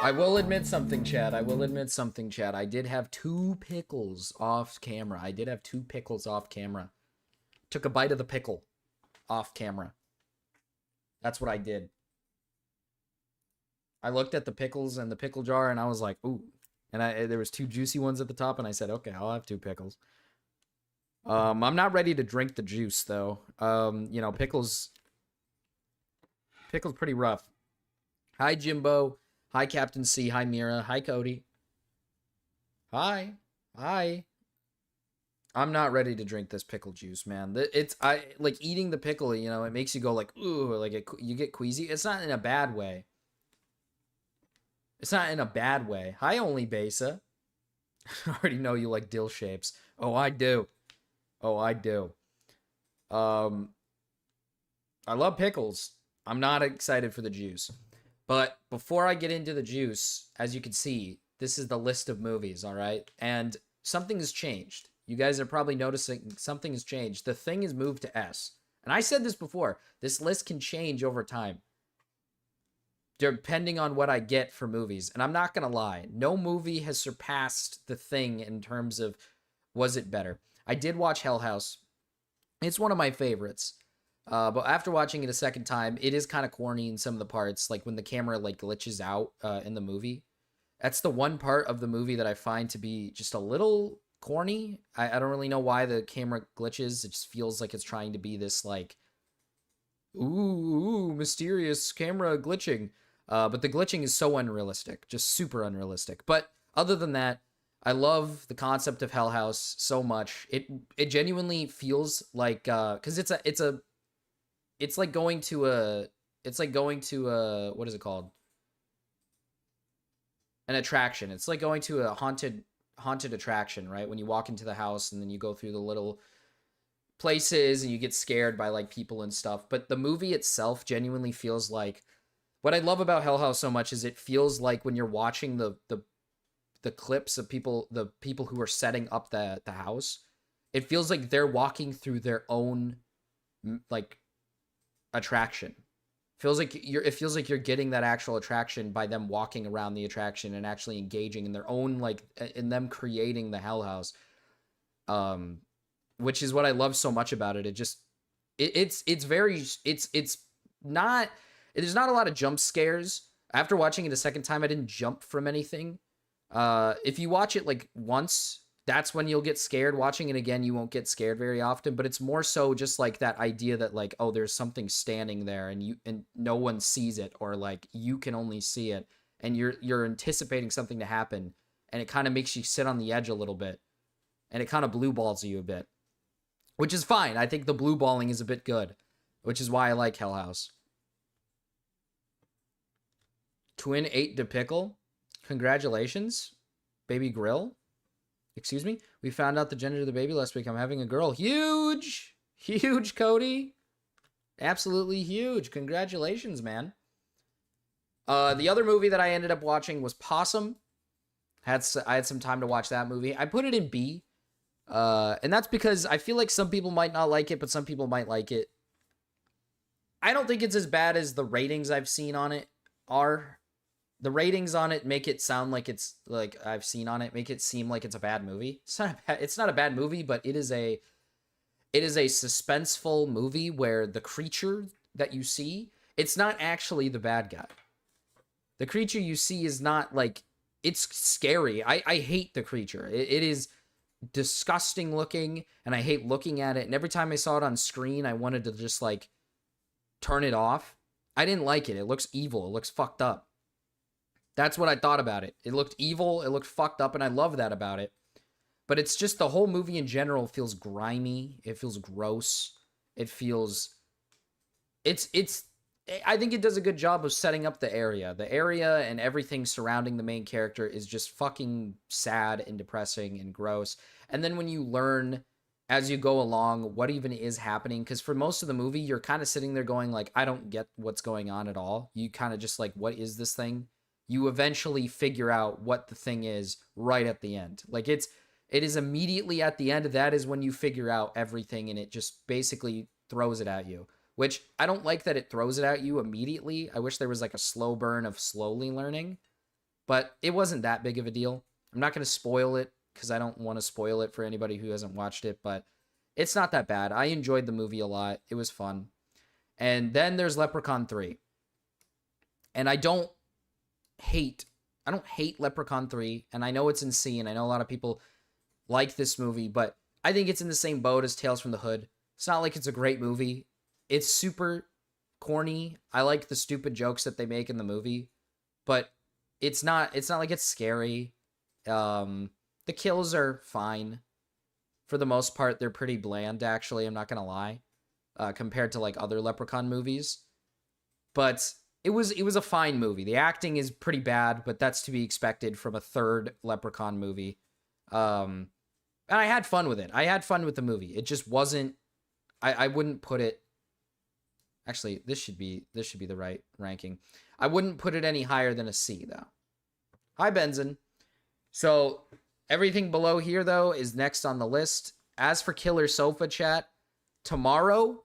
I will admit something, Chad. I did have two pickles off camera. Took a bite of the pickle off camera. That's what I did. I looked at the pickles and the pickle jar and I was like, ooh. And there was two juicy ones at the top and I said, okay, I'll have two pickles. I'm not ready to drink the juice though. Pickles pretty rough. Hi Jimbo. Hi Captain C. Hi Mira. Hi Cody. Hi. Hi. I'm not ready to drink this pickle juice, man. I like eating the pickle, it makes you go like, ooh, like you get queasy. It's not in a bad way. Hi, Only Besa. I already know you like dill shapes. Oh, I do. Um, I love pickles. I'm not excited for the juice. But before I get into the juice, as you can see, this is the list of movies, all right? And something has changed. You guys are probably noticing something has changed. The thing is moved to S. And I said this before. This list can change over time, depending on what I get for movies. And I'm not going to lie. No movie has surpassed The Thing in terms of was it better. I did watch Hell House. It's one of my favorites. But after watching it a second time, it is kind of corny in some of the parts, like when the camera like glitches out in the movie. That's the one part of the movie that I find to be just a little corny. I don't really know why the camera glitches. It just feels like it's trying to be this like, ooh, mysterious camera glitching. But the glitching is so unrealistic, just super unrealistic. But other than that, I love the concept of Hell House so much. It genuinely feels like because it's like going to a what is it called? An attraction. It's like going to a haunted attraction, right? When you walk into the house and then you go through the little places and you get scared by like people and stuff. But the movie itself genuinely feels like what I love about Hell House so much is it feels like when you're watching the clips of the people who are setting up the house, it feels like they're walking through their own like attraction. It feels like you're getting that actual attraction by them walking around the attraction and actually engaging in their own like in them creating the Hell House. Which is what I love so much about it. It's not there's not a lot of jump scares. After watching it a second time, I didn't jump from anything. If you watch it like once, that's when you'll get scared. Watching it again, you won't get scared very often, but it's more so just like that idea that like, oh, there's something standing there and no one sees it, or like you can only see it and you're anticipating something to happen, and it kind of makes you sit on the edge a little bit, and it kind of blue balls you a bit, which is fine. I think the blue balling is a bit good, which is why I like Hell House. Twin ate the pickle. Congratulations, baby grill. Excuse me? We found out the gender of the baby last week. I'm having a girl. Huge! Huge, Cody. Absolutely huge. Congratulations, man. The other movie that I ended up watching was Possum. I had some time to watch that movie. I put it in B. And that's because I feel like some people might not like it, but some people might like it. I don't think it's as bad as the ratings I've seen on it are. The ratings on it make it sound like it's like I've seen on it, make it seem like it's a bad movie. It's not a bad movie, but it is a suspenseful movie where the creature that you see, it's not actually the bad guy. The creature you see is not like, it's scary. I hate the creature. It is disgusting looking, and I hate looking at it. And every time I saw it on screen, I wanted to just like turn it off. I didn't like it. It looks evil. It looks fucked up. That's what I thought about it. It looked evil, it looked fucked up, and I love that about it. But it's just the whole movie in general feels grimy. It feels gross. It feels... I think it does a good job of setting up the area. The area and everything surrounding the main character is just fucking sad and depressing and gross. And then when you learn as you go along what even is happening, because for most of the movie, you're kind of sitting there going like, I don't get what's going on at all. You kind of just like, what is this thing? You eventually figure out what the thing is right at the end. Like it is immediately at the end. That is when you figure out everything, and it just basically throws it at you, which I don't like that it throws it at you immediately. I wish there was like a slow burn of slowly learning. but it wasn't that big of a deal. I'm not going to spoil it because I don't want to spoil it for anybody who hasn't watched it, but it's not that bad. I enjoyed the movie a lot. It was fun. And then there's Leprechaun 3. And I don't hate Leprechaun 3, and I know it's in C, and I know a lot of people like this movie, but I think it's in the same boat as Tales from the Hood. It's not like it's a great movie. It's super corny. I like the stupid jokes that they make in the movie, but it's not like it's scary. The kills are fine. For the most part, they're pretty bland, actually, I'm not gonna lie, compared to like other Leprechaun movies. But it was a fine movie. The acting is pretty bad, but that's to be expected from a third Leprechaun movie. And I had fun with it. I had fun with the movie. It just wasn't. I wouldn't put it. Actually, this should be the right ranking. I wouldn't put it any higher than a C though. Hi, Benzen. So everything below here though is next on the list. As for Killer Sofa chat, tomorrow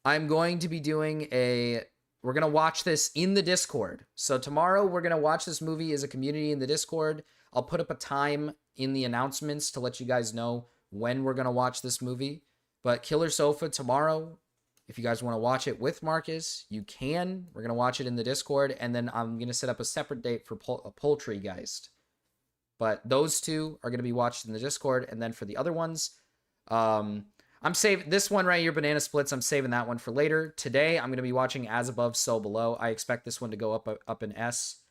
I'm going to be doing we're going to watch this in the Discord. So tomorrow we're going to watch this movie as a community in the Discord. I'll put up a time in the announcements to let you guys know when we're going to watch this movie. But Killer Sofa tomorrow, if you guys want to watch it with Marcus, you can. We're going to watch it in the Discord. And then I'm going to set up a separate date for Poultrygeist. But those two are going to be watched in the Discord. And then for the other ones, I'm saving this one right here, Banana Splits. I'm saving that one for later. Today, I'm going to be watching As Above, So Below. I expect this one to go up in S.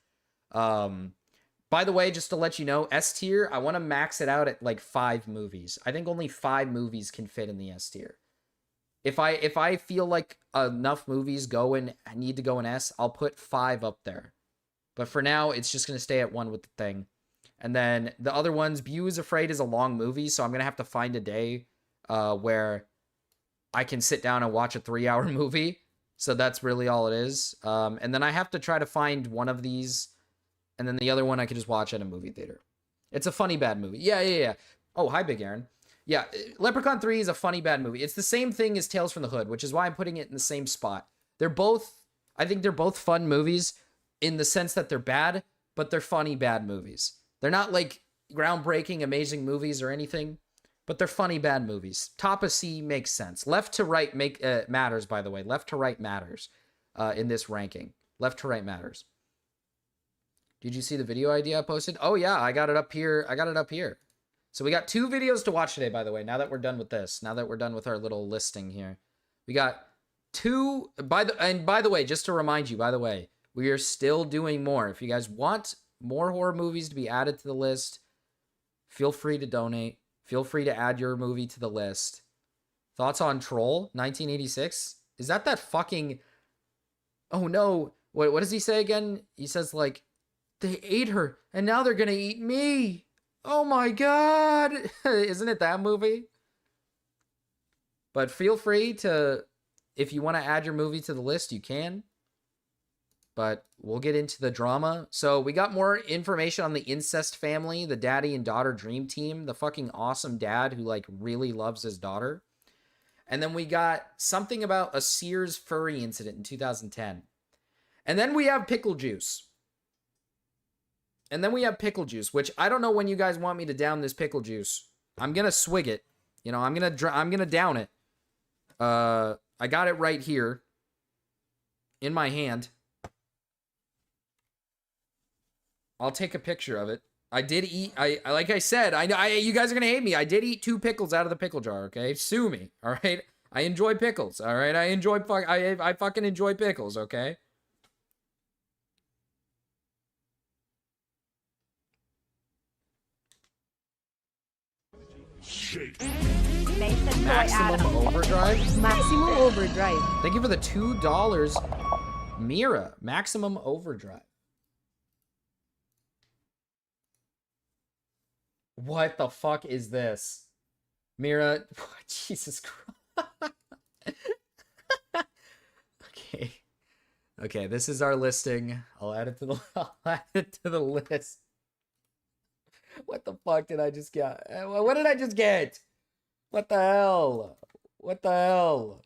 By the way, just to let you know, S tier, I want to max it out at like 5 movies. I think only 5 movies can fit in the S tier. If I feel like enough movies need to go in S, I'll put 5 up there. But for now, it's just going to stay at 1 with the thing. And then the other ones, Beau is Afraid is a long movie, so I'm going to have to find a day where I can sit down and watch a 3-hour movie. So that's really all it is. And then I have to try to find one of these, and then the other one I could just watch at a movie theater. It's a funny bad movie. Yeah. Oh, hi, Big Aaron. Yeah, Leprechaun 3 is a funny bad movie. It's the same thing as Tales from the Hood, which is why I'm putting it in the same spot. I think they're both fun movies in the sense that they're bad, but they're funny bad movies. They're not like groundbreaking, amazing movies or anything, but they're funny bad movies. Top of C makes sense. Left to right matters, by the way. Left to right matters in this ranking. Left to right matters. Did you see the video idea I posted? Oh yeah, I got it up here. So we got 2 videos to watch today, by the way, now that we're done with this. Now that we're done with our little listing here. We got 2, by the way, just to remind you, by the way, we are still doing more. If you guys want more horror movies to be added to the list, feel free to donate. Feel free to add your movie to the list. Thoughts on Troll 1986? Is that fucking... Oh no. What does he say again? He says like, they ate her and now they're gonna eat me. Oh my god. Isn't it that movie? But feel free to, if you want to add your movie to the list, you can. But we'll get into the drama. So we got more information on the Incest family, the daddy and daughter dream team, the fucking awesome dad who like really loves his daughter. And then we got something about a Sears furry incident in 2010. And then we have Pickle Juice. Which I don't know when you guys want me to down this pickle juice. I'm going to swig it. You know, I'm going to down it. I got it right here in my hand. I'll take a picture of it. I did eat, like I said, you guys are going to hate me. I did eat 2 pickles out of the pickle jar, okay? Sue me, all right? I enjoy pickles, all right? I fucking enjoy pickles, okay? Maximum Overdrive? Maximum Overdrive. Thank you for the $2. Mira, Maximum Overdrive. What the fuck is this? Mira, Jesus Christ. Okay, this is our listing. I'll add it to the list. What the fuck did I just get? What did I just get? What the hell? What the hell?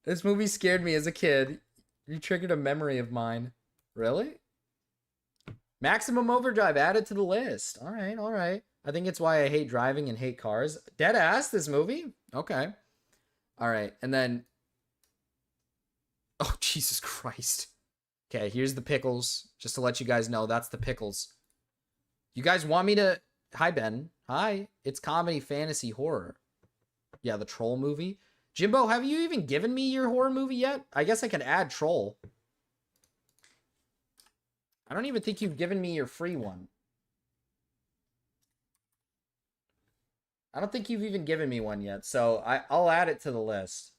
This movie scared me as a kid. You triggered a memory of mine. Really? Maximum Overdrive added to the list. All right, all right. I think it's why I hate driving and hate cars. Dead ass, this movie? Okay. All right, and then... Oh, Jesus Christ. Okay, here's the pickles. Just to let you guys know, that's the pickles. You guys want me to... Hi, Ben. Hi. It's comedy, fantasy, horror. Yeah, the Troll movie. Jimbo, have you even given me your horror movie yet? I guess I could add Troll. I don't even think you've given me your free one. I don't think you've even given me one yet, so I'll add it to the list.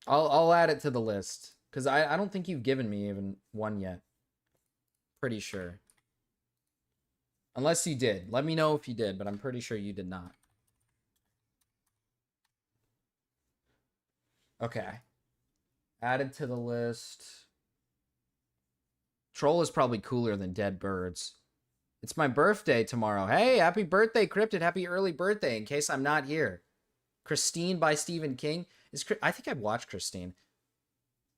I'll add it to the list, because I don't think you've given me even one yet. Pretty sure. Unless you did. Let me know if you did, but I'm pretty sure you did not. Okay. Added to the list. Troll is probably cooler than Dead Birds. It's my birthday tomorrow. Hey, happy birthday, Cryptid. Happy early birthday, in case I'm not here. Christine by Stephen King. I think I've watched Christine.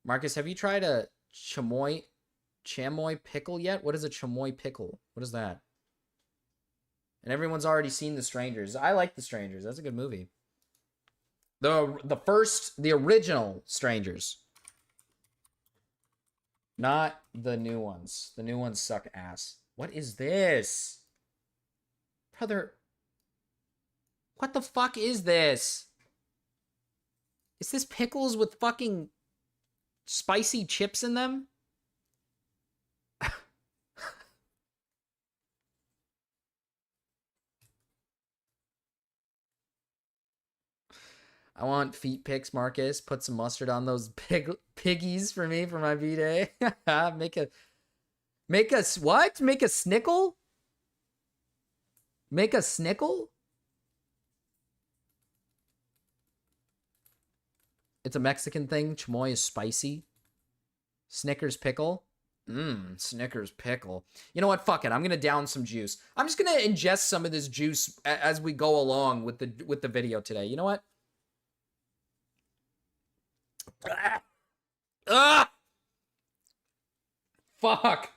Marcus, have you tried a chamoy pickle yet? What is a chamoy pickle? What is that? And everyone's already seen The Strangers. I like The Strangers. That's a good movie. The original Strangers. Not the new ones. The new ones suck ass. What is this? Brother. What the fuck is this? Is this pickles with fucking spicy chips in them? I want feet pics, Marcus. Put some mustard on those piggies for me for my B-Day. Make a what? Make a snickle? Make a snickle? It's a Mexican thing. Chamoy is spicy. Snickers pickle. Snickers pickle. You know what? Fuck it. I'm gonna down some juice. I'm just gonna ingest some of this juice as we go along with the video today. You know what? Fuck.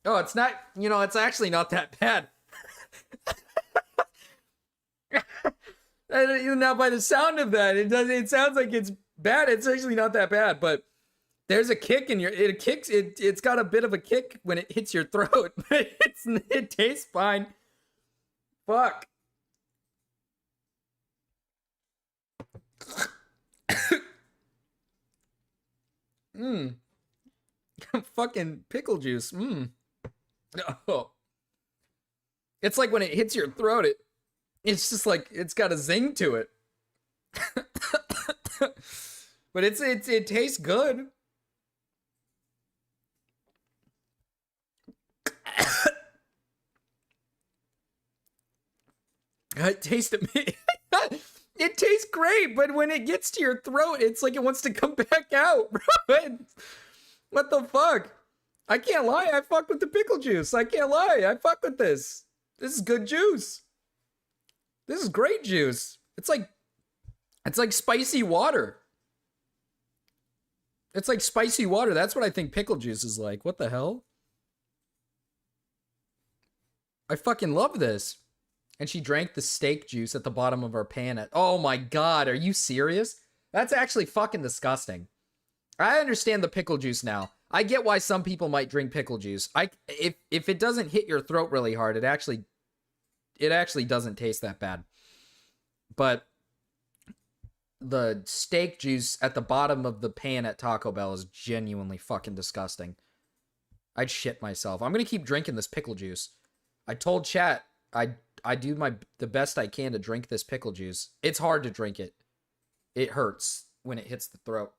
Oh, it's not, it's actually not that bad. Now by the sound of that, it sounds like it's bad. It's actually not that bad, but there's a kick in it's got a bit of a kick when it hits your throat. It tastes fine. Fuck. Fucking pickle juice. Oh. It's like when it hits your throat, it's just like it's got a zing to it. But it tastes good. It tastes it tastes great, but when it gets to your throat, it's like it wants to come back out, bro. What the fuck? I can't lie. I fuck with the pickle juice. I can't lie. I fuck with this. This is good juice. This is great juice. It's like spicy water. It's like spicy water. That's what I think pickle juice is like. What the hell? I fucking love this. And she drank the steak juice at the bottom of our pan. Oh my god, are you serious? That's actually fucking disgusting. I understand the pickle juice now. I get why some people might drink pickle juice. If it doesn't hit your throat really hard, it actually doesn't taste that bad. But the steak juice at the bottom of the pan at Taco Bell is genuinely fucking disgusting. I'd shit myself. I'm gonna keep drinking this pickle juice. I told chat I do the best I can to drink this pickle juice. It's hard to drink it. It hurts when it hits the throat.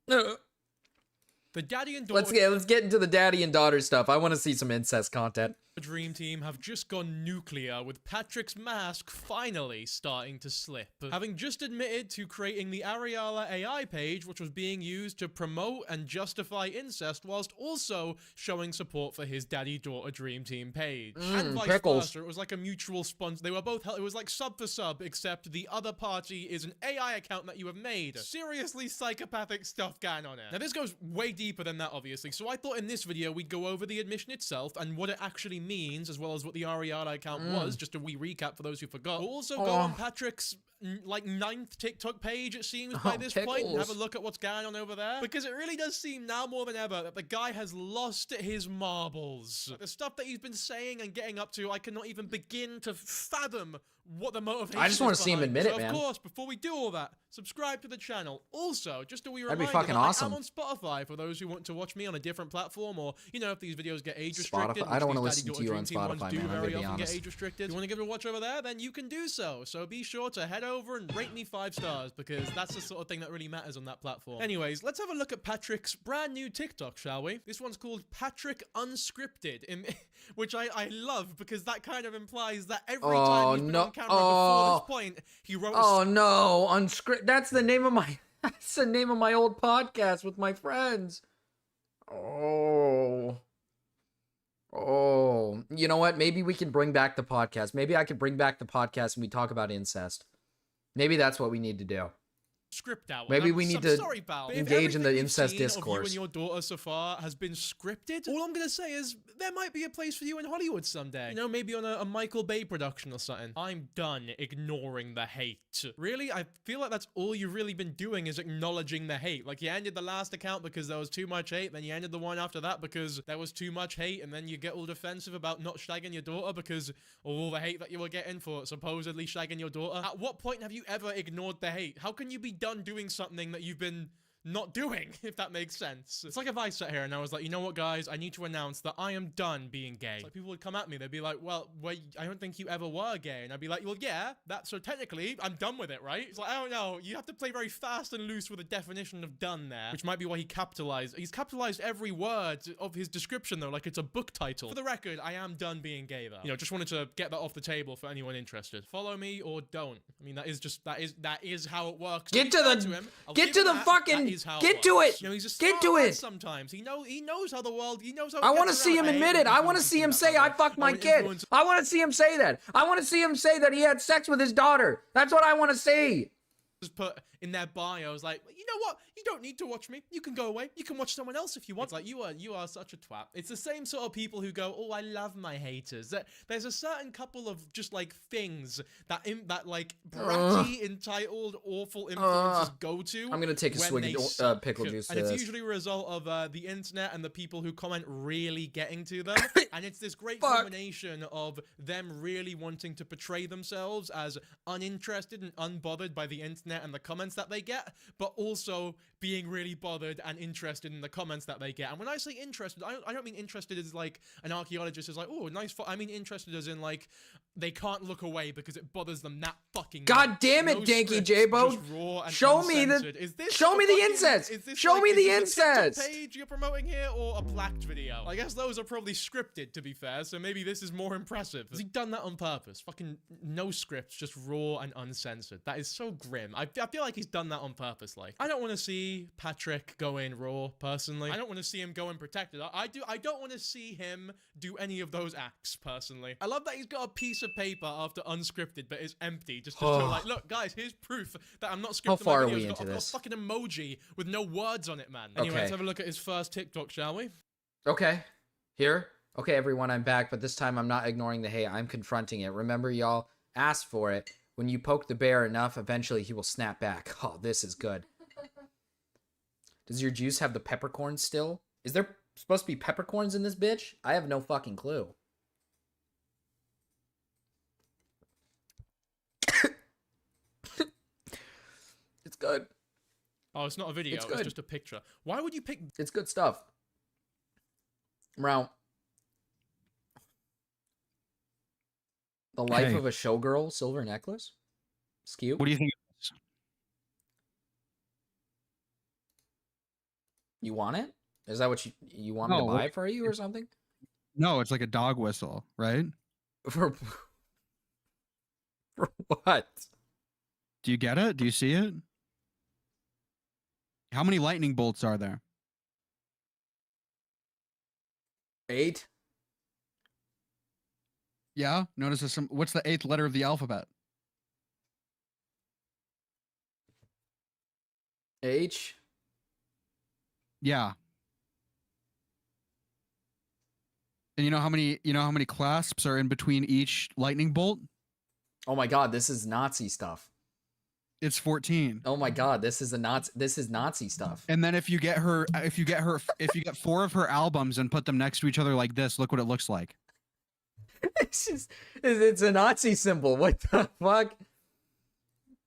The daddy and daughter. Let's get into the daddy and daughter stuff. I want to see some incest content. Dream Team have just gone nuclear, with Patrick's mask finally starting to slip. Having just admitted to creating the Ariala AI page, which was being used to promote and justify incest, whilst also showing support for his daddy-daughter Dream Team page. And vice Pickles. versa, it was like a mutual sponsor. They were both, it was like sub for sub, except the other party is an AI account that you have made. Seriously psychopathic stuff going on here. Now this goes way deeper than that, obviously, so I thought in this video we'd go over the admission itself and what it actually means, as well as what the Ariana account was, just a wee recap for those who forgot. We'll also go on Patrick's like 9th TikTok page, it seems, by this point, and have a look at what's going on over there, because it really does seem now more than ever that the guy has lost his marbles. The stuff that he's been saying and getting up to, I cannot even begin to fathom what the motivation is. I just want to see him admit it, man. Of course, before we do all that, subscribe to the channel. Also, just a wee reminder, that'd be fucking awesome. I'm on Spotify for those who want to watch me on a different platform, or, you know, if these videos get age restricted. Spotify. I don't want to listen to you on Spotify, man. I'm gonna be honest. Get age restricted. If you want to give it a watch over there, then you can do so. So be sure to head over and rate me 5 stars, because that's the sort of thing that really matters on that platform. Anyways, let's have a look at Patrick's brand new TikTok, shall we? This one's called Patrick Unscripted, which I love, because that kind of implies that every time he's been on camera before this point, he wrote no, unscripted. That's the name of my that's the name of my old podcast with my friends. Oh, you know what? Maybe we can bring back the podcast. Maybe I could bring back the podcast and we talk about incest. Maybe that's what we need to do. Script out. Maybe we need to engage in the incest discourse. discourse. You and your daughter so far has been scripted. All I'm gonna say is there might be a place for you in Hollywood someday. You know, maybe on a Michael Bay production or something. I'm done ignoring the hate. Really, I feel like that's all you've really been doing is acknowledging the hate. Like, you ended the last account because there was too much hate, then you ended the one after that because there was too much hate, and then you get all defensive about not shagging your daughter because of all the hate that you were getting for supposedly shagging your daughter. At what point have you ever ignored the hate? How can you be done doing something that you've been not doing, if that makes sense? It's like if I sat here and I was like, you know what, guys, I need to announce that I am done being gay. It's like people would come at me, they'd be like, well, I don't think you ever were gay. And I'd be like, well, yeah, so technically I'm done with it, right? It's like, I don't know, you have to play very fast and loose with the definition of done there, which might be why he's capitalized every word of his description though, like it's a book title. For the record, I am done being gay though. You know, just wanted to get that off the table for anyone interested. Follow me or don't. I mean, that is how it works. Get to the fucking get to it. You know, he's a get to it. Sometimes he knows how the world. He knows how. I want to see him admit it. I want to see him say, "I fucked my kid." I want to see him say that. I want to see him say that he had sex with his daughter. That's what I want to see. Just put in their bios like, you know what? You don't need to watch me. You can go away. You can watch someone else if you want. It's like, you are such a twat. It's the same sort of people who go, oh, I love my haters. There's a certain couple of just like things that like bratty, entitled, awful influencers go to. I'm gonna take a swig of pickle juice. And it's usually a result of the internet and the people who comment really getting to them. And it's this great combination of them really wanting to portray themselves as uninterested and unbothered by the internet and the comments that they get, but also being really bothered and interested in the comments that they get. And when I say interested, I don't mean interested as like an archaeologist is like, oh, nice. I mean interested as in like they can't look away because it bothers them that fucking God much. damn it, Danky J-Bo. Show me the incest. Show me the incest. Page you're promoting here or a blacked video? I guess those are probably scripted, to be fair, so maybe this is more impressive. Has he done that on purpose? Fucking no scripts, just raw and uncensored. That is so grim. I feel like he's done that on purpose. Like, I don't want to see Patrick go in raw, personally. I don't want to see him go in protected. I don't want to see him do any of those acts, personally. I love that he's got a piece of paper after unscripted, but it's empty. Just to show, like, look, guys, here's proof that I'm not scripting. How far my videos. are we into I've got this? a fucking emoji with no words on it, man. Anyway, let's have a look at his first TikTok, shall we? Okay. Here. Okay, everyone, I'm back, but this time I'm not ignoring the hate. I'm confronting it. Remember, y'all asked for it. When you poke the bear enough, eventually he will snap back. Oh, this is good. Does your juice have the peppercorns still? Is there supposed to be peppercorns in this bitch? I have no fucking clue. It's good. Oh, it's not a video. It's just a picture. Why would you pick... It's good stuff. Round. The Life of a Showgirl silver necklace? It's cute. What do you think? You want it? Is that what you want me to buy for you or something? No, it's like a dog whistle, right? For for what? Do you get it? Do you see it? How many lightning bolts are there? 8? Yeah. Notice there's some. What's the 8th letter of the alphabet? H? Yeah. And you know how many clasps are in between each lightning bolt? Oh my god, this is Nazi stuff. It's 14. Oh my god, this is Nazi stuff. And then if you get 4 of her albums and put them next to each other like this, look what it looks like. It's a Nazi symbol. What the fuck?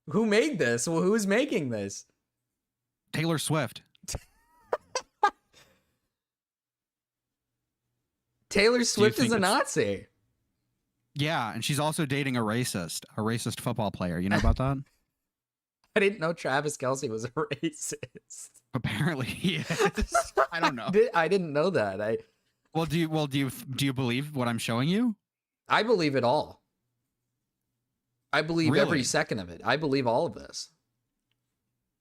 Who made this? Well, who's making this? Taylor Swift. Taylor Swift is a it's- Nazi. Yeah, and she's also dating a racist football player. You know about that? I didn't know Travis Kelce was a racist. Apparently he is. I don't know. I didn't know that. Well, do you believe what I'm showing you? I believe it all. I believe every Really? second of it. I believe all of this.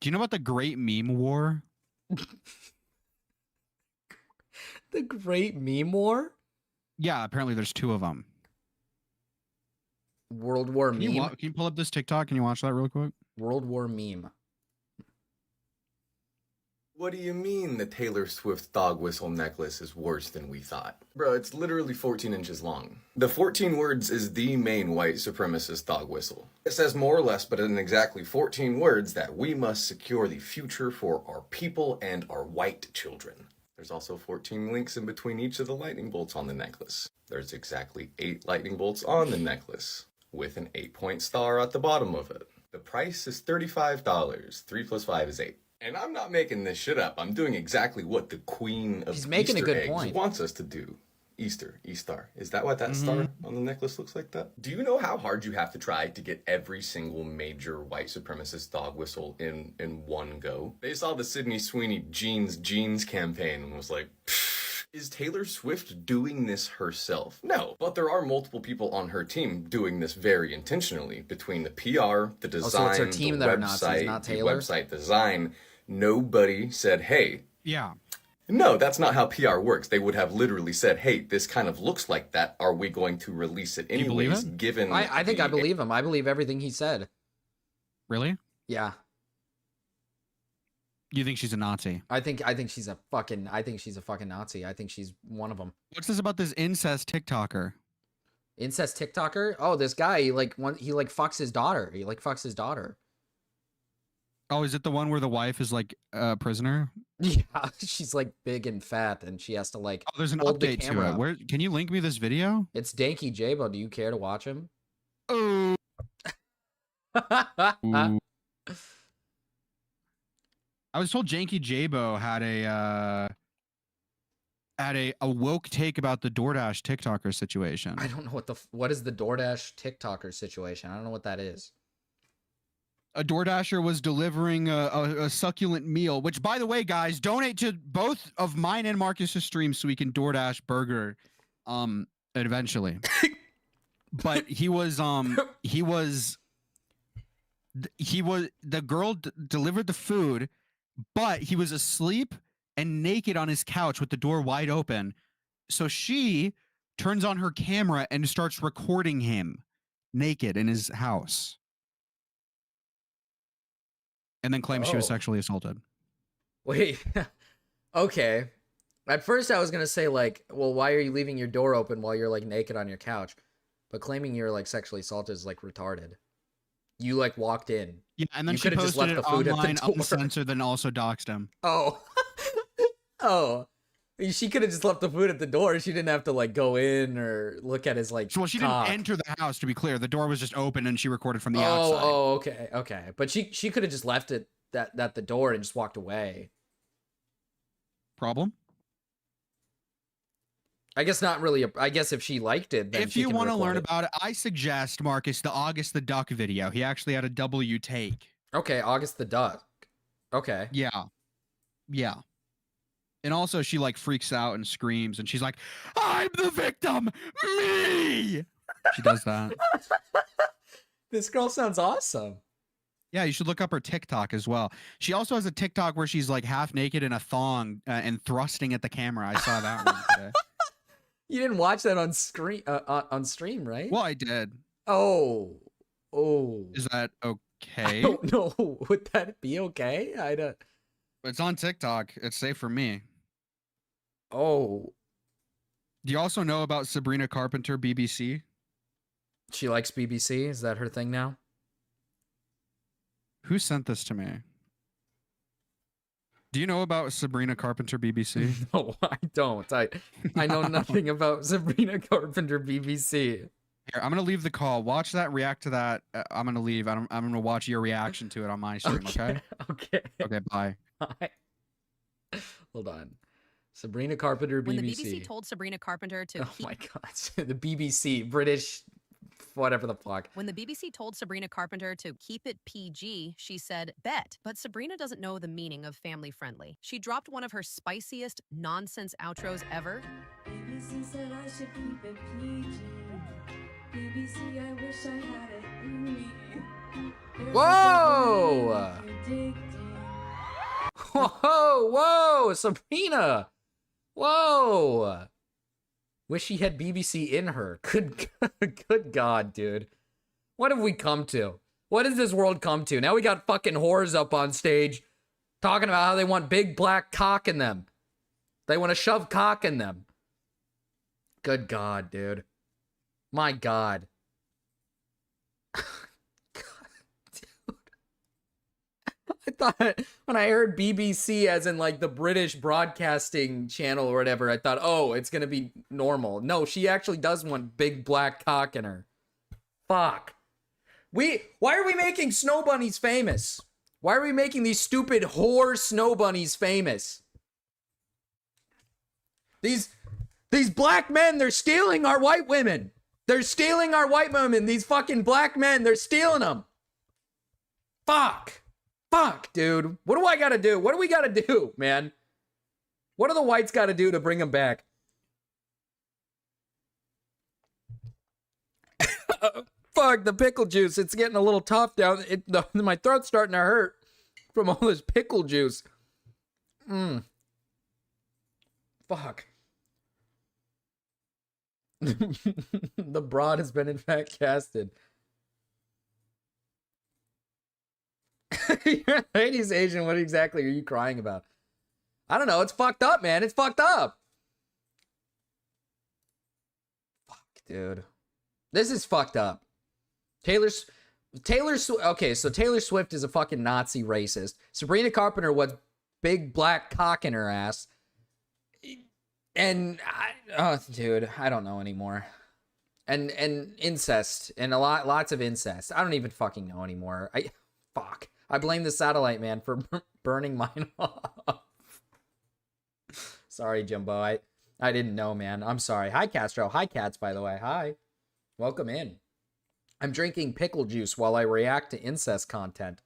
Do you know about the Great Meme War? The Great Meme War? Yeah, apparently there's 2 of them. World War Can Meme? you pull up this TikTok? Can you watch that real quick? World War Meme. What do you mean the Taylor Swift dog whistle necklace is worse than we thought? Bro, it's literally 14 inches long. The 14 words is the main white supremacist dog whistle. It says more or less, but in exactly 14 words, that we must secure the future for our people and our white children. There's also 14 links in between each of the lightning bolts on the necklace. There's exactly 8 lightning bolts on the necklace, with an 8-point star at the bottom of it. The price is $35. 3 plus 5 is 8. And I'm not making this shit up. I'm doing exactly what the queen of He's making a Easter good eggs point. wants us to do. E-star. Is that what that star on the necklace looks like that? Do you know how hard you have to try to get every single major white supremacist dog whistle in one go? They saw the Sydney Sweeney Jeans campaign and was like, is Taylor Swift doing this herself? No, but there are multiple people on her team doing this very intentionally. Between the PR, the design, so it's her team the that are Nazis, website, not the Taylor? website design, nobody said, hey, Yeah. no, that's not how PR works. They would have literally said, hey, this kind of looks like that. Are we going to release it you believe anyways, it? given... I think I believe him. I believe everything he said. Really? Yeah. You think she's a Nazi? I think she's a fucking Nazi. I think she's one of them. What's this about this incest TikToker? Incest TikToker? Oh, this guy, he fucks his daughter. He fucks his daughter. Oh, is it the one where the wife is like a prisoner? Yeah, she's big and fat, and she has to Oh, there's an hold the update to camera it. up. Where can you link me this video? It's Danky Jabo. Do you care to watch him? Oh. I was told Janky Jabo had a woke take about the DoorDash TikToker situation. I don't know what is the DoorDash TikToker situation. I don't know what that is. A DoorDasher was delivering a succulent meal, which, by the way, guys, donate to both of mine and Marcus's streams so we can DoorDash burger eventually. But the girl delivered the food, but he was asleep and naked on his couch with the door wide open. So she turns on her camera and starts recording him naked in his house. And then claims she was Oh. sexually assaulted. Wait. Okay. At first I was going to say well, why are you leaving your door open while you're naked on your couch? But claiming you're sexually assaulted is retarded. You walked in. Yeah, and then You she could've just posted left it the food at the online door. uncensored, then also doxed him. Oh. Oh. She could have just left the food at the door. She didn't have to go in or look at his Well, she cock. didn't enter the house, to be clear. The door was just open and she recorded from the Oh, outside. oh, okay, okay. But she could have just left it at the door and just walked away. Problem? I guess not really. I guess if she liked it, then If she you can want to record learn it. about it, I suggest, Marcus, the August the Duck video. He actually had a W take. Okay, August the Duck. Okay. Yeah. Yeah. And also she like freaks out and screams and she's like, I'm the victim, me. She does that. This girl sounds awesome. Yeah, you should look up her TikTok as well. She also has a TikTok where she's like half naked in a thong and thrusting at the camera. I saw that one today. You didn't watch that on screen on stream, right? Well, I did. Oh. Is that I okay? don't know. Would that be okay? I don't. It's on TikTok. It's safe for me. Oh, Do you also know about Sabrina Carpenter, BBC? she likes BBC. Is that her thing now? Who sent this to me? Do you know about Sabrina Carpenter, BBC? No, I don't. I know nothing about Sabrina Carpenter BBC. Here, I'm gonna leave the call. Watch that. React to that. I'm gonna leave. I'm gonna watch your reaction to it on my stream. Okay. Okay. Okay. Bye. Bye. Hold on. Sabrina Carpenter BBC. When the BBC told Sabrina Carpenter to Oh keep my god. The BBC, British, whatever the fuck. When the BBC told Sabrina Carpenter to keep it PG, she said, bet. But Sabrina doesn't know the meaning of family friendly. She dropped one of her spiciest nonsense outros ever. BBC said I should keep it PG. BBC, I wish I had it in me. There's Whoa! a dig deep. Whoa, Sabrina. Whoa. Wish she had BBC in her. Good God, dude. What have we come to? What has this world come to? Now we got fucking whores up on stage talking about how they want big black cock in them. They want to shove cock in them. Good God, dude. My God. I thought when I heard BBC as in like the British broadcasting channel or whatever, I thought, oh, it's gonna be normal. No, she actually does want big black cock in her. Fuck. Why are we making snow bunnies famous? Why are we making these stupid whore snow bunnies famous? These black men, they're stealing our white women. They're stealing our white women. These fucking black men, they're stealing them. Fuck. Fuck, dude. What do I gotta do? What do we gotta do, man? What do the whites gotta do to bring them back? Fuck, the pickle juice. It's getting a little tough down. My throat's starting to hurt from all this pickle juice. Fuck. The broad has been in fact casted. Ladies Asian, what exactly are you crying about? I don't know. It's fucked up, man. It's fucked up. Fuck, dude. This is fucked up. Okay, so Taylor Swift is a fucking Nazi racist. Sabrina Carpenter was big black cock in her ass. And dude, I don't know anymore. And incest and lots of incest. I don't even fucking know anymore. Fuck. I blame the satellite man for burning mine off. Sorry, Jimbo. I didn't know, man. I'm sorry. Hi, Castro. Hi, Cats, by the way. Hi. Welcome in. I'm drinking pickle juice while I react to incest content.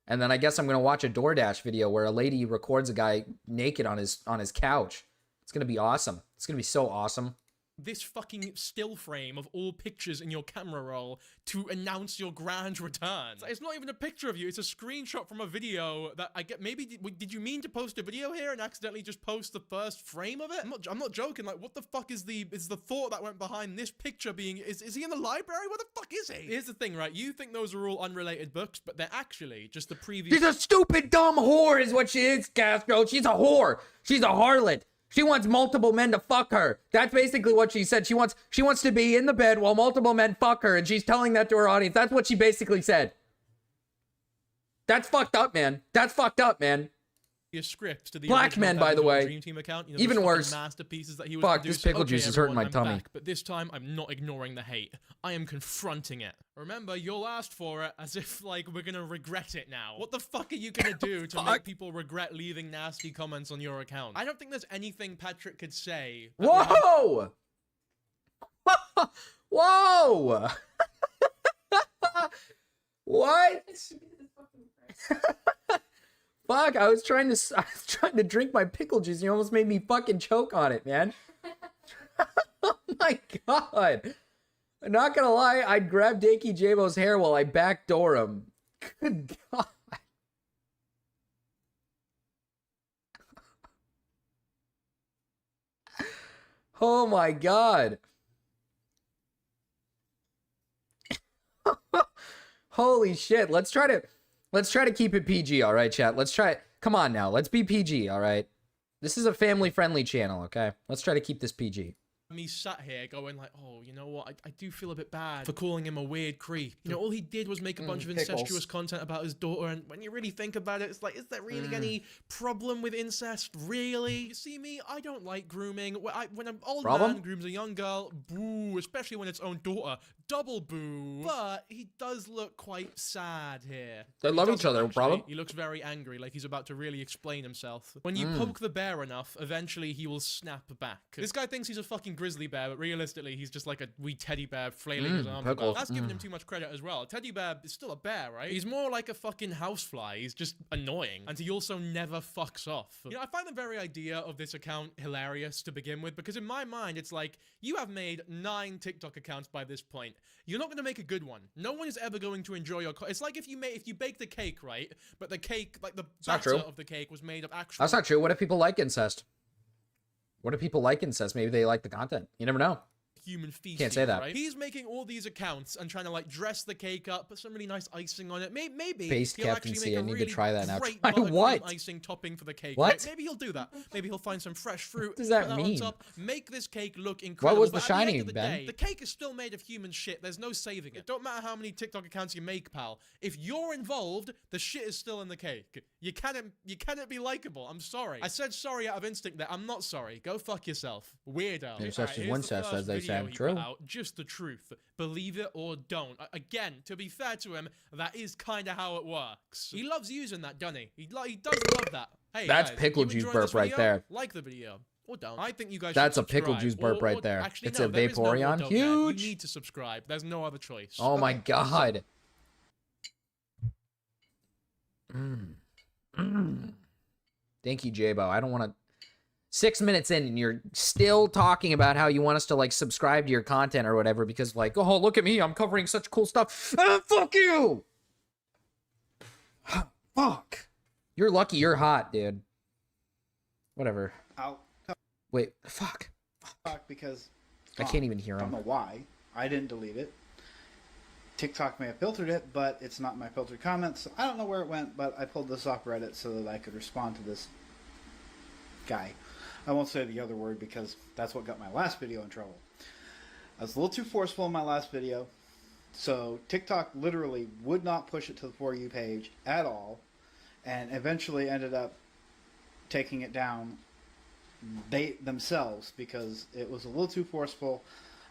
And then I guess I'm going to watch a DoorDash video where a lady records a guy naked on his couch. It's going to be awesome. It's going to be so awesome. This fucking still frame of all pictures in your camera roll to announce your grand return. It's not even a picture of you, it's a screenshot from a video that I get. Maybe, did you mean to post a video here and accidentally just post the first frame of it? I'm not joking, like, what the fuck is the thought that went behind this picture being, is he in the library? Where the fuck is he? Here's the thing, right? You think those are all unrelated books, but they're actually just the previous— She's a stupid, dumb whore is what she is, Castro. She's a whore. She's a harlot. She wants multiple men to fuck her. That's basically what she said. She wants to be in the bed while multiple men fuck her, and she's telling that to her audience. That's what she basically said. That's fucked up, man. That's fucked up, man. Scripts to the Black men, by the way. Dream Team account, you know, Even those worse. Masterpieces that he was Fuck, this pickle juice is hurting my tummy. Back, but this time I'm not ignoring the hate. I am confronting it. Remember, you'll ask for it as if like we're gonna regret it now. What the fuck are you gonna do to make people regret leaving nasty comments on your account? I don't think there's anything Patrick could say. Whoa! Whoa! What? fuck? I was trying to drink my pickle juice. You almost made me fucking choke on it, man. Oh my god. I'm not gonna lie, I'd grab Dakey Jabo's hair while I backdoor him. Good god. Oh my god. Holy shit. Let's try to keep it PG, all right, chat? Let's try it. Come on now. Let's be PG, all right? This is a family-friendly channel, okay? Let's try to keep this PG. Me sat here going like, oh, you know what? I do feel a bit bad for calling him a weird creep. You know, all he did was make a bunch of incestuous pickles. Content about his daughter, and when you really think about it, it's like, is there really any problem with incest? Really? You see me? I don't like grooming. When an old man grooms a young girl, boo, especially when it's own daughter, double boo. But he does look quite sad here. They love each other, Actually, problem. he looks very angry, like he's about to really explain himself. When you poke the bear enough, eventually he will snap back. This guy thinks he's a fucking grizzly bear, but realistically, he's just like a wee teddy bear flailing his arms about. That's giving him too much credit as well. A teddy bear is still a bear, right? He's more like a fucking housefly. He's just annoying, and he also never fucks off. You know, I find the very idea of this account hilarious to begin with, because in my mind, it's like, you have made 9 TikTok accounts by this point. You're not going to make a good one. No one is ever going to enjoy your. It's like if you baked a cake, right? But the cake, like the batter of the cake, was made of actual. That's not true. What if people like incest? What if people like incest? Maybe they like the content. You never know. Human feces. Can't say that. Right? He's making all these accounts and trying to like dress the cake up, put some really nice icing on it. Maybe Based he'll actually captaincy. make a I need really to try that now. great Try buttercream what? icing topping for the cake. What? Right? Maybe he'll do that. Maybe he'll find some fresh fruit. What does that put mean? On top, make this cake look incredible. What was the but at the shiny, end of the Ben? day, the cake is still made of human shit. There's no saving it. Don't matter how many TikTok accounts you make, pal. If you're involved, the shit is still in the cake. You cannot be likable. I'm sorry. I said sorry out of instinct there. I'm not sorry. Go fuck yourself. Weirdo. Incest is Here's one the cest, first as they video say. he True. put out. Just the truth. Believe it or don't. Again, to be fair to him, that is kind of how it works. He loves using that, doesn't he? He does love that. Hey, That's guys, pickle you juice enjoying burp this right video? there. Like the video. Or don't. I think you guys That's should a pickle subscribe. juice burp right there. Actually, It's no, a there is no Vaporeon. or don't, man. Huge. You need to subscribe. There's no other choice. Oh my god. Thank you, Jabo. I don't want to. 6 minutes in and you're still talking about how you want us to like subscribe to your content or whatever because like, oh, look at me, I'm covering such cool stuff. Ah, fuck you. Fuck. You're lucky you're hot, dude. Whatever. Wait, fuck. Because I can't even hear I don't him. know why. I didn't delete it. TikTok may have filtered it, but it's not in my filtered comments. I don't know where it went, but I pulled this off Reddit so that I could respond to this guy. I won't say the other word because that's what got my last video in trouble. I was a little too forceful in my last video, so TikTok literally would not push it to the For You page at all, and eventually ended up taking it down they themselves because it was a little too forceful.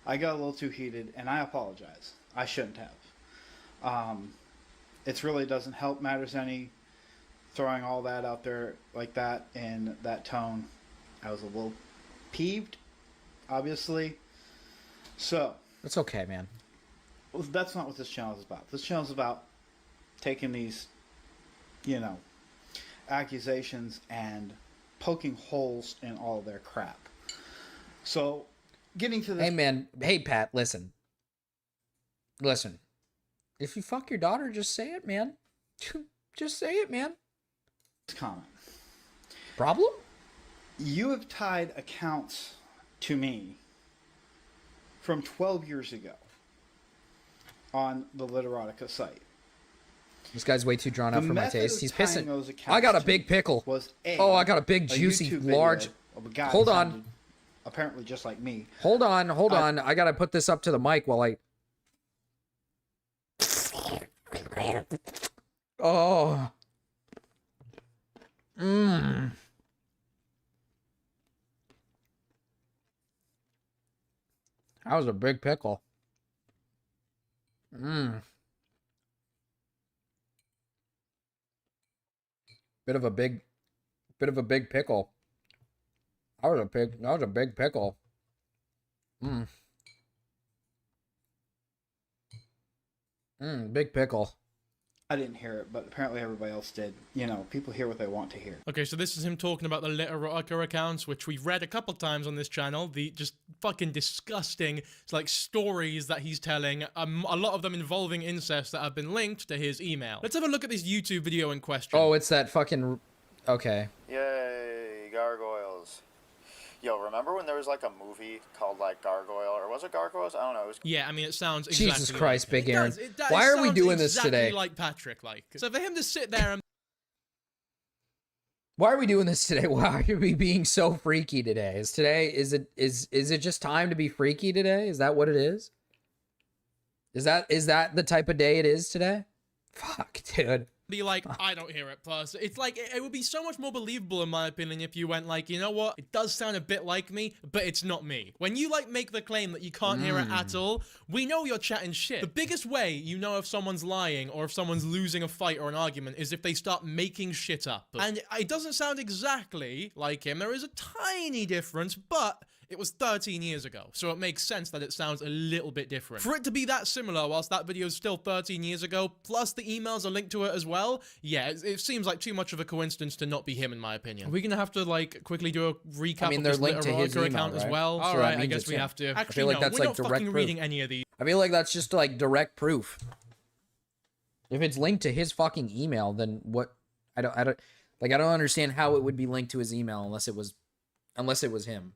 I got a little too heated, and I apologize. I shouldn't have. It really doesn't help matters any throwing all that out there like that in that tone. I was a little peeved, obviously. So It's okay, man. that's not what this channel is about. This channel is about taking these, accusations and poking holes in all their crap. So, getting to this. Hey, man. Hey, Pat, listen. Listen. If you fuck your daughter, just say it, man. Just say it, man. Comment. Problem? You have tied accounts to me from 12 years ago on the Literotica site. This guy's way too drawn out The for my method taste. of He's tying pissing. those accounts I got a to big pickle. was Oh, I got a big, a juicy, YouTube video large. of a guy Hold that on. sounded apparently just like me. Hold on. I gotta put this up to the mic while I. Oh. Mmm. That was a big pickle. Mmm. Bit of a big pickle. That was a big pickle. Mmm. Big pickle. I didn't hear it, but apparently everybody else did. You know, people hear what they want to hear. Okay, so this is him talking about the Literotica accounts, which we've read a couple times on this channel. The just fucking disgusting, like, stories that he's telling. A lot of them involving incest that have been linked to his email. Let's have a look at this YouTube video in question. Oh, it's that fucking... Okay. Yay, gargoyles. Yo, remember when there was like a movie called like Gargoyle, or was it Gargoyles? I don't know. It was... Yeah, I mean, it sounds exactly Jesus Christ, like Big it. Aaron. It Why are we sounds doing this exactly today? like Patrick, like. So for him to sit there and... Why are we doing this today? Why are we being so freaky today? Is it just time to be freaky today? Is that what it is? Is that the type of day it is today? Fuck, dude. be like, I don't hear it, plus. It's like, it would be so much more believable, in my opinion, if you went like, you know what? It does sound a bit like me, but it's not me. When you, like, make the claim that you can't hear it at all, we know you're chatting shit. The biggest way you know if someone's lying or if someone's losing a fight or an argument is if they start making shit up. And it doesn't sound exactly like him. There is a tiny difference, but... it was 13 years ago, so it makes sense that it sounds a little bit different. For it to be that similar whilst that video is still 13 years ago, plus the emails are linked to it as well, yeah, it seems like too much of a coincidence to not be him, in my opinion. Are we gonna have to, like, quickly do a recap of they're this linked to his email, account right? as well? So Alright, that I means guess it's we him. have to. I Actually, feel like no, that's, we're like, not direct fucking proof. reading any of these. I feel like that's just like direct proof. If it's linked to his fucking email, then what? I don't understand how it would be linked to his email unless it was him.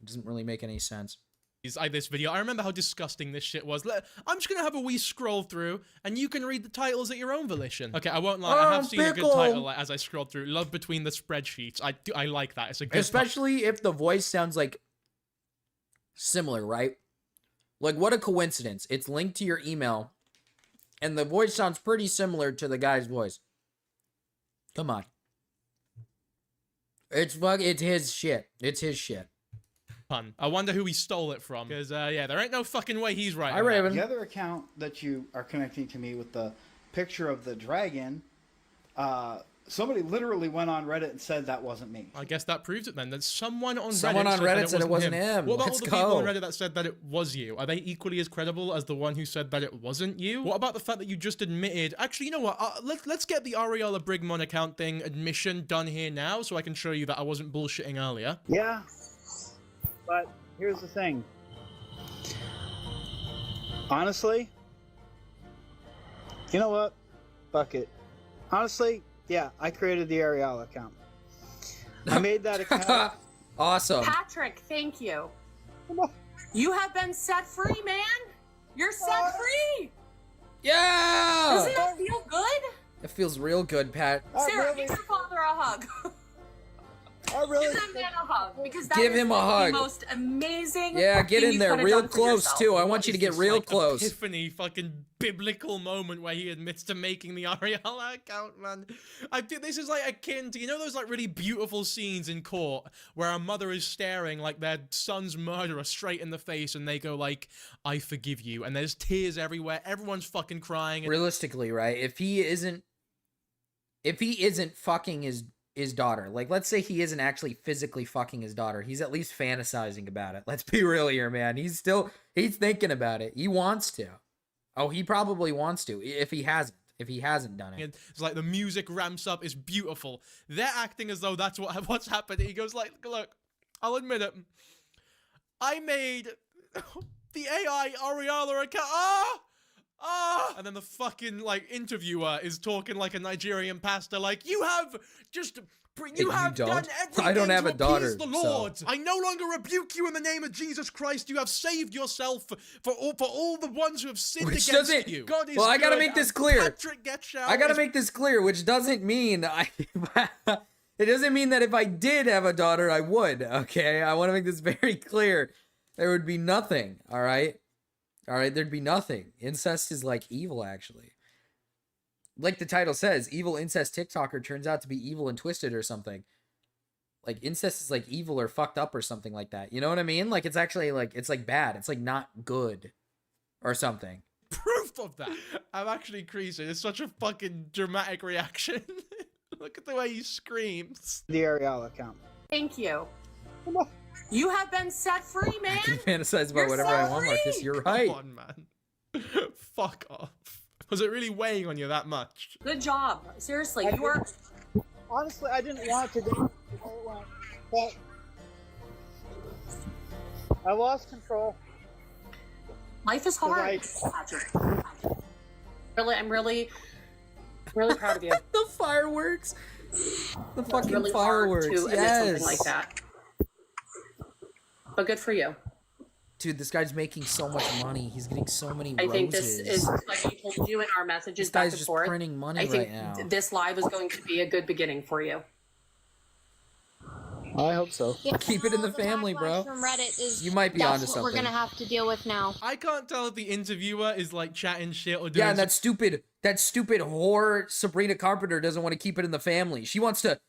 It doesn't really make any sense. This video. I remember how disgusting this shit was. I'm just gonna have a wee scroll through, and you can read the titles at your own volition. Okay, I won't lie. I have seen a good title as I scrolled through. Love Between the Spreadsheets. I like that. It's a good. Especially if the voice sounds like similar, right? Like, what a coincidence. It's linked to your email, and the voice sounds pretty similar to the guy's voice. Come on. It's his shit. It's his shit. Pun. I wonder who he stole it from. Because, yeah, there ain't no fucking way he's right. Hi, Raven. The other account that you are connecting to me with the picture of the dragon, somebody literally went on Reddit and said that wasn't me. I guess that proves it then. That someone on Reddit Reddit said it wasn't him. What about Let's all the people on go. Reddit that said that it was you? Are they equally as credible as the one who said that it wasn't you? What about the fact that you just admitted... Actually, you know what? Let's get the Ariella Brigmon account thing admission done here now so I can show you that I wasn't bullshitting earlier. Yeah, but here's the thing. Honestly, you know what? Fuck it. Honestly, yeah, I created the Ariella account. I made that account. Awesome. Patrick, thank you. You have been set free, man. You're set free. Yeah! Doesn't that feel good? It feels real good, Pat. Sarah, give your father a hug. I really Give that man a hug because that Give is him a like hug. the most amazing. Yeah, get thing in you there could have real done for close, yourself. too. I want you to get This, real like, close. Epiphany, fucking biblical moment where he admits to making the Ariella account, man. I think this is like akin to, you know those like really beautiful scenes in court where a mother is staring like their son's murderer straight in the face and they go like, I forgive you, and there's tears everywhere, everyone's fucking crying. Realistically, right? If he isn't fucking his daughter, like, let's say he isn't actually physically fucking his daughter, he's at least fantasizing about it. Let's be real here, man. He's thinking about it. He wants to. Oh, he probably wants to if he hasn't done it. It's like the music ramps up, it's beautiful. They're acting as though that's what's happening. He goes like, look, I'll admit it. I made the AI Ariella account. And then the fucking, like, interviewer is talking like a Nigerian pastor, like, you have just... You have done everything I don't have to a daughter, appease the Lord. so. I no longer rebuke you in the name of Jesus Christ. You have saved yourself for all the ones who have sinned Which against doesn't- you. God is well, I gotta good, make this and clear. Patrick Getchow I gotta is make this clear, which doesn't mean it doesn't mean that if I did have a daughter, I would, okay? I want to make this very clear. There would be nothing, all right? All right, there'd be nothing. Incest is like evil, actually. Like the title says, evil incest TikToker turns out to be evil and twisted or something. Like, incest is like evil or fucked up or something like that. You know what I mean? Like, it's actually like, it's like bad. It's like not good or something. proof of that. I'm actually creasing. It's such a fucking dramatic reaction. Look at the way he screams. the Ariella account. Thank you. You have been set free, man. I can fantasize about You're whatever I so want, Marcus. free. You're right. Come on, man. Fuck off. Was it really weighing on you that much? Good job. Seriously, you are. Honestly, I didn't want to do but I lost control. Life is hard. Patrick. Really, I'm really proud of you. The fireworks. The It's fucking really fireworks. hard to admit Yes. something like that. But good for you. Dude, this guy's making so much money. He's getting so many I roses. think this is, like we told you in our messages This back guy's and just forth. printing money I think right now. this live is going to be a good beginning for you. I hope so. Keep it in the family, bro. From Reddit is You might be onto that's what we're something. gonna have to deal with now. I can't tell if the interviewer is like chatting shit or doing Yeah, and that stupid whore Sabrina Carpenter doesn't want to keep it in the family. She wants to.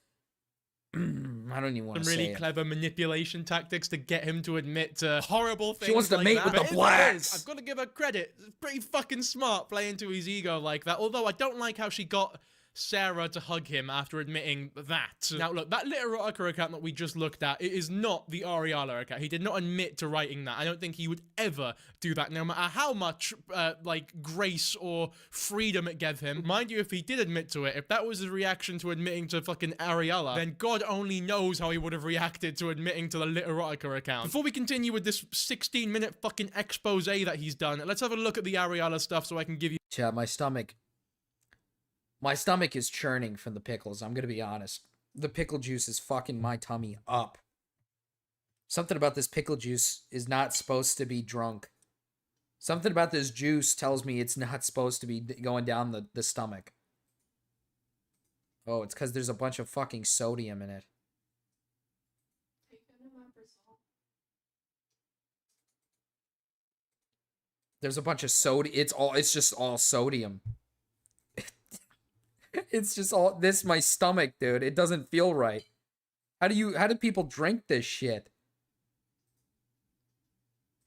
I don't even want some to really say it. clever manipulation tactics to get him to admit to horrible things. She wants to like mate that. with But the if it blacks. is, I've got to give her credit. It's pretty fucking smart playing to his ego like that. Although I don't like how she got Sarah to hug him after admitting that. Now look, that Literotica account that we just looked at, it is not the Ariala account. He did not admit to writing that. I don't think he would ever do that, no matter how much like grace or freedom it gave him. Mind you, if he did admit to it, if that was his reaction to admitting to fucking Ariala, then God only knows how he would have reacted to admitting to the Literotica account. Before we continue with this 16-minute fucking expose that he's done, let's have a look at the Ariala stuff so I can give you Chat, my stomach is churning from the pickles. I'm gonna be honest. The pickle juice is fucking my tummy up. Something about this pickle juice is not supposed to be drunk. Something about this juice tells me it's not supposed to be going down the stomach. Oh, it's because there's a bunch of fucking sodium in it. There's a bunch of sodium. It's just all sodium. It's just all this my stomach, dude. It doesn't feel right. How do people drink this shit?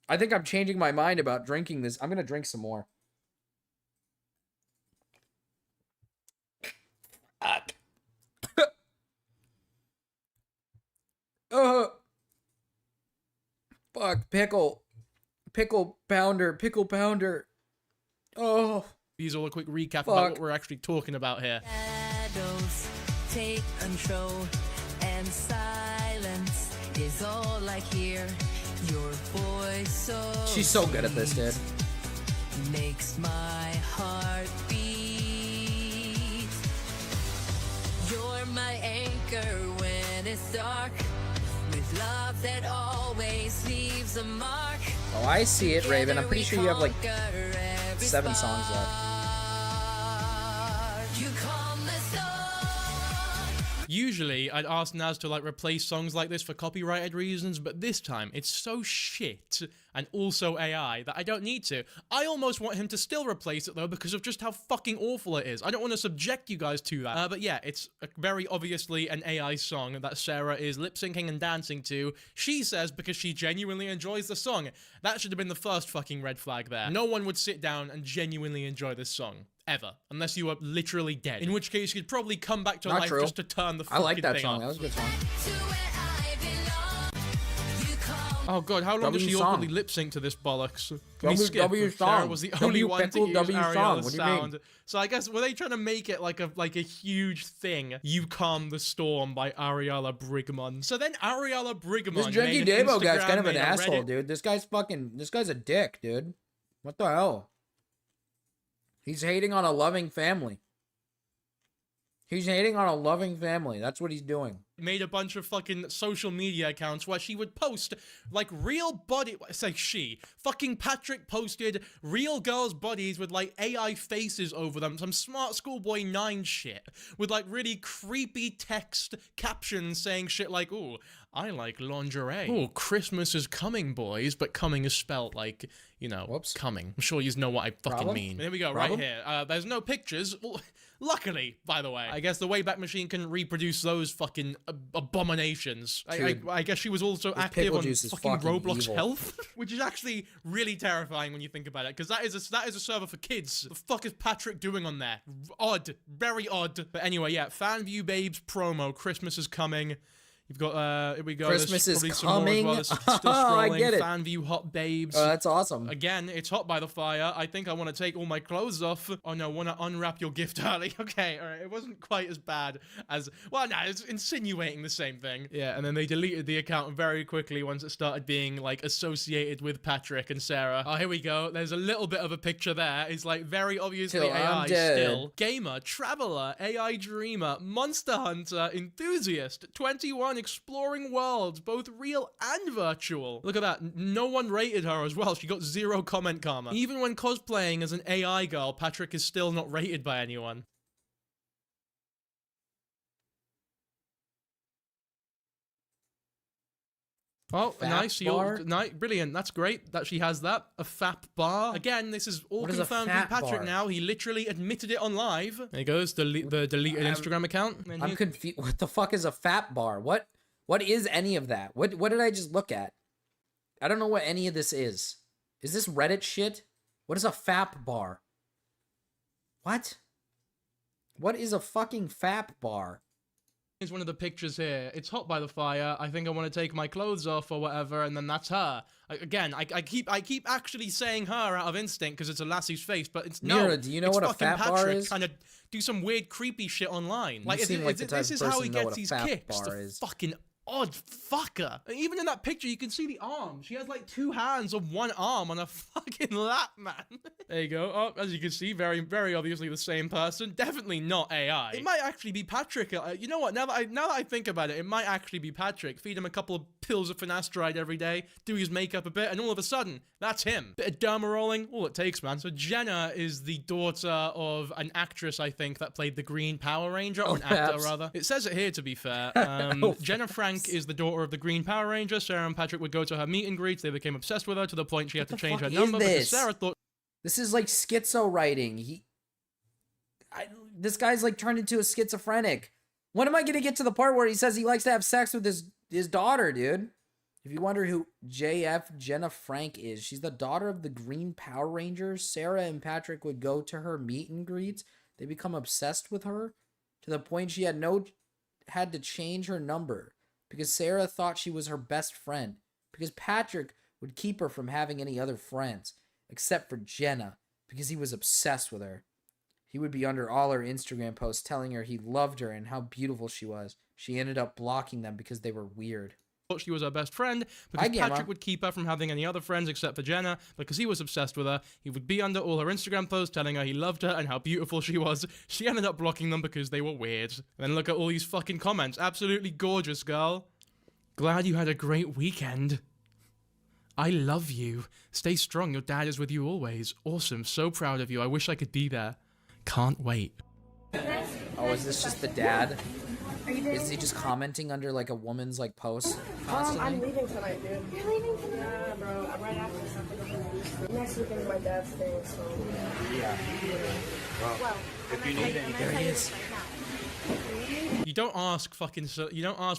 I think I'm changing my mind about drinking this. I'm gonna drink some more. Fuck, pickle pounder. Oh. these all a quick recap about Fuck. what we're actually talking about here. Shadows take control, and silence is all I hear. Your voice so She's so good at this, dude. makes my heart beat. You're my anchor when it's dark, with love that always leaves a mark. Oh, I see it, Raven. I'm pretty sure you have like Conquer every 7 songs left. spark. You calm the storm. Usually, I'd ask Naz to like replace songs like this for copyrighted reasons, but this time it's so shit and also AI that I don't need to. I almost want him to still replace it though because of just how fucking awful it is. I don't want to subject you guys to that. But yeah, it's very obviously an AI song that Sarah is lip syncing and dancing to. She says because she genuinely enjoys the song. That should have been the first fucking red flag there. No one would sit down and genuinely enjoy this song. Ever. Unless you were literally dead. In which case, you'd probably come back to Not life true. just to turn the I fucking like that thing song. off. That was a good song. To where I belong. You calm. Oh god, how long does W she song. awkwardly lip sync to this bollocks? Can we skip? W Sarah song. was the W only one to Pickle use W song. Ariela's What do you mean? sound. So I guess were they trying to make it like a huge thing? You Calm the Storm by Ariela Brigmon. So then Ariela Brigmon. This Junkie made an Davo guy's Instagram, kind of an made a asshole, Reddit- dude. This guy's a dick, dude. What the hell? He's hating on a loving family. He's hating on a loving family. That's what he's doing. Made a bunch of fucking social media accounts where she would post like real body. Say she. Fucking Patrick posted real girls' bodies with like AI faces over them. Some smart schoolboy 9 shit with like really creepy text captions saying shit like, "Ooh, I like lingerie. Oh, Christmas is coming, boys," but coming is spelt like, you know, Whoops. coming. I'm sure you know what I fucking Problem? mean. There we go, Problem? right here. There's no pictures. Well, luckily, by the way. I guess the Wayback Machine can reproduce those fucking abominations. Dude, I guess she was also this active pickle on juice is fucking fucking Roblox evil. Health, which is actually really terrifying when you think about it, because that is a server for kids. The fuck is Patrick doing on there? Odd. Very odd. But anyway, yeah, Fan View Babes promo. Christmas is coming. You've got, here we go. Christmas There's is probably some more coming. as well. There's still Oh, I scrolling. get it. Fan view, hot babes. That's awesome. Again, it's hot by the fire. I think I want to take all my clothes off. Oh no, want to unwrap your gift early. Okay, all right. It wasn't quite as bad as, well, no, it's insinuating the same thing. Yeah, and then they deleted the account very quickly once it started being, like, associated with Patrick and Sarah. Oh, here we go. There's a little bit of a picture there. It's, like, very obviously Till AI I'm dead. still. Gamer, traveler, AI dreamer, monster hunter, enthusiast, 21, exploring worlds, both real and virtual. Look at that. No one rated her as well. She got 0 comment karma. Even when cosplaying as an AI girl, Patrick is still not rated by anyone. Oh, Fap nice. bar? Brilliant. That's great that she has that. A FAP bar. Again, this is all What is a confirmed with fap Patrick bar? now. He literally admitted it on live. There he goes, the deleted Instagram account. And I'm he- confused. What the fuck is a fat bar? What is any of that? What did I just look at? I don't know what any of this is. Is this Reddit shit? What is a FAP bar? What? What is a fucking FAP bar? Here's one of the pictures here. It's hot by the fire. I think I want to take my clothes off or whatever, and then that's her. I keep actually saying her out of instinct because it's a lassie's face, but it's no. Mira, do you know it's what a fucking fat bar Patrick is? trying to do some weird creepy shit online. You Like, seem like the type this of is how person he to know gets what a these fat kicks. bar The is. fucking odd fucker. And even in that picture, you can see the arm. She has like 2 hands on 1 arm on a fucking lap, man. There you go. Oh, as you can see, very, very obviously the same person. Definitely not AI. It might actually be Patrick. You know what? Now that I think about it, it might actually be Patrick. Feed him a couple of pills of finasteride every day, do his makeup a bit, and all of a sudden, that's him. Bit of derma rolling, all it takes, man. So Jenna is the daughter of an actress, I think, that played the Green Power Ranger, or an actor, perhaps. rather. It says it here, to be fair. Jenna Frank is the daughter of the Green Power Ranger. Sarah and Patrick would go to her meet and greets. They became obsessed with her to the point she had to What the change her fuck is number because this? Sarah thought This is like schizo writing. This guy's like turned into a schizophrenic. When am I gonna get to the part where he says he likes to have sex with his daughter, dude? If you wonder who JF Jenna Frank is, she's the daughter of the Green Power Rangers. Sarah and Patrick would go to her meet and greets. They become obsessed with her to the point she had to change her number because Sarah thought she was her best friend because Patrick would keep her from having any other friends except for Jenna because he was obsessed with her. He would be under all her Instagram posts telling her he loved her and how beautiful she was. She ended up blocking them because they were weird. she was her best friend Hi, because Gamma. Patrick would keep her from having any other friends except for Jenna because he was obsessed with her. He would be under all her Instagram posts telling her he loved her and how beautiful she was. She ended up blocking them because they were weird. And then look at all these fucking comments. Absolutely gorgeous, girl. Glad you had a great weekend. I love you. Stay strong. Your dad is with you always. Awesome. So proud of you. I wish I could be there. Can't wait. Oh, is this just the dad? Is he just commenting under like a woman's like post constantly? I'm leaving tonight, dude. You're leaving tonight? Yeah, bro. I'm right after something. Next weekend's my dad's thing, so. Yeah. Well, If you need anything. There he is. You don't ask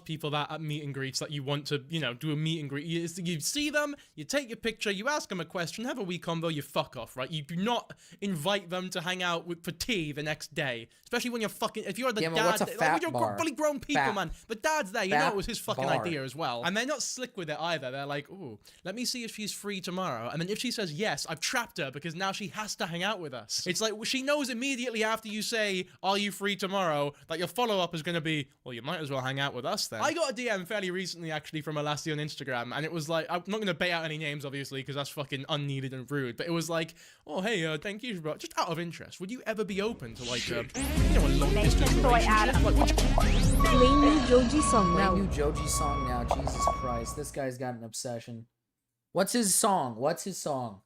people that at meet and greets that you want to, do a meet and greet. You see them, you take your picture, you ask them a question, have a wee convo, you fuck off, right? You do not invite them to hang out for tea the next day. Especially when if you're the Yeah, but dad, what's a fat you're bar? fully grown people, Fat. man. The dad's there, you Fat know it was his fucking bar. idea as well. And they're not slick with it either. They're like, ooh, let me see if she's free tomorrow. And then if she says yes, I've trapped her because now she has to hang out with us. It's like, she knows immediately after you say, are you free tomorrow, that your follow-up is going to be, well, you might as well hang out with us then. I got a DM fairly recently, actually, from a lassie on Instagram, and it was like, I'm not going to bait out any names, obviously, because that's fucking unneeded and rude, but it was like, oh, hey, thank you, bro. Just out of interest, would you ever be open to, like, a long-distance relationship? Like, would you... Play new Joji song Play now. new Joji song now. Jesus Christ, this guy's got an obsession. What's his song? What's his song?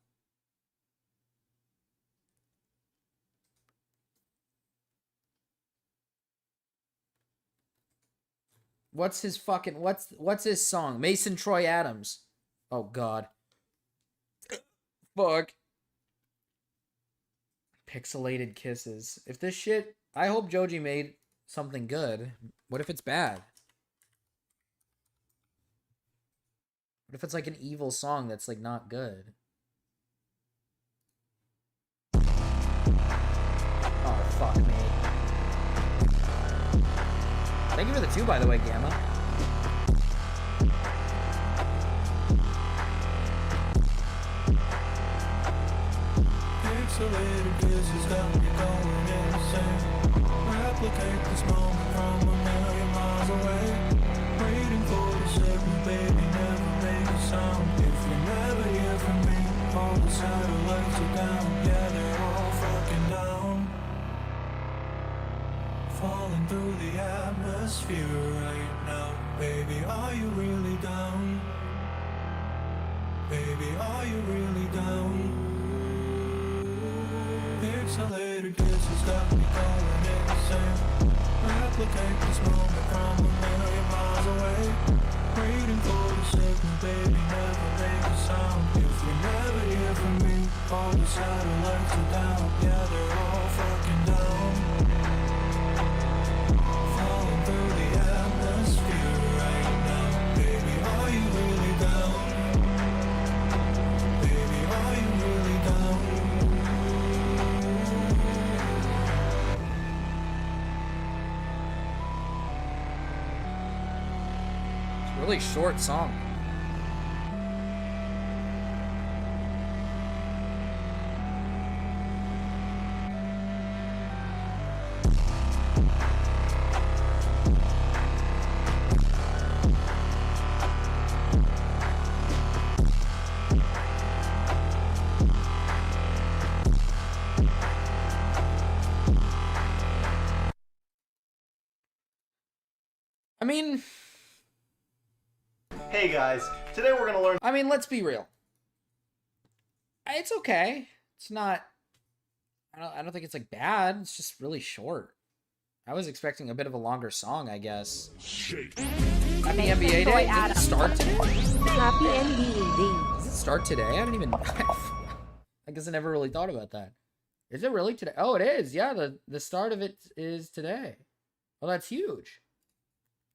What's his fucking what's his song? Mason Troy Adams. Oh god. Fuck. Pixelated kisses. If this shit, I hope Joji made something good. What if it's bad? What if it's like an evil song that's like not good? Oh fuck me. Thank you for the 2, by the way, Gamma. Pixelated kisses got me going insane. Replicate this moment from a million miles away. Waiting for the signal, baby, never make a sound. If you never hear from me, all the satellites are down. Yeah, they're all fucking down. Falling through the atmosphere right now. Baby, are you really down? Baby, are you really down? Pixelated kisses got me going insane. Replicate this moment from a million miles away. Waiting for the signal, baby, never make a sound. If you never hear from me, all the satellites are down. Yeah, they're all fucking down. Falling through the atmosphere right now. Baby, are you really down? Baby, are you really down? Really short song. I mean, Hey guys, today we're gonna learn. I mean, let's be real. It's okay. It's not. I don't think it's like bad. It's just really short. I was expecting a bit of a longer song, I guess. Happy NBA Day. Does it start today? Happy NBA Day. Does it start today? I didn't even. I guess I never really thought about that. Is it really today? Oh, it is. Yeah, the start of it is today. Well, that's huge.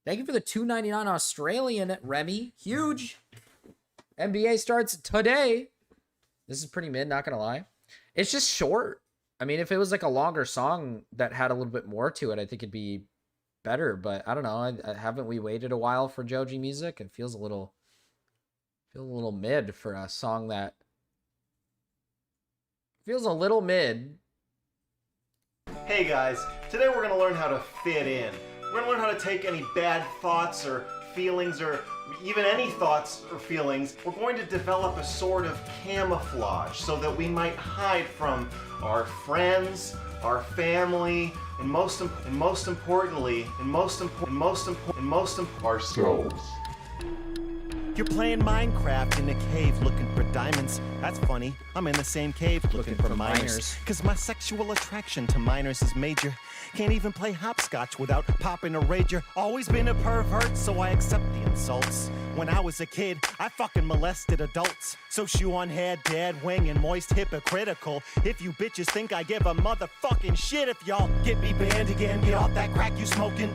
Thank you for the $2.99 Australian, Remy. Huge. NBA starts today. This is pretty mid, not gonna lie. It's just short. I mean, if it was like a longer song that had a little bit more to it, I think it'd be better. But I don't know. Haven't we waited a while for Joji music? It feels a little mid for a song that feels a little mid. Hey guys, today we're gonna learn how to fit in. We're gonna learn how to take any bad thoughts or feelings or even any thoughts or feelings. We're going to develop a sort of camouflage so that we might hide from our friends, our family, and most importantly, ourselves. You're playing Minecraft in a cave looking for diamonds. That's funny. I'm in the same cave looking for miners. Cause my sexual attraction to miners is major. Can't even play hopscotch without popping a rager. Always been a pervert, so I accept the insults. When I was a kid, I fucking molested adults. So shoe on head, dead wing, and moist hypocritical. If you bitches think I give a motherfucking shit if y'all get me banned again, get off that crack you smoking.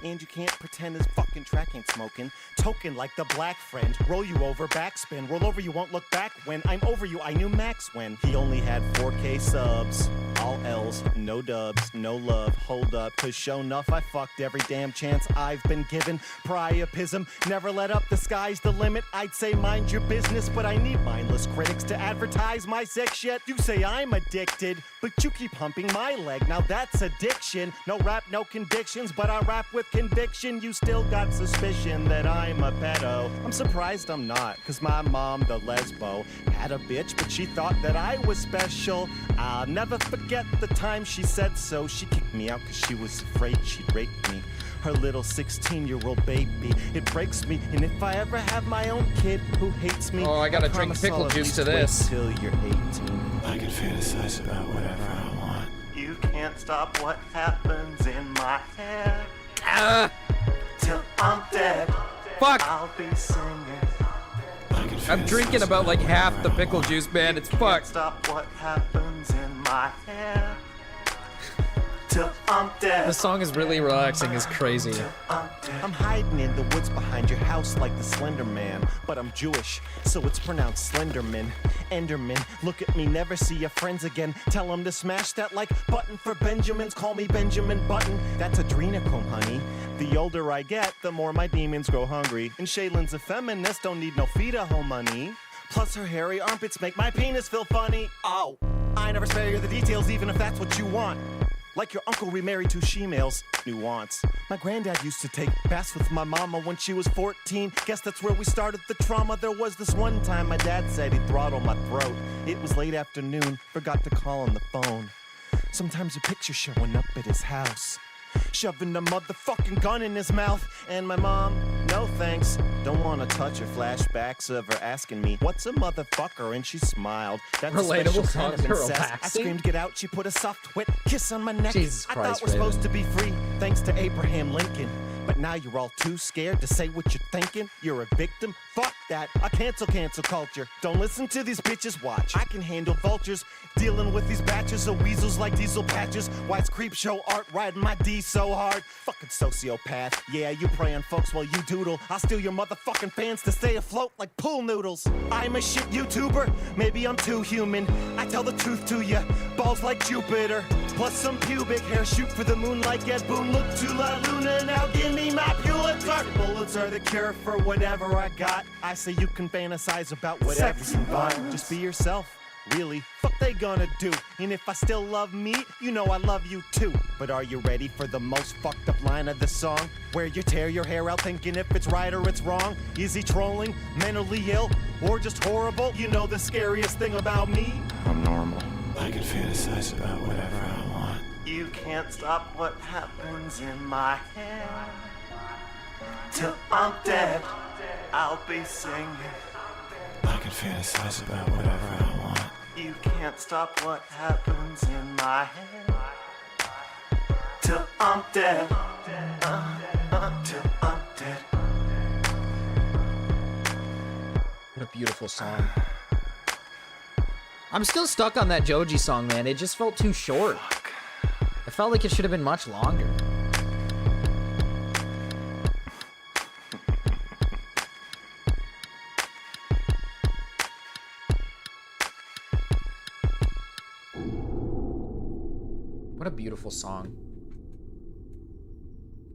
And you can't pretend this fucking track ain't smoking. Token like the black friend. Roll you over, backspin. Roll over, you won't look back when I'm over you. I knew Max when he only had 4K subs. All L's, no dubs, no love. Hold up, cause show enough I fucked every damn chance I've been given. Priapism, never let up, the sky's the limit. I'd say mind your business, but I need mindless critics to advertise my sick shit. You say I'm addicted, but you keep humping my leg. Now that's addiction. No rap, no convictions, but I rap with conviction. You still got suspicion that I'm a pedo. I'm surprised I'm not, cause my mom, the lesbo, had a bitch, but she thought that I was special. I'll never forget the time she said so. She kicked me out cause she was afraid she'd rape me. Her little 16-year-old baby. It breaks me, and if I ever have my own kid who hates me, Oh, I gotta drink promise I'll pickle at juice least to this. wait till you're 18. I can fantasize about whatever I want. You can't stop what happens in my head. Till I'm dead. Fuck. I'll be singing. I'm drinking about like half the pickle juice, man. It's Can't fucked. stop what happens in my head. Till I'm dead. The song is really relaxing. It's crazy. I'm hiding in the woods behind your house like the Slender Man, but I'm Jewish, so it's pronounced Slenderman. Enderman, look at me, never see your friends again. Tell them to smash that like button for Benjamins. Call me Benjamin Button. That's adrenochrome, honey. The older I get, the more my demons grow hungry. And Shaylin's a feminist, don't need no feed-a-home money. Plus her hairy armpits make my penis feel funny. Oh, I never spare you the details, even if that's what you want. Like your uncle remarried 2 she-males. Nuance. My granddad used to take baths with my mama when she was 14. Guess that's where we started the trauma. There was this one time my dad said he'd throttle my throat. It was late afternoon, forgot to call on the phone. Sometimes a picture showing up at his house, shoving a motherfucking gun in his mouth. And my mom, no thanks, don't wanna touch her. Flashbacks of her asking me, what's a motherfucker? And she smiled. That's Relatable a special kind songs of are incest. I relaxing. screamed, get out. She put a soft wet kiss on my neck. Jesus I Christ, thought we're supposed to Raven. be free, thanks to Abraham Lincoln. But now you're all too scared to say what you're thinking. You're a victim? Fuck that. I cancel culture. Don't listen to these bitches, watch. I can handle vultures, dealing with these batches of weasels like diesel patches. Why it's creep show art, riding my D so hard. Fucking sociopath. Yeah, you prey on folks while you doodle. I'll steal your motherfucking fans to stay afloat like pool noodles. I'm a shit YouTuber, maybe I'm too human. I tell the truth to ya, balls like Jupiter. Plus some pubic hair, shoot for the moon like Ed Boon. Look to La Luna, now give me my Pulitzer. Bullets are the cure for whatever I got. I say you can fantasize about whatever you want. Just be yourself, really. Fuck they gonna do? And if I still love me, you know I love you too. But are you ready for the most fucked up line of the song? Where you tear your hair out thinking if it's right or it's wrong? Is he trolling, mentally ill, or just horrible? You know the scariest thing about me? I'm normal. I can fantasize about whatever I want. You can't stop what happens in my head. Till I'm dead, I'll be singing. I can fantasize about whatever I want. You can't stop what happens in my head. Till I'm dead. Till I'm dead. What a beautiful song. I'm still stuck on that Joji song, man. It just felt too short. I felt like it should have been much longer. What a beautiful song.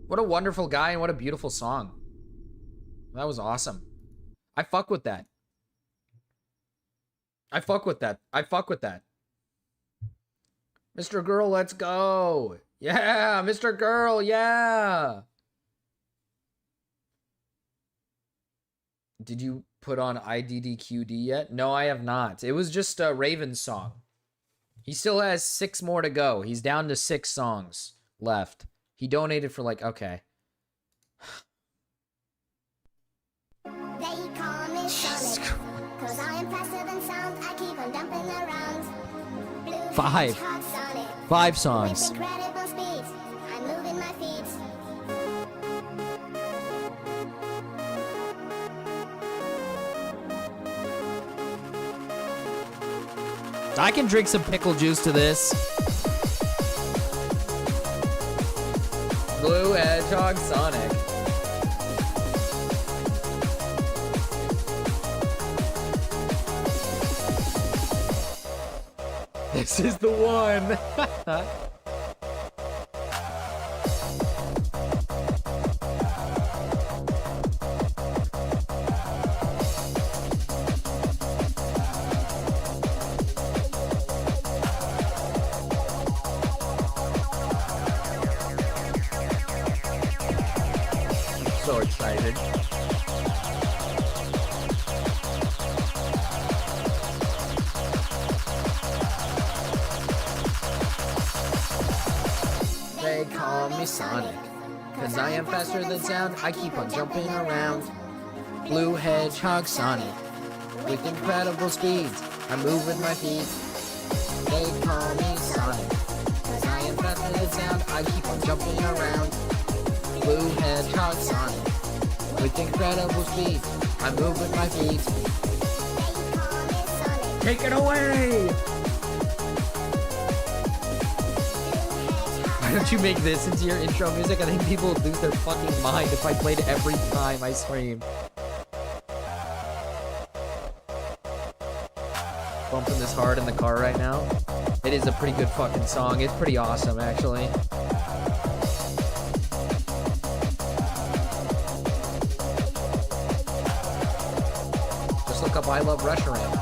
What a wonderful guy and what a beautiful song. That was awesome. I fuck with that. I fuck with that. I fuck with that. Mr. Girl, let's go. Yeah, Mr. Girl, yeah. Did you put on IDDQD yet? No, I have not. It was just a Raven's song. He still has 6 more to go. He's down to 6 songs left. He donated for like, okay. They call me Sonic, 'cause I am faster than sound. I keep on dumping around. Blue 5. Hedgehog Sonic. 5 songs. With incredible speed, I'm moving my feet. I can drink some pickle juice to this. Blue Hedgehog Sonic. This is the one. So excited. They call me Sonic, 'cause I am faster than sound. I keep on jumping around. Blue Hedgehog Sonic, with incredible speeds. I move with my feet. They call me Sonic, 'cause I am faster than sound. I keep on jumping around. Blue Hedgehog Sonic, with incredible speed. I move with my feet. Take it away! Why don't you make this into your intro music? I think people would lose their fucking mind if I played it every time I scream. Bumping this hard in the car right now. It is a pretty good fucking song. It's pretty awesome, actually. Just look up I Love Reshiram.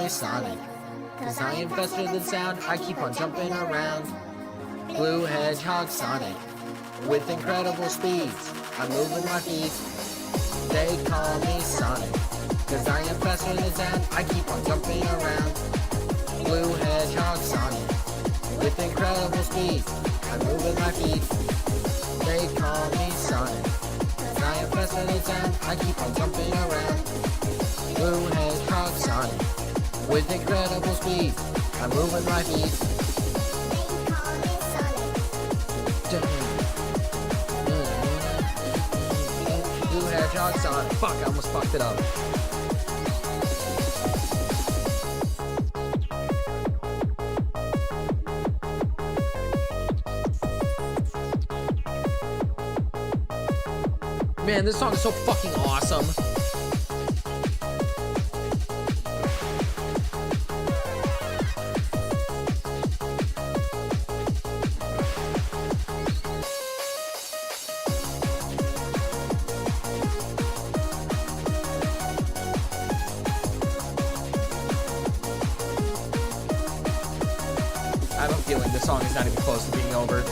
me Sonic. Cause I am faster than sound, I keep on jumping around. Blue Hedgehog Sonic, with incredible speeds, I move with my feet. They call me Sonic, cause I am faster than sound, I keep on jumping around. Blue Hedgehog Sonic, with incredible speeds, I move with my feet. They call me Sonic, cause I am faster than sound, I keep on jumping around. Blue Hedgehog Sonic, with incredible speed, I move with my feet. Blue Hedgehog Sonic. Fuck, I almost fucked it up. Man, this song is so fucking awesome. I have a feeling this song is not even close to being over.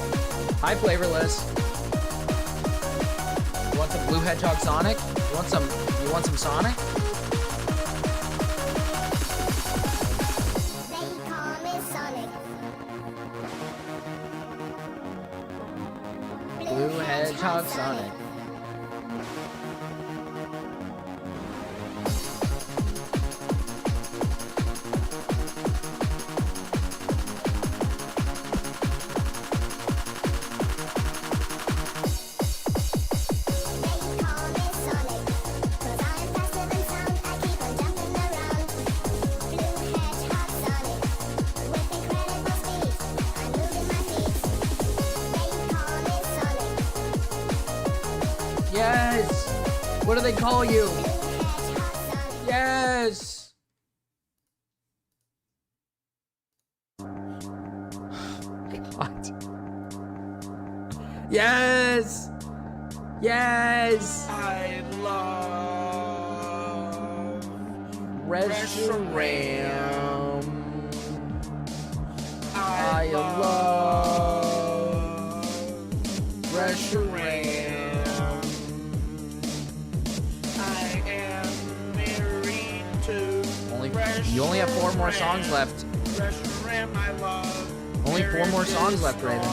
Hi, Flavorless. You want some Blue Hedgehog Sonic? You want some Sonic? They call me Sonic. Blue Hedgehog Sonic. Yes! What do they call you? Yes! God. Yes! Yes! I love Restaurant. I love Restaurant. I am married to You only have 4 more songs left. Restaurant I love. Only 4 more songs left, Raven.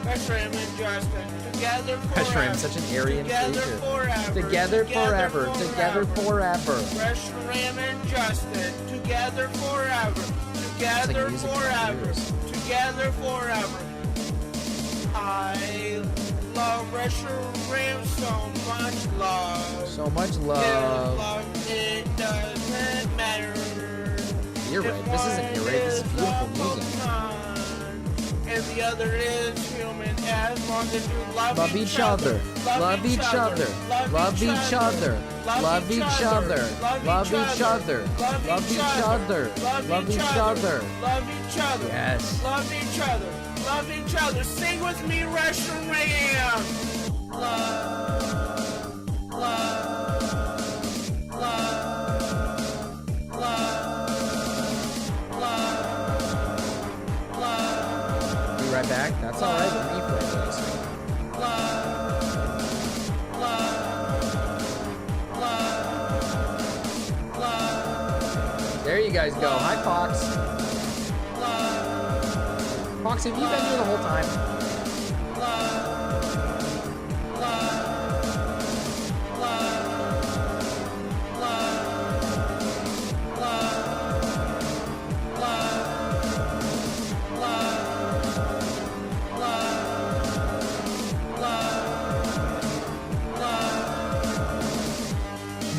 Restaurant and Justin together forever. Restaurant, such an Aryan Together creature. forever. Together forever. Together forever. Restaurant and Justin together forever. Together music to my forever. ears. Together forever. I love Restaurant so much love. So much If love. love it doesn't matter. You're right. This isn't your right. This is beautiful music. And the other is human, as long as you Love each other. Love each other. Love each other. Love each other. Love each other. Love each other. Love each other. Love each other. Yes. Love each other. Love each other. Sing with me, Restaurant. Love. Love. Love. Love. Be right back. That's all right with me, Flavorless. There you guys go. Hi, Fox. Fox, have you been here the whole time?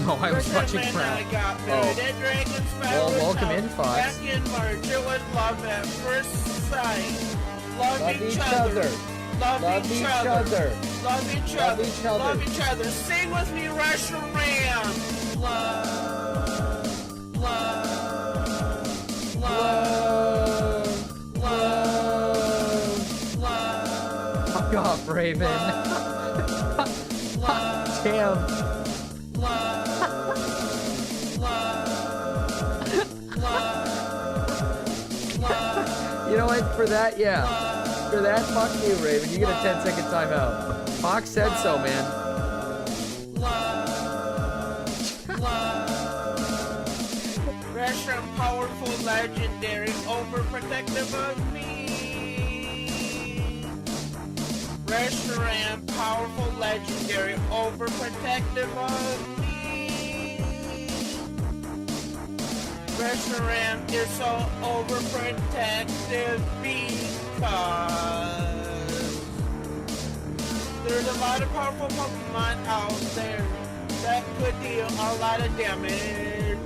No, I was watching Crown. Oh. Well, welcome in, Fox. Back in March, it was love at first sight. Love each other. Love each other. Love each Love other. each other. Love each other. Sing with me, Restaurant. Love. Love. Love. Love. Love. Fuck off, Raven. Damn. Love. Love. what? For that, yeah. For that, fuck you, Raven. You get a 10-second timeout. Fox said so, man. Restroom, powerful, legendary, overprotective of me. Restaurant, powerful, legendary, overprotective of me. Restaurant is so overprotective because there's a lot of powerful Pokemon out there that could deal a lot of damage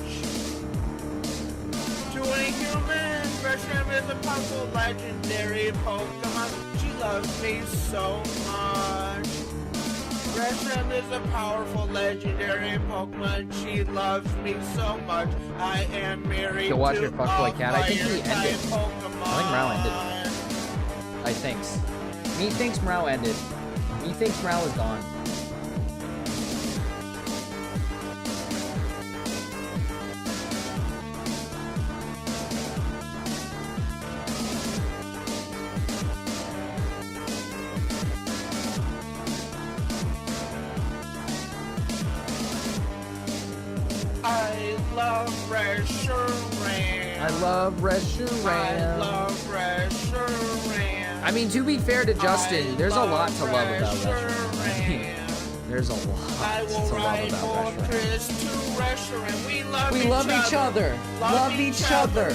to a human. Reshiram is a powerful legendary Pokemon. She loves me so much. Reshiram is a powerful legendary Pokemon. She loves me so much. I am married Go watch to your fuckboy cat. I think he fire-type ended. Pokemon. I think Meow ended. I think. Me thinks Meow ended. Me thinks Meow is gone. I love Reshiram. I love Reshiram. I love Reshiram. I mean, to be fair to Justin, there's a lot to love about Reshiram. There's a lot I to will love ride about Reshiram. Fortress to Reshiram. We love each other. Love each other.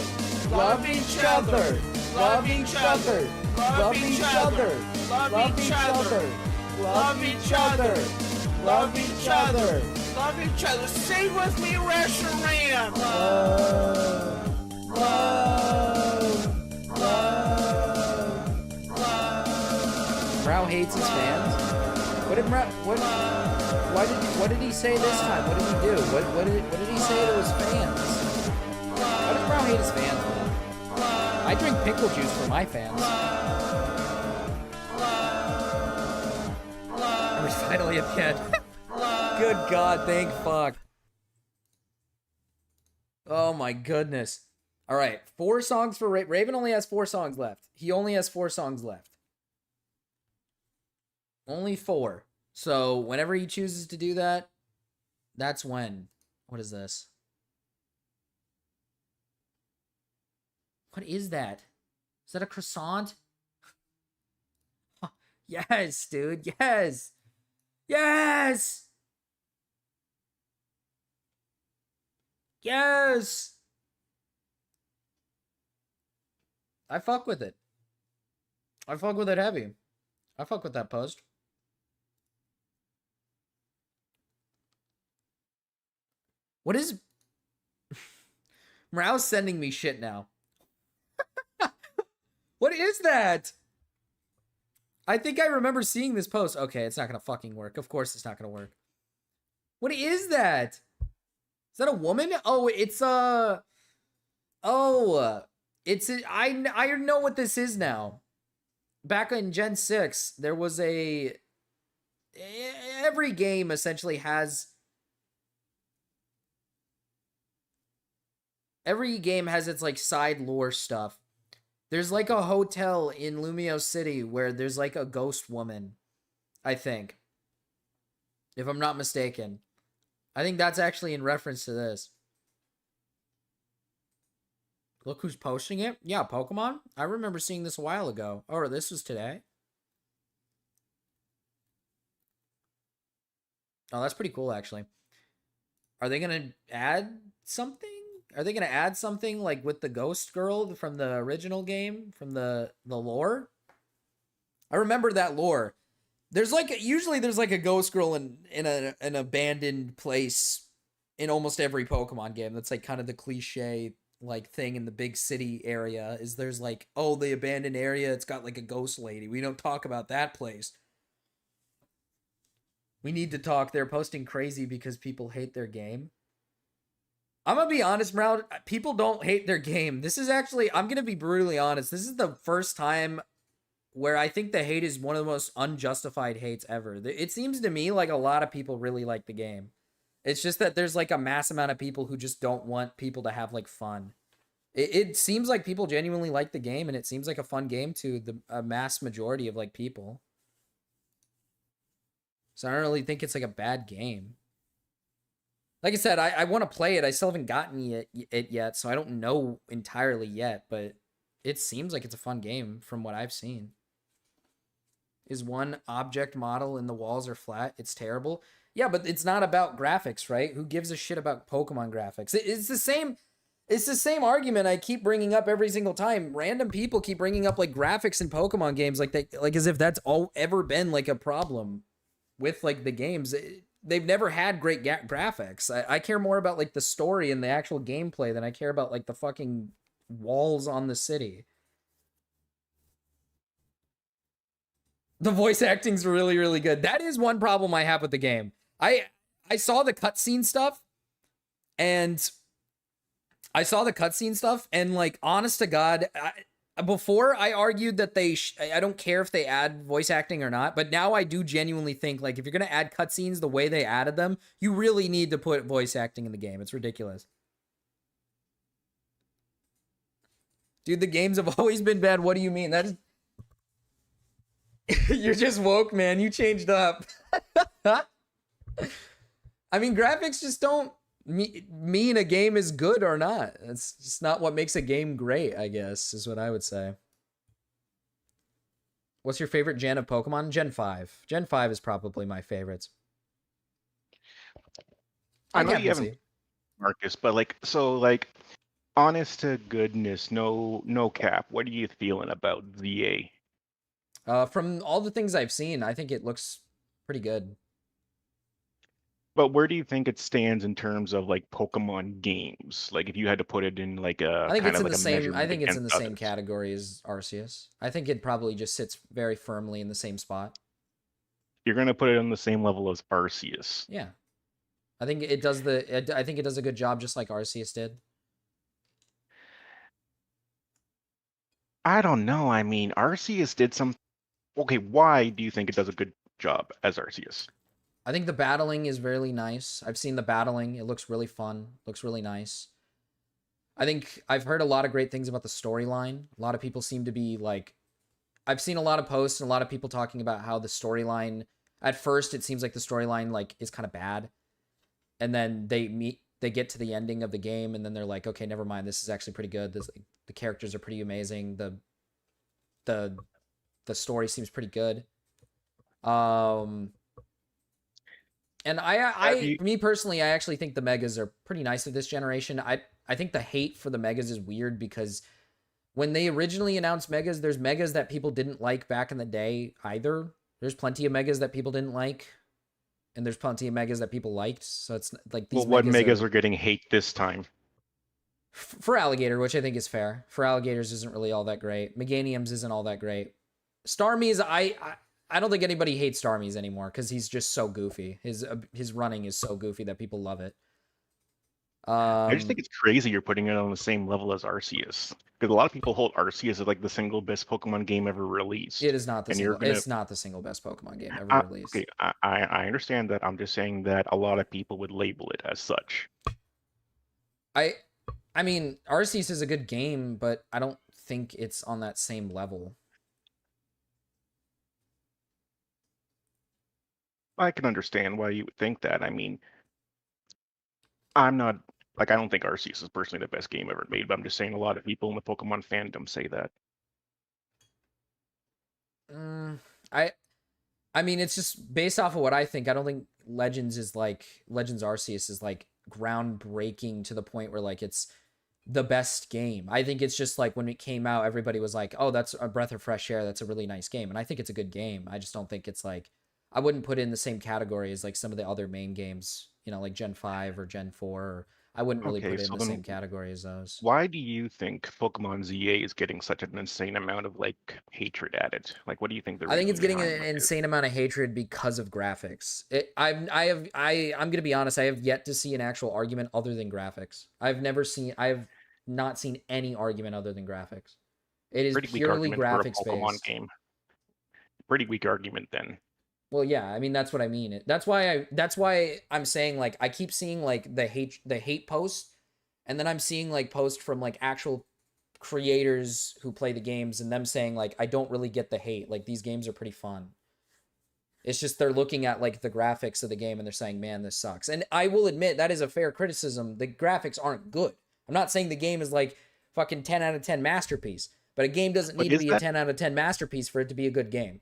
Love each other. Love each other. Love each other. Love each other. Love each other. Love each other. Love each other. Sing with me, Reshiram. Meow hates his fans. What did Meow? What did he say this time? What did he do? What did he say to his fans? Why does Meow hate his fans, man? I drink pickle juice for my fans. Are we finally at the end? Good God, thank fuck. Oh my goodness. All right, 4 songs for Raven. Only has 4 songs left. He only has 4 songs left. Only 4. So whenever he chooses to do that, that's when. What is this? What is that? Is that a croissant? Yes, dude. Yes. Yes. Yes. I fuck with it. I fuck with it heavy. I fuck with that post. What is... Morale's sending me shit now. What is that? I think I remember seeing this post. Okay, it's not gonna fucking work. Of course it's not gonna work. What is that? Is that a woman? Oh, it's a... Oh, it's a... I know what this is now. Back in Gen 6, there was a... Every game essentially has... Every game has its, like, side lore stuff. There's, like, a hotel in Lumio City where there's, like, a ghost woman, I think. If I'm not mistaken. I think that's actually in reference to this. Look who's posting it. Yeah, Pokemon. I remember seeing this a while ago. Oh, this was today. Oh, that's pretty cool, actually. Are they going to add something? Are they going to add something like with the ghost girl from the original game? From the lore? I remember that lore. There's like, usually there's like a ghost girl in an abandoned place in almost every Pokemon game. That's like kind of the cliche like thing in the big city area is there's like, oh, the abandoned area, it's got like a ghost lady. We don't talk about that place. We need to talk. They're posting crazy because people hate their game. I'm gonna be honest, Brown. People don't hate their game. This is actually, I'm gonna be brutally honest. This is the first time where I think the hate is one of the most unjustified hates ever. It seems to me like a lot of people really like the game. It's just that there's like a mass amount of people who just don't want people to have like fun. It seems like people genuinely like the game, and it seems like a fun game to a mass majority of like people. So I don't really think it's like a bad game. Like I said, I want to play it. I still haven't gotten it yet, so I don't know entirely yet, but it seems like it's a fun game from what I've seen. Is one object model and the walls are flat? It's terrible. Yeah, but it's not about graphics, right? Who gives a shit about Pokemon graphics? It's the same. It's the same argument I keep bringing up every single time. Random people keep bringing up like graphics in Pokemon games, like as if that's all ever been like a problem with like the games. They've never had great graphics. I care more about like the story and the actual gameplay than I care about like the fucking walls on the city. The voice acting's really, really good. That is one problem I have with the game. I saw the cutscene stuff, and like, honest to God, before I argued that I don't care if they add voice acting or not, but now I do genuinely think, like, if you're gonna add cutscenes the way they added them, you really need to put voice acting in the game. It's ridiculous. Dude, the games have always been bad. What do you mean? That is... You're just woke, man. You changed up. I mean, graphics just don't mean a game is good or not. It's just not what makes a game great, I guess, is what I would say. What's your favorite gen of Pokemon? Gen 5. Gen 5 is probably my favorite. I know you haven't, Marcus, but like, so like, honest to goodness, no cap. What are you feeling about ZA? From all the things I've seen, I think it looks pretty good. But where do you think it stands in terms of like Pokemon games? Like if you had to put it in like a I think kind it's of in like the a same. I measurement think it's in the against same others. category as Arceus. I think it probably just sits very firmly in the same spot. You're gonna put it on the same level as Arceus. Yeah, I think it does I think it does a good job, just like Arceus did. I don't know. I mean, Arceus did some. Okay, why do you think it does a good job as Arceus? I think the battling is really nice. I've seen the battling. It looks really fun. Looks really nice. I think I've heard a lot of great things about the storyline. A lot of people seem to be like... I've seen a lot of posts and a lot of people talking about how the storyline... At first, it seems like the storyline like is kind of bad. And then they get to the ending of the game, and then they're like, okay, never mind. This is actually pretty good. The characters are pretty amazing. The story seems pretty good. And me personally, I actually think the Megas are pretty nice of this generation. I think the hate for the Megas is weird because when they originally announced Megas, there's Megas that people didn't like back in the day either. There's plenty of Megas that people didn't like, and there's plenty of Megas that people liked. So it's like these. Well, what Megas are getting hate this time? For Alligator, which I think is fair. For Alligators isn't really all that great. Meganiums isn't all that great. Starmie's, I don't think anybody hates Starmie's anymore because he's just so goofy. His running is so goofy that people love it. I just think it's crazy you're putting it on the same level as Arceus, because a lot of people hold Arceus as like the single best Pokemon game ever released. It is not the it's not the single best Pokemon game ever released. Okay, I understand that. I'm just saying that a lot of people would label it as such. I mean, Arceus is a good game, but I don't think it's on that same level. I can understand why you would think that. I mean, I'm not, like, I don't think Arceus is personally the best game ever made, but I'm just saying a lot of people in the Pokemon fandom say that. I mean, it's just based off of what I think. I don't think Legends Arceus is like groundbreaking to the point where like it's the best game. I think it's just like when it came out, everybody was like, oh, that's a breath of fresh air. That's a really nice game. And I think it's a good game. I just don't think it's like, I wouldn't put it in the same category as like some of the other main games, you know, like Gen 5 or Gen 4. Or I wouldn't really put it in the same category as those. Why do you think Pokemon ZA is getting such an insane amount of like hatred at it? Like, what do you think? I think it's getting an insane amount of hatred because of graphics. I'm gonna be honest. I have yet to see an actual argument other than graphics. I've not seen any argument other than graphics. It is purely graphics based. Game. Pretty weak argument then. Well, yeah, I mean that's what I mean. That's why I'm saying like I keep seeing like the hate posts, And then I'm seeing like posts from like actual creators who play the games and them saying like, I don't really get the hate. Like these games are pretty fun. It's just they're looking at like the graphics of the game and they're saying, man, this sucks. And I will admit that is a fair criticism. The graphics aren't good. I'm not saying the game is like fucking 10 out of 10 masterpiece, but a game doesn't need to be a 10 out of 10 masterpiece for it to be a good game.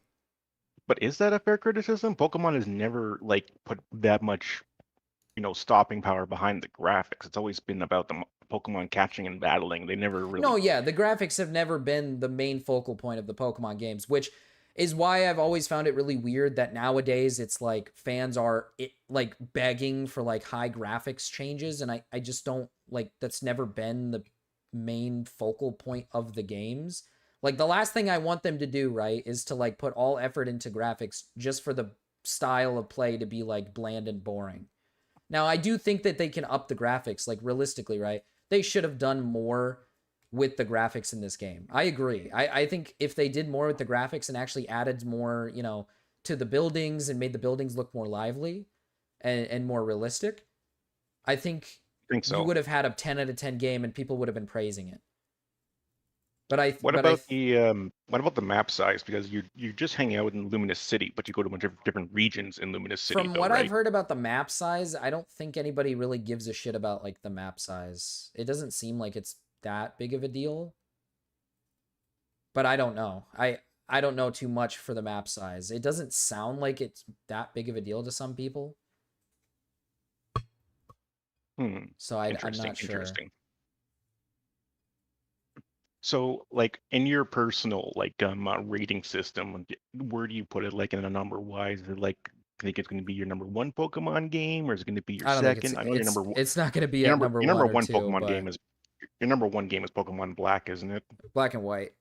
But is that a fair criticism? Pokemon has never like put that much, stopping power behind the graphics. It's always been about the Pokemon catching and battling. They never really. No, yeah, the graphics have never been the main focal point of the Pokemon games, which is why I've always found it really weird that nowadays it's like fans are like begging for like high graphics changes, and I just don't like, that's never been the main focal point of the games. Like the last thing I want them to do, right, is to like put all effort into graphics just for the style of play to be like bland and boring. Now, I do think that they can up the graphics, like realistically, right? They should have done more with the graphics in this game. I agree. I think if they did more with the graphics and actually added more, to the buildings and made the buildings look more lively and more realistic, I think so. you would have had a 10 out of 10 game and people would have been praising it. But what about the map size? Because you just hang out in Luminous City, but you go to a bunch of different regions in Luminous City. From what I've heard about the map size, I don't think anybody really gives a shit about like the map size. It doesn't seem like it's that big of a deal. But I don't know. I don't know too much for the map size. It doesn't sound like it's that big of a deal to some people. So I'm not sure. Interesting. So, like, in your personal rating system, where do you put it? Like in a number wise, is it like think it's going to be your number one Pokemon game, or is it going to be your second? I know your number. It's not going to be your number your number one or one two, Pokemon but game is your number one game is Pokemon Black, isn't it? Black and White.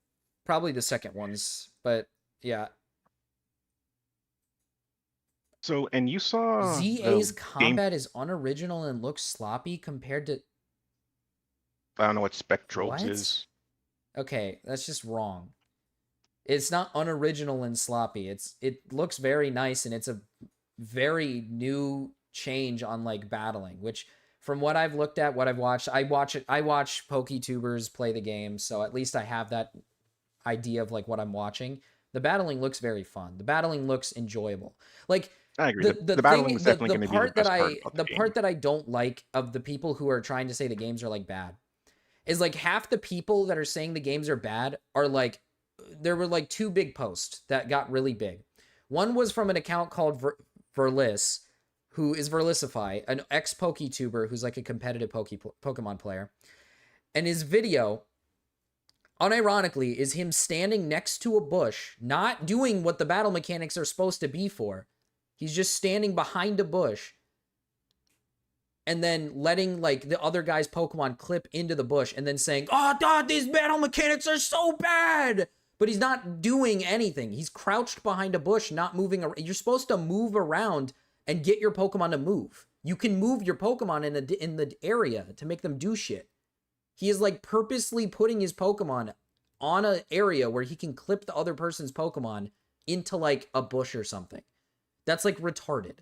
Probably the second ones, but yeah. So, and you saw ZA's the combat is unoriginal and looks sloppy compared to. I don't know what Spectrobes What? is. Okay, that's just wrong. It's not unoriginal and sloppy. It looks very nice and it's a very new change on like battling, which from what I've looked at, what I've watched, I watch PokeTubers play the game, so at least I have that idea of like what I'm watching. The battling looks very fun. The battling looks enjoyable. Like I agree. The battling is definitely going to be the part best that part of the game. part that I don't like of the people who are trying to say the games are like bad is like half the people that are saying the games are bad are like, there were like two big posts that got really big. One was from an account called Verlis, who is Verlisify, an ex-PokeTuber who's like a competitive Pokemon player. And his video, unironically, is him standing next to a bush, not doing what the battle mechanics are supposed to be for. He's just standing behind a bush and then letting like the other guy's Pokemon clip into the bush and then saying, "Oh, God, these battle mechanics are so bad." But he's not doing anything. He's crouched behind a bush, not moving around. You're supposed to move around and get your Pokemon to move. You can move your Pokemon in the area to make them do shit. He is like purposely putting his Pokemon on an area where he can clip the other person's Pokemon into like a bush or something. That's like retarded.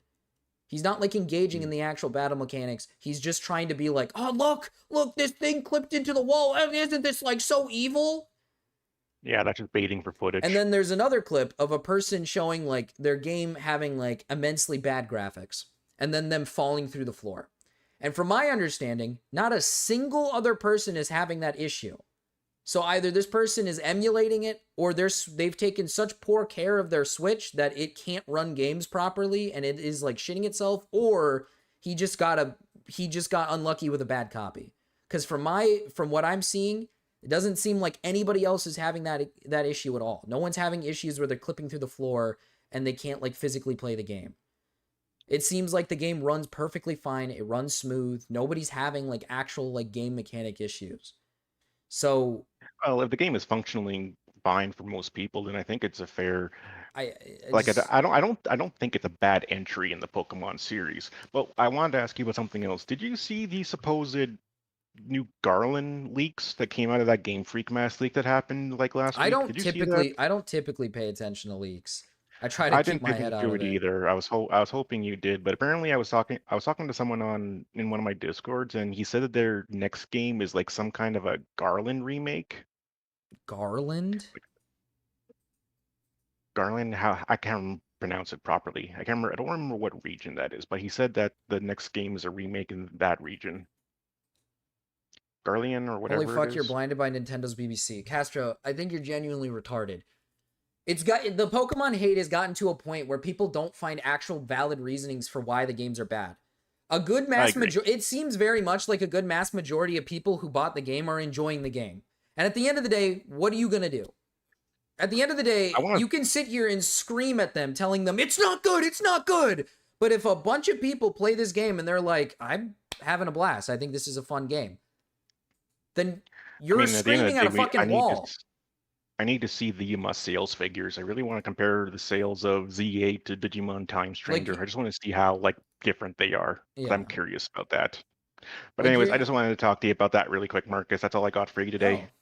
He's not like engaging in the actual battle mechanics. He's just trying to be like, "Oh, look, this thing clipped into the wall. Isn't this like so evil?" Yeah, that's just baiting for footage. And then there's another clip of a person showing like their game having like immensely bad graphics and then them falling through the floor. And from my understanding, not a single other person is having that issue. So either this person is emulating it or they've taken such poor care of their Switch that it can't run games properly and it is like shitting itself, or he just got unlucky with a bad copy. Because from what I'm seeing, it doesn't seem like anybody else is having that issue at all. No one's having issues where they're clipping through the floor and they can't like physically play the game. It seems like the game runs perfectly fine. It runs smooth. Nobody's having like actual like game mechanic issues. So, well, if the game is functioning fine for most people, then I think it's a fair. I don't think it's a bad entry in the Pokemon series. But I wanted to ask you about something else. Did you see the supposed new Garland leaks that came out of that Game Freak Mass leak that happened like last week? I don't typically pay attention to leaks. I try to I keep didn't my head out do of it it. either. I was hoping you did, but apparently I was talking to someone in one of my discords, and he said that their next game is like some kind of a Garland remake. Garland? Garland, how I can't pronounce it properly. I don't remember what region that is, but he said that the next game is a remake in that region. Garlean or Holy whatever fuck, it you're is. blinded by Nintendo's BBC. Castro, I think you're genuinely retarded. The Pokemon hate has gotten to a point where people don't find actual valid reasonings for why the games are bad. A good mass majority, it seems very much like a good mass majority of people who bought the game are enjoying the game. And at the end of the day, what are you going to do? At the end of the day, you can sit here and scream at them, telling them, it's not good, it's not good. But if a bunch of people play this game and they're like, I'm having a blast, I think this is a fun game, then you're screaming at a fucking wall. I need to see the sales figures. I really want to compare the sales of Z8 to Digimon Time Stranger. I just want to see how different they are. Yeah. I'm curious about that. But anyways, I just wanted to talk to you about that really quick, Marcus. That's all I got for you today. Oh.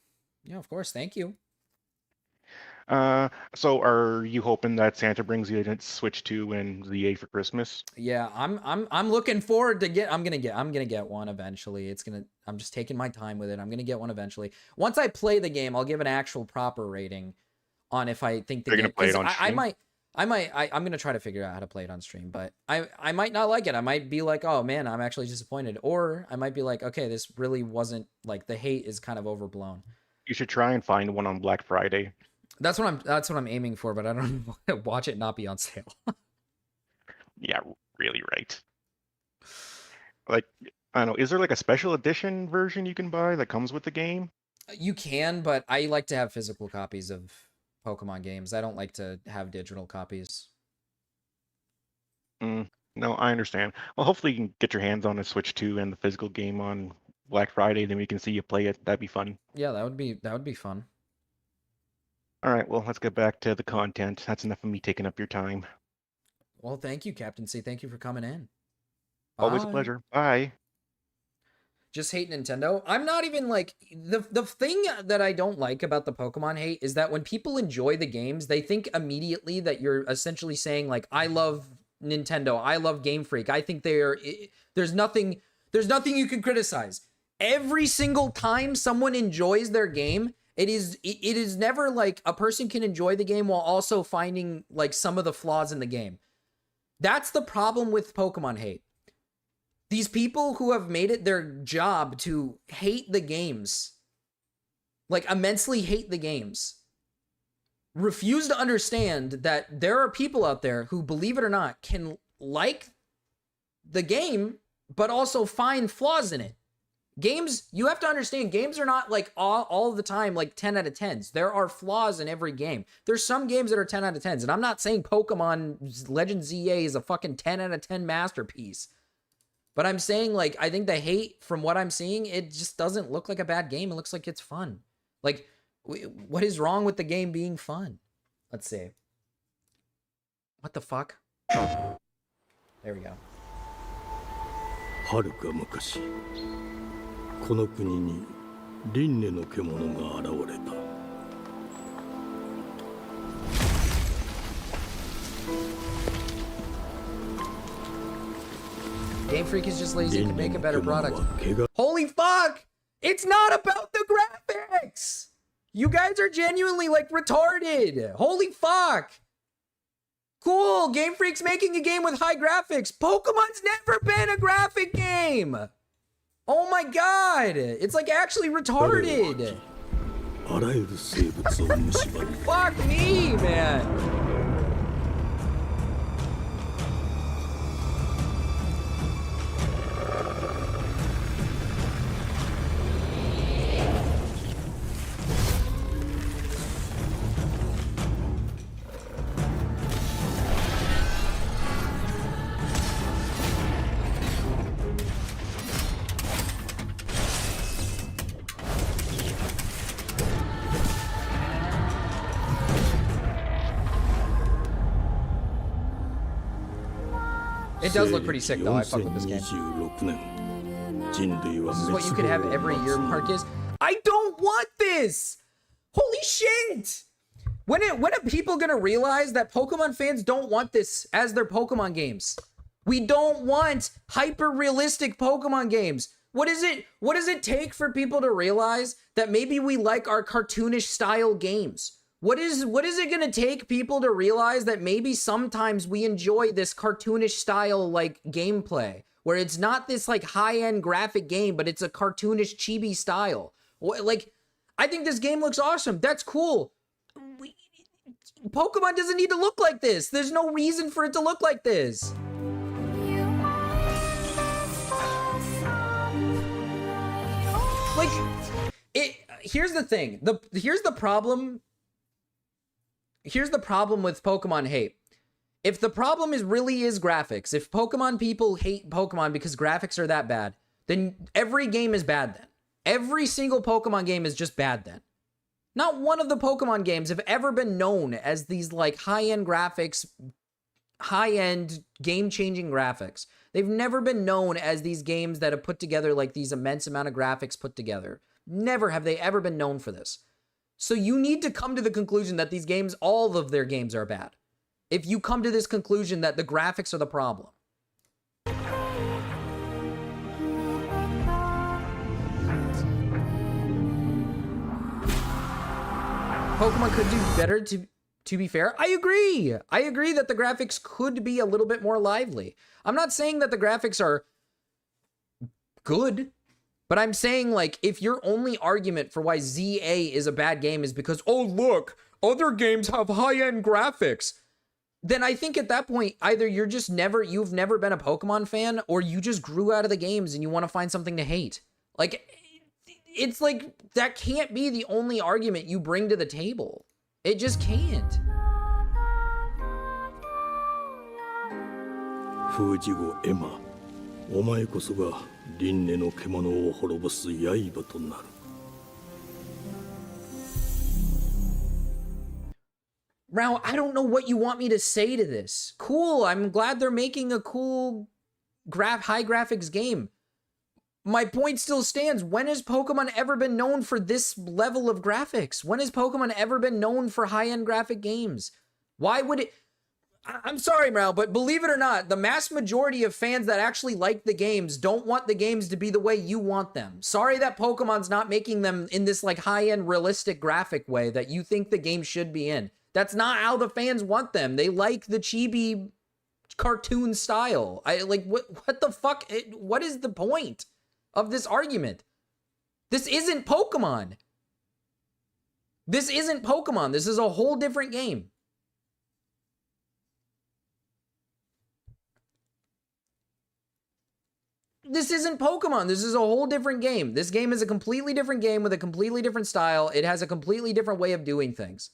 Yeah, of course. Thank you. So are you hoping that Santa brings you a Switch 2 and ZA for Christmas? Yeah, I'm looking forward to I'm gonna get one eventually. I'm just taking my time with it. I'm gonna get one eventually. Once I play the game, I'll give an actual proper rating on if I think the game. You're gonna play it on stream? I'm gonna try to figure out how to play it on stream, but I might not like it. I might be like, oh man, I'm actually disappointed, or I might be like, okay, this really wasn't like the hate is kind of overblown. You should try and find one on Black Friday. That's what I'm aiming for, but I don't want to watch it not be on sale. Yeah, really right. Like, I don't know, is there like a special edition version you can buy that comes with the game? You can, but I like to have physical copies of Pokemon games. I don't like to have digital copies. No, I understand. Well, hopefully you can get your hands on a Switch 2 and the physical game on Black Friday, then we can see you play it. That'd be fun. Yeah, that would be fun. All right, well, let's get back to the content. That's enough of me taking up your time. Well, thank you, Captain C. Thank you for coming in. Always a pleasure. Bye. Just hate Nintendo. I'm not even like the thing that I don't like about the Pokemon hate is that when people enjoy the games, they think immediately that you're essentially saying like, I love Nintendo, I love Game Freak. I think there's nothing you can criticize. Every single time someone enjoys their game, it is never like a person can enjoy the game while also finding like some of the flaws in the game. That's the problem with Pokemon hate. These people who have made it their job to hate the games, like immensely hate the games, refuse to understand that there are people out there who, believe it or not, can like the game, but also find flaws in it. Games, you have to understand, games are not like all the time like 10 out of 10s. There are flaws in every game. There's some games that are 10 out of 10s, and I'm not saying Pokemon Legend ZA is a fucking 10 out of 10 masterpiece. But I'm saying, like, I think the hate, from what I'm seeing, it just doesn't look like a bad game. It looks like it's fun. Like, what is wrong with the game being fun? Let's see. What the fuck? There we go. はるか昔この国に輪廻の獣が現れた Game Freak is just lazy and can make a better product. Holy fuck! It's not about the graphics! You guys are genuinely, like, retarded! Holy fuck! Cool! Game Freak's making a game with high graphics! Pokemon's never been a graphic game! Oh my god! It's, like, actually retarded! あらゆる生物を蝕む Fuck me, man! It does look pretty sick though, I fuck with this game. This is what you could have every year, Marcus. I don't want this! Holy shit! When are people gonna realize that Pokemon fans don't want this as their Pokemon games? We don't want hyper-realistic Pokemon games. What does it take for people to realize that maybe we like our cartoonish style games? What is it gonna take people to realize that maybe sometimes we enjoy this cartoonish style like gameplay, where it's not this like high-end graphic game, but it's a cartoonish chibi style? Like, I think this game looks awesome. That's cool. Pokemon doesn't need to look like this. There's no reason for it to look like this. Like, here's the thing. Here's the problem. Here's the problem with Pokemon hate. If the problem really is graphics, if Pokemon people hate Pokemon because graphics are that bad, then every game is bad then. Every single Pokemon game is just bad then. Not one of the Pokemon games have ever been known as these like high-end graphics, high-end game-changing graphics. They've never been known as these games that have put together like these immense amount of graphics put together. Never have they ever been known for this. So you need to come to the conclusion that these games, all of their games are bad. If you come to this conclusion that the graphics are the problem. Pokemon could do better, to be fair. I agree. I agree that the graphics could be a little bit more lively. I'm not saying that the graphics are good, but I'm saying, like, if your only argument for why ZA is a bad game is because, oh, look, other games have high-end graphics, then I think at that point, either you've never been a Pokemon fan, or you just grew out of the games and you want to find something to hate. Like, it's like, that can't be the only argument you bring to the table. It just can't. Fujigo Emma, お前こそが輪廻の獣を滅ぼす刃となる。Rao, I don't know what you want me to say to this. Cool, I'm glad they're making a cool high graphics game. My point still stands. When has Pokemon ever been known for this level of graphics? When has Pokemon ever been known for high-end graphic games? Why would it... I'm sorry, Rao, but believe it or not, the mass majority of fans that actually like the games don't want the games to be the way you want them. Sorry that Pokemon's not making them in this like high-end realistic graphic way that you think the game should be in. That's not how the fans want them. They like the chibi cartoon style. What the fuck? What is the point of this argument? This isn't Pokemon. This isn't Pokemon. This is a whole different game. This isn't Pokemon. This is a whole different game. This game is a completely different game with a completely different style. It has a completely different way of doing things.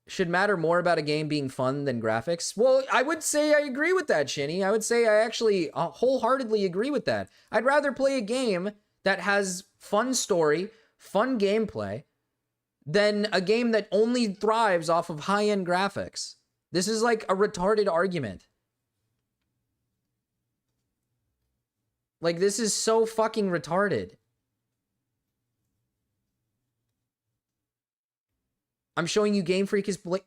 Should matter more about a game being fun than graphics? Well, I would say I agree with that, Shinny. I would say I actually wholeheartedly agree with that. I'd rather play a game that has fun story, fun gameplay, than a game that only thrives off of high-end graphics. This is like a retarded argument. Like, this is so fucking retarded. I'm showing you Game Freak is... Bro,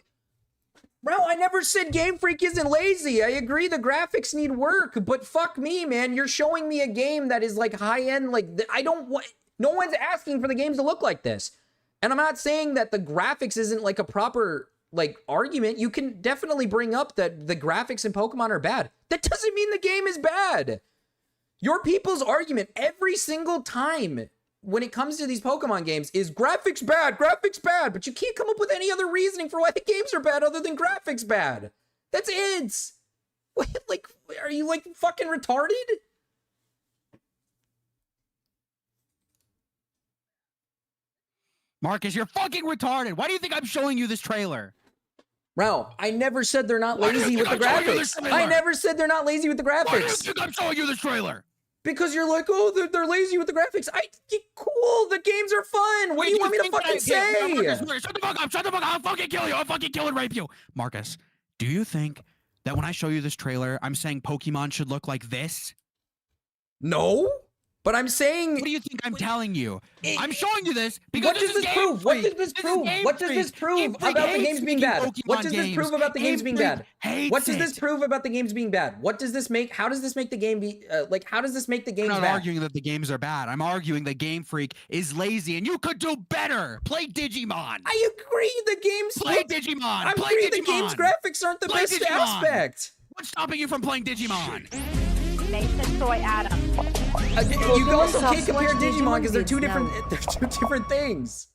I never said Game Freak isn't lazy. I agree the graphics need work, but fuck me, man. You're showing me a game that is like high-end, like, I don't want... No one's asking for the games to look like this. And I'm not saying that the graphics isn't like a proper, like, argument. You can definitely bring up that the graphics in Pokemon are bad. That doesn't mean the game is bad. Your people's argument every single time when it comes to these Pokemon games is graphics bad, but you can't come up with any other reasoning for why the games are bad other than graphics bad. That's it. Like, are you like fucking retarded? Marcus, you're fucking retarded. Why do you think I'm showing you this trailer? Rao, I never said they're not lazy with the graphics. I never said they're not lazy with the graphics. Why do you think I'm showing you this trailer? Because you're like, oh, they're lazy with the graphics. Cool, the games are fun. What do you want me to fucking say? Marcus, shut the fuck up, shut the fuck up. I'll fucking kill you. I'll fucking kill and rape you. Marcus, do you think that when I show you this trailer, I'm saying Pokemon should look like this? No, But I'm saying. What do you think I'm telling you? I'm showing you this because What does this prove? What does this prove? What does this prove about the games being bad? What does this prove about the games being bad? What does this prove about the games being bad? What does this make? How does this make the game be like? How does this make the games bad? I'm not arguing that the games are bad. I'm arguing that Game Freak is lazy and you could do better. Play Digimon. I agree. The games. Play Digimon. I Play agree. Digimon. The game's graphics aren't the best aspect. What's stopping you from playing Digimon? Nathan Troy Adams. You also can't compare Digimon because they're two different things.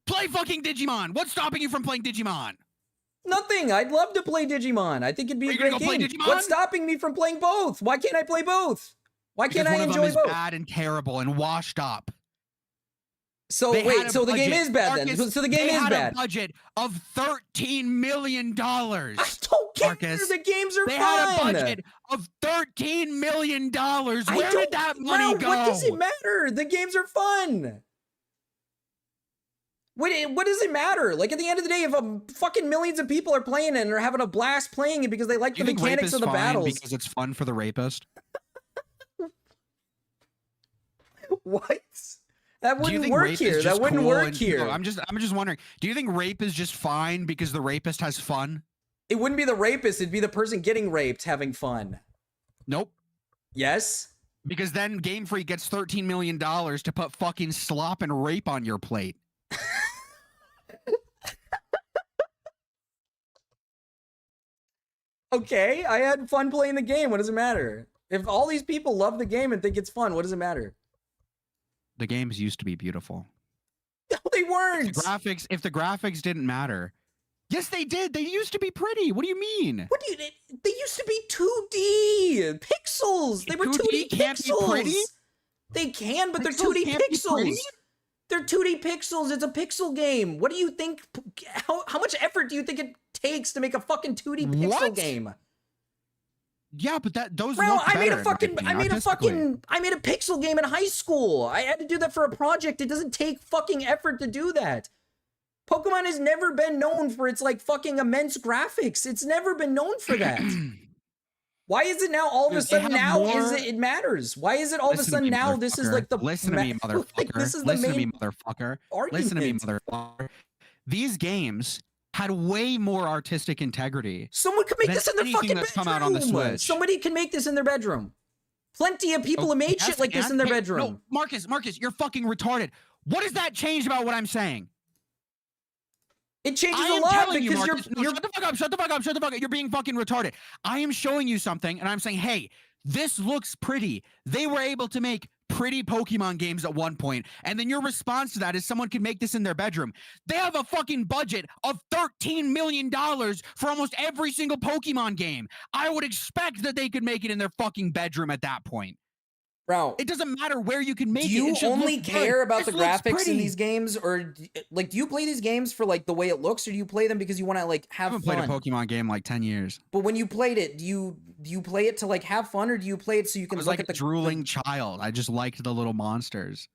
Play fucking Digimon. What's stopping you from playing Digimon? Nothing. I'd love to play Digimon. I think it'd be a great game. Digimon? What's stopping me from playing both? Why can't I play both? Why can't Because I one of enjoy them is both? bad and terrible and washed up. So wait, so the game is bad then. So the game is bad. They had a budget of $13 million. I don't care. Marcus, the games are they fun. had a budget of $13 million. Where did that money go? What does it matter? The games are fun. What does it matter? Like at the end of the day, if fucking millions of people are playing it and are having a blast playing it because they like the mechanics of the battles, because it's fun for the rapist. What? That wouldn't work here. That wouldn't work here. No, I'm just wondering. Do you think rape is just fine because the rapist has fun? It wouldn't be the rapist. It'd be the person getting raped having fun. Nope. Yes. Because then Game Freak gets $13 million to put fucking slop and rape on your plate. Okay, I had fun playing the game. What does it matter? If all these people love the game and think it's fun, what does it matter? The games used to be beautiful. No, they weren't. If the graphics didn't matter. Yes, they did. They used to be pretty. What do you mean? What do you? They used to be 2D pixels. They were 2D can't pixels. Be pretty? They can, but Pixels they're 2D can't be pretty? pixels. They're 2D pixels. It's a pixel game. What do you think? How much effort do you think it takes to make a fucking 2D pixel game? Yeah, but those Bro, look I made better, I made a pixel game in high school. I had to do that for a project. It doesn't take fucking effort to do that. Pokemon has never been known for its like fucking immense graphics. It's never been known for that. Why is it now all of a sudden it matters? Why is it all of a sudden now this is like the Listen to me, motherfucker. Like, this is the Listen to main me, motherfucker. argument. Listen to me, motherfucker. These games had way more artistic integrity. Someone could make than this in their anything fucking that's bedroom. come out on the Switch. Somebody can make this in their bedroom. Plenty of people have made shit like this in their bedroom. No, Marcus, you're fucking retarded. What does that change about what I'm saying? It changes a lot because you're shut the fuck up. You're being fucking retarded. I am showing you something and I'm saying, hey, this looks pretty. They were able to make pretty Pokemon games at one point, and then your response to that is someone could make this in their bedroom. They have a fucking budget of $13 million for almost every single Pokemon game. I would expect that they could make it in their fucking bedroom at that point. Bro, it doesn't matter where you can make it. Do you It should only look care good. about This the looks graphics in pretty. these games, or like do you play these games for like the way it looks, or do you play them because you want to like I have haven't fun? played a Pokemon game in like 10 years. But when you played it, do you play it to like have fun, or do you play it so you can I was look like at a drooling child. I just liked the little monsters.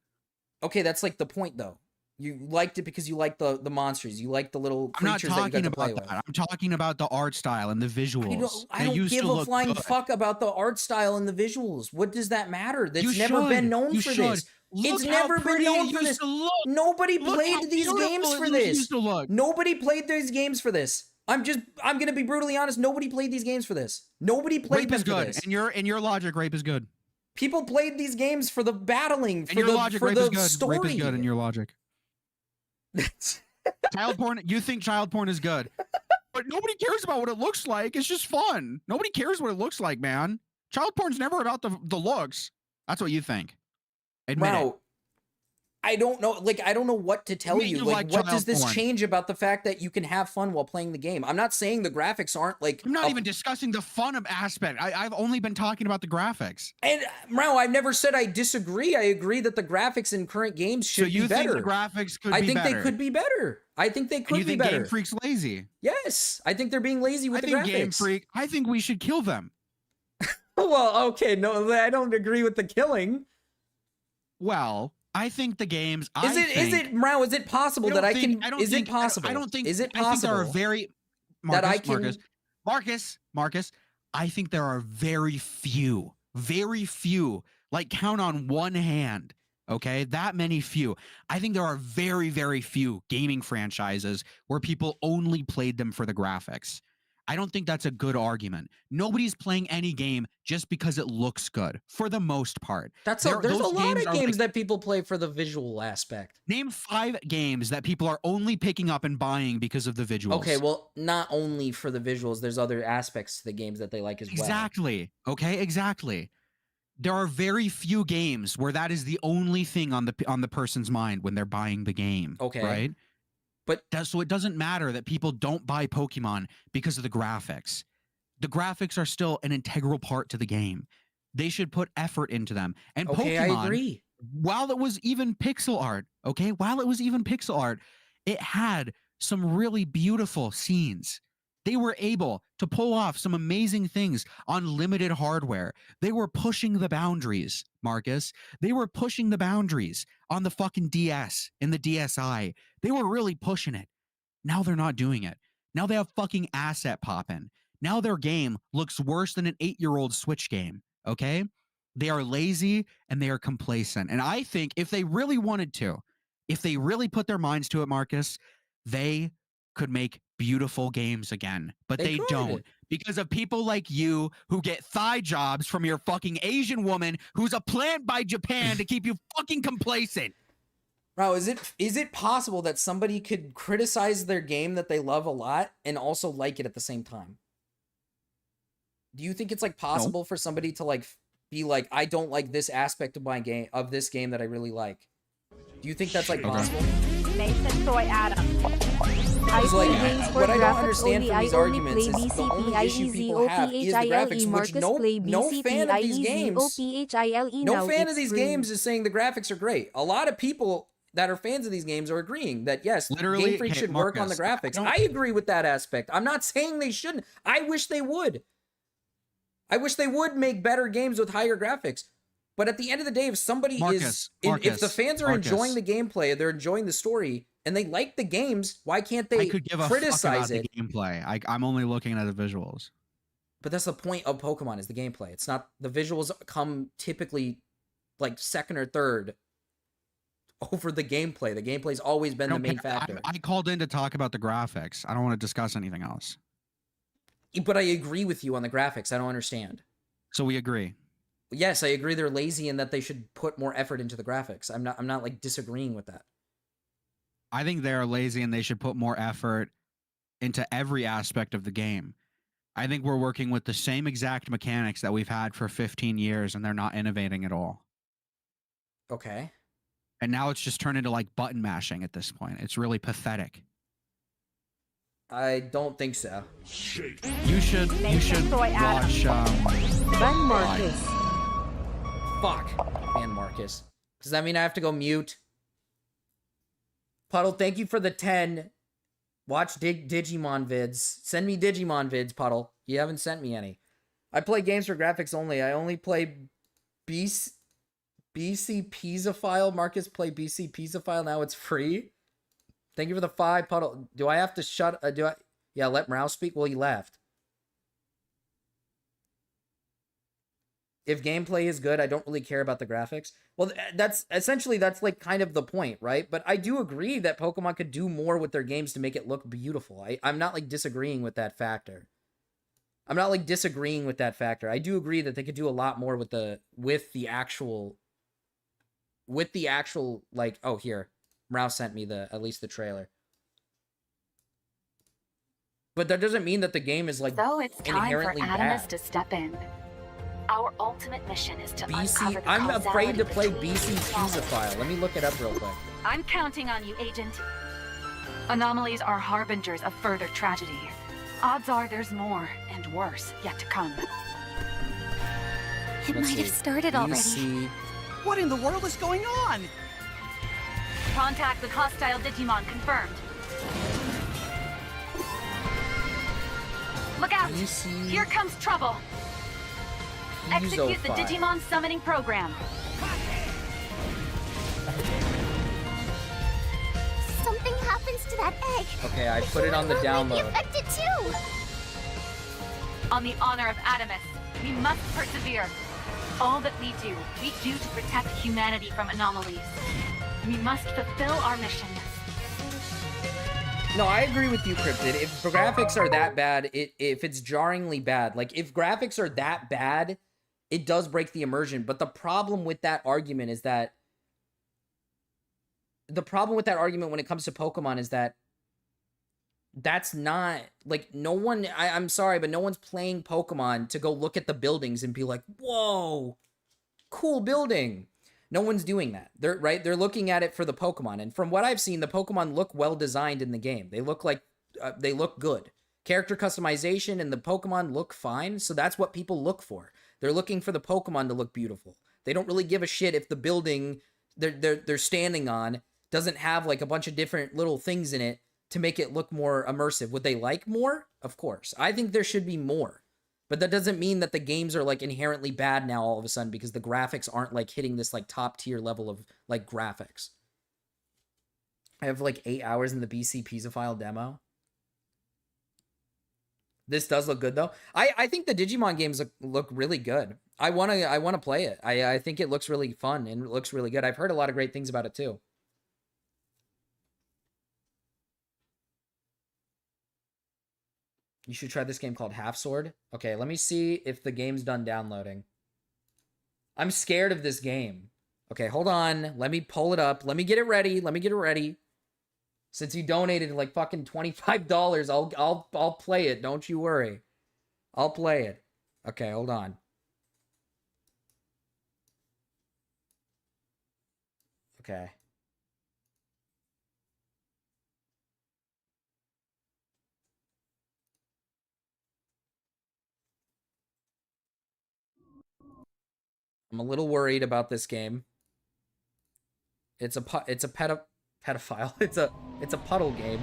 Okay, that's like the point though. You liked it because you liked the monsters. You liked the little I'm not creatures that you talking got to play about with. that. I'm talking about the art style and the visuals. I They don't used give to a look flying good. fuck about the art style and the visuals. What does that matter? That's You never been should. known You for should. this. Look It's how never been pretty known it for used this. to look. Nobody Look how played these beautiful games it for this. used to look. Nobody played these games for this. I'm gonna be brutally honest. Nobody played these games for this. Nobody played Rape them is for good. this. And your logic, rape is good. People played these games for the battling, for And your the logic, for rape the is good. story. Rape is good in your logic. Child porn, you think child porn is good. But nobody cares about what it looks like. It's just fun. Nobody cares what it looks like, man. Child porn's never about the looks. That's what you think. Admit it. Wow. I don't know. Like, I don't know what to tell mean you. you Like, like what child does this porn? change about the fact that you can have fun while playing the game? I'm not saying the graphics aren't like. I'm not even discussing the fun aspect. I've only been talking about the graphics. And Mao, I've never said I disagree. I agree that the graphics in current games should So you be better. think the graphics could I be think better? they could be better. I think they And could you be think better. Game Freak's lazy? Yes, I think they're being lazy with I the think graphics. Game Freak. I think we should kill them. Well, okay, no, I don't agree with the killing. Well, I think the games. Is it Mao? Is it possible that I can? Is it possible? I don't think. Is it I think there are possible very. that I Marcus, can? Marcus. I think there are very few Like count on one hand. Okay, that many few. I think there are very, very few gaming franchises where people only played them for the graphics. I don't think that's a good argument. Nobody's playing any game just because it looks good, for the most part. There's a lot of games like, that people play for the visual aspect. Name 5 games that people are only picking up and buying because of the visuals. Okay, well, not only for the visuals, there's other aspects to the games that they like as well. Exactly. Okay, exactly. There are very few games where that is the only thing on the person's mind when they're buying the game. Okay. Right? But so it doesn't matter that people don't buy Pokemon because of the graphics. The graphics are still an integral part to the game. They should put effort into them. And okay, Pokemon, I agree. While it was even pixel art, it had some really beautiful scenes. They were able to pull off some amazing things on limited hardware. They were pushing the boundaries, Marcus. They were pushing the boundaries on the fucking DS and the DSi. They were really pushing it. Now they're not doing it. Now they have fucking asset popping. Now their game looks worse than an 8-year-old Switch game, okay? They are lazy and they are complacent. And I think if they really wanted to, if they really put their minds to it, Marcus, they could make beautiful games again, but they don't, because of people like you who get thigh jobs from your fucking Asian woman who's a plant by Japan to keep you fucking complacent. Bro, is it possible that somebody could criticize their game that they love a lot and also like it at the same time? Do you think it's like possible for somebody to like be like, I don't like this aspect of my game, of this game that I really like? Do you think that's like possible? Nathan Soy Adam. What I don't understand from these arguments is the only issue people have is the graphics, which no fan of these games is saying the graphics are great. A lot of people that are fans of these games are agreeing that yes, Game Freak should work on the graphics. I agree with that aspect. I'm not saying they shouldn't. I wish they would. I wish they would make better games with higher graphics. But at the end of the day, if somebody if the fans are enjoying the gameplay, they're enjoying the story, and they like the games, why can't they criticize it? The gameplay. I'm only looking at the visuals. But that's the point of Pokemon is the gameplay. It's not the visuals come typically like second or third over the gameplay. The gameplay's always been the main factor. I called in to talk about the graphics. I don't want to discuss anything else. But I agree with you on the graphics. I don't understand. So we agree. Yes, I agree they're lazy and that they should put more effort into the graphics. I'm not like disagreeing with that. I think they're lazy and they should put more effort into every aspect of the game. I think we're working with the same exact mechanics that we've had for 15 years and they're not innovating at all. Okay. And now it's just turned into like button mashing at this point. It's really pathetic. I don't think so. You should watch Ban Marcus. Fuck. Ban Marcus. Does that mean I have to go mute? Puddle, thank you for the 10. Watch Digimon vids. Send me Digimon vids, Puddle. You haven't sent me any. I play games for graphics only. I only play BC Pizzaphile. Marcus play BC Pizzaphile. Now it's free. Thank you for the 5, Puddle. Do I have to shut... Yeah, let Mouse speak? Well, he left. If gameplay is good, I don't really care about the graphics. Well, that's like kind of the point, right? But I do agree that Pokemon could do more with their games to make it look beautiful. I'm not like disagreeing with that factor. I do agree that they could do a lot more with the actual like, oh, here. Mouse sent me at least the trailer. But that doesn't mean that the game is like so it's time inherently for Adamus bad. to step in. Our ultimate mission is to uncover BC. the I'm afraid to play between BC Pizzaphile. Let me look it up real quick. I'm counting on you, Agent. Anomalies are harbingers of further tragedy. Odds are there's more and worse yet to come. It might have started already. What in the world is going on? Contact with hostile Digimon confirmed. Look out! Here comes trouble! Execute the Digimon summoning program. Something happens to that egg. Okay, I put it on the download. Affected too. On the honor of Adamus, we must persevere. All that we do to protect humanity from anomalies. We must fulfill our mission. No, I agree with you, Cryptid. If graphics are that bad, if it's jarringly bad, like if graphics are that bad, it does break the immersion. But the problem with that argument is that when it comes to Pokemon is that that's not like no one. I'm sorry, but no one's playing Pokemon to go look at the buildings and be like, "Whoa, cool building." No one's doing that. They're looking at it for the Pokemon. And from what I've seen, the Pokemon look well designed in the game. They look like they look good. Character customization and the Pokemon look fine. So that's what people look for. They're looking for the Pokemon to look beautiful. They don't really give a shit if the building they're standing on doesn't have like a bunch of different little things in it to make it look more immersive. Would they like more? Of course. I think there should be more. But that doesn't mean that the games are like inherently bad now all of a sudden because the graphics aren't like hitting this like top tier level of like graphics. I have like 8 hours in the BC Pizzaphile demo. This does look good though. I think the Digimon games look really good. I wanna play it. I think it looks really fun and it looks really good. I've heard a lot of great things about it too. You should try this game called Half Sword. Okay, let me see if the game's done downloading. I'm scared of this game. Okay, hold on. Let me pull it up. Let me get it ready. Since you donated like fucking $25, I'll play it. Don't you worry. I'll play it. Okay, hold on. Okay. I'm a little worried about this game. It's a pedophile. It's a puddle game.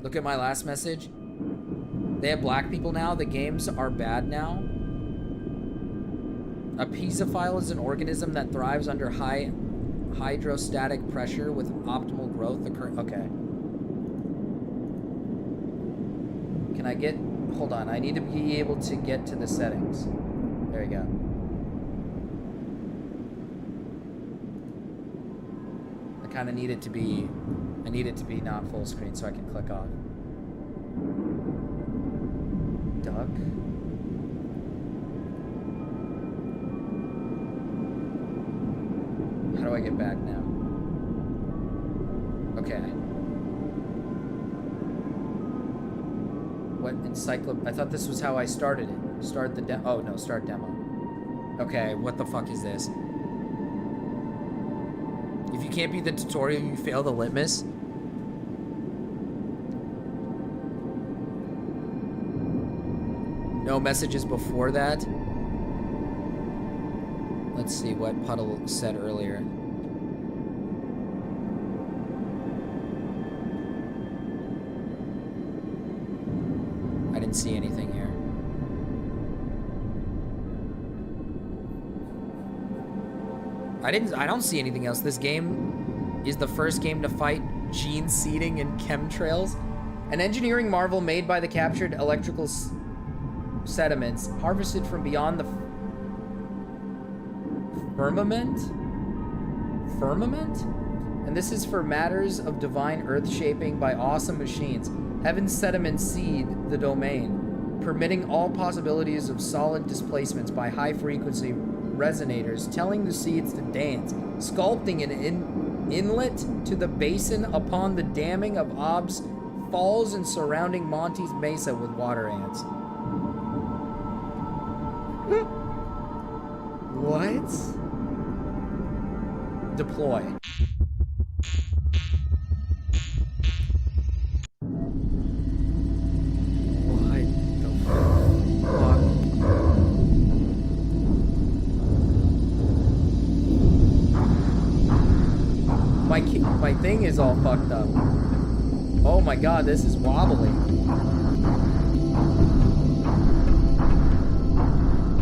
Look at my last message. They have black people now. The games are bad now. A piezophile is an organism that thrives under high hydrostatic pressure with optimal growth. Okay. Can I get... Hold on. I need to be able to get to the settings. There you go. I kind of need it to be... I need it to be not full screen so I can click off. Duck. How do I get back now? Okay. What I thought this was how I started it. Start the demo. Oh, no, start demo. Okay, what the fuck is this? If you can't beat the tutorial, you fail the litmus. No messages before that. Let's see what Puddle said earlier. I didn't see anything here. I don't see anything else. This game is the first game to fight gene seeding and chemtrails. An engineering marvel made by the captured electrical sediments harvested from beyond the firmament? And this is for matters of divine earth shaping by awesome machines. Heaven's sediments seed the domain, permitting all possibilities of solid displacements by high-frequency resonators, telling the seeds to dance, sculpting an inlet to the basin upon the damming of Ob's falls and surrounding Monty's Mesa with water ants. What? Deploy. My thing is all fucked up. Oh my god, this is wobbly.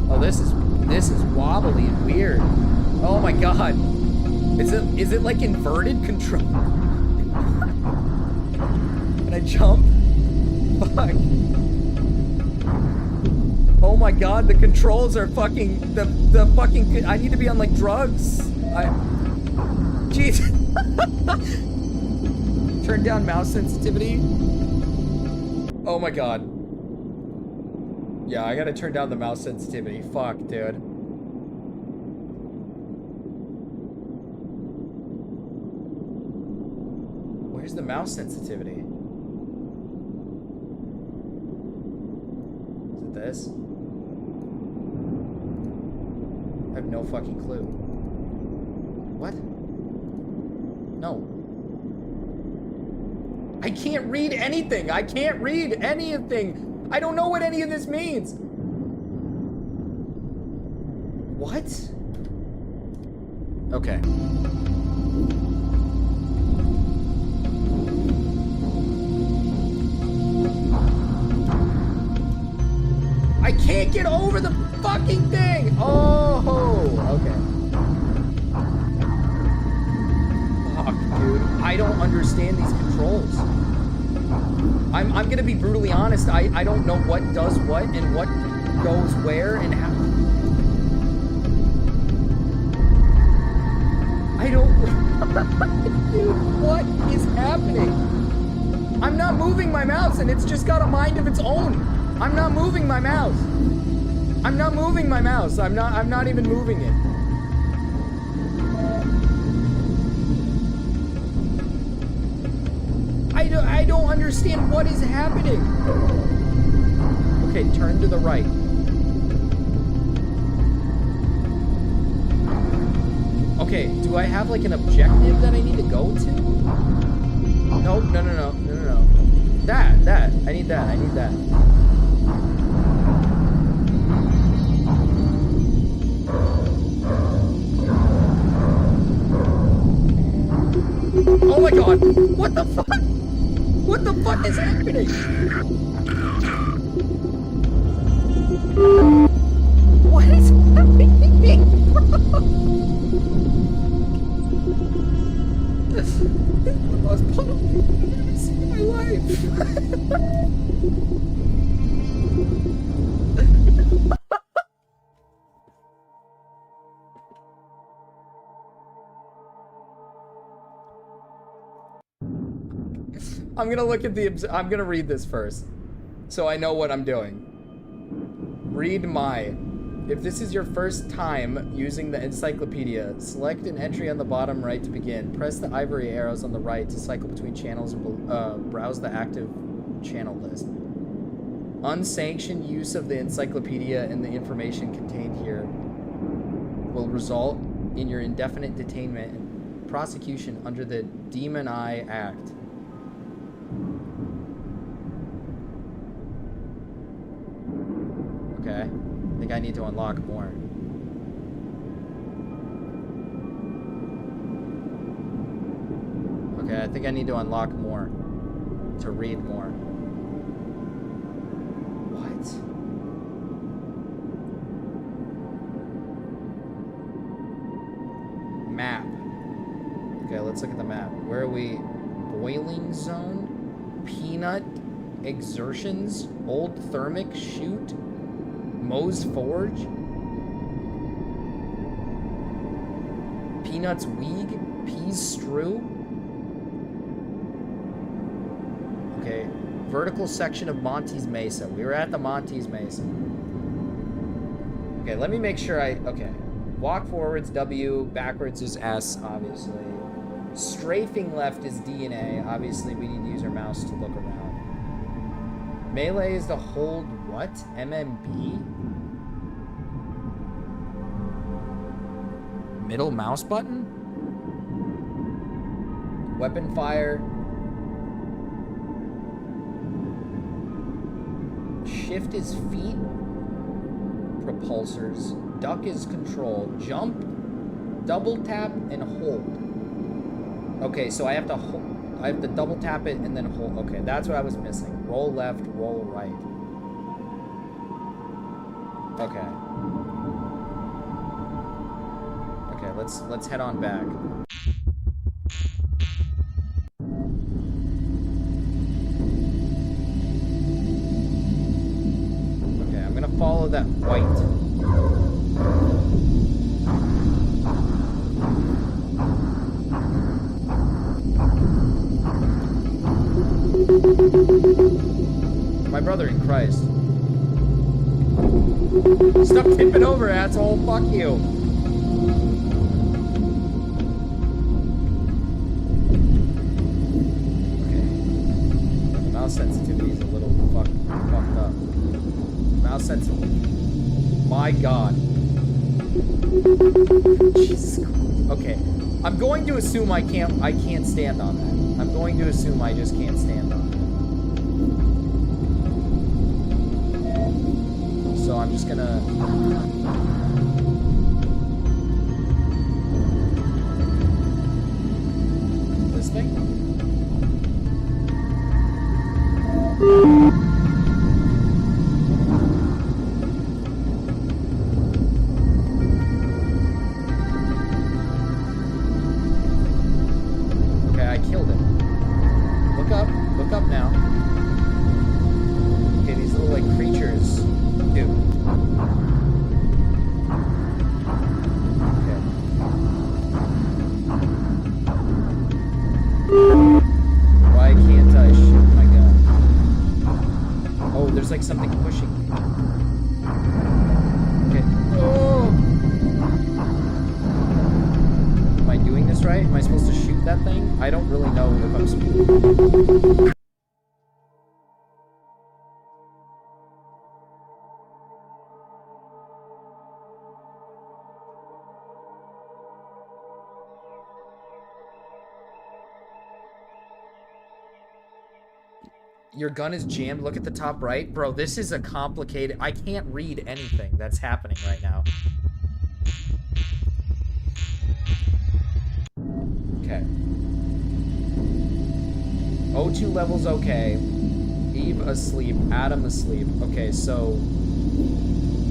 Oh, this is wobbly and weird. Oh my god. Is it like inverted control? Can I jump? Fuck. Oh my god, the controls are fucking the fucking I need to be on like drugs. Jeez. Turn down mouse sensitivity. Oh my god. Yeah, I gotta turn down the mouse sensitivity. Fuck, dude. Where's the mouse sensitivity? Is it this? I have no fucking clue. What? No. I can't read anything. I can't read anything. I don't know what any of this means. What? Okay. I can't get over the fucking thing. Oh, okay. Fuck, dude. I don't understand these controls. I'm gonna be brutally honest. I don't know what does what and what goes where and how. I don't. Dude, what is happening? I'm not moving my mouse and it's just got a mind of its own. I'm not moving my mouse. I'm not moving my mouse. I'm not even moving it. I don't understand what is happening. Okay, turn to the right. Okay, do I have like an objective that I need to go to? Nope, no. That. I need that. Oh my god! What the fuck? What the fuck is happening? What is happening, bro? This is the most puddle I've ever seen in my life. I'm gonna look at I'm gonna read this first, so I know what I'm doing. Read my. If this is your first time using the encyclopedia, select an entry on the bottom right to begin. Press the ivory arrows on the right to cycle between channels and browse the active channel list. Unsanctioned use of the encyclopedia and the information contained here will result in your indefinite detainment and prosecution under the Demon Eye Act. Okay, I think I need to unlock more. Okay, I think I need to unlock more to read more. What? Map. Okay, let's look at the map. Where are we? Boiling zone? Peanut exertions? Old thermic chute? Moe's Forge? Peanuts Weeg? Peas Strew? Okay, vertical section of Monty's Mesa. We were at the Monty's Mesa. Okay, let me make sure okay. Walk forwards, W. Backwards is S, obviously. Strafing left is D and A. Obviously, we need to use our mouse to look around. Melee is to hold what? MMB? Middle mouse button? Weapon fire. Shift is feet. Propulsors. Duck is control. Jump, double tap, and hold. Okay, so I have to hold. I have to double tap it and then hold. Okay, that's what I was missing. Roll left, roll right. Okay. Okay, let's head on back. follow that white. My brother in Christ. Stop tipping over, asshole. Fuck you. Okay. The mouse sensitivity is a little fucked up. Mouse sensitivity. My God. Jesus Christ. Okay. I'm going to assume I can't stand on that. I'm going to assume I just can't stand on that. So I'm just gonna... This thing? Okay, I killed it. Look up now. Okay, these little like creatures do. Okay. Why can't I shoot my gun? Oh, there's like something pushing me. Okay. Oh! Am I doing this right? Am I supposed to shoot that thing? I don't really know if I'm supposed to. Your gun is jammed. Look at the top right. Bro, this is a complicated... I can't read anything that's happening right now. Okay. O2 level's okay. Eve asleep. Adam asleep. Okay, so...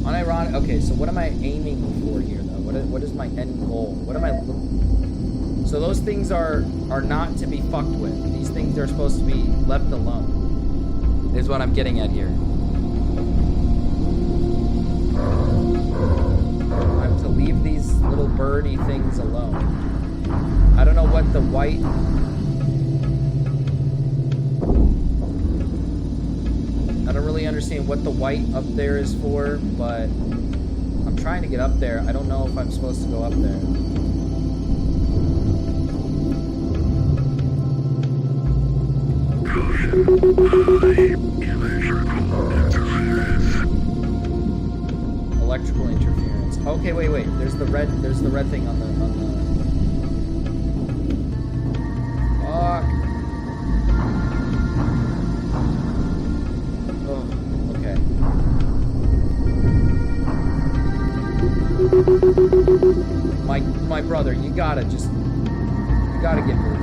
Unironic... Okay, so what am I aiming for here, though? What is my end goal? What am I... So those things are not to be fucked with. These things are supposed to be left alone. Is what I'm getting at here. I'm to leave these little birdie things alone. I don't know what the white... I don't really understand what the white up there is for, but I'm trying to get up there. I don't know if I'm supposed to go up there. Electrical interference. Okay, wait. There's the red thing on the Fuck. Oh, okay. My brother, you gotta get moving.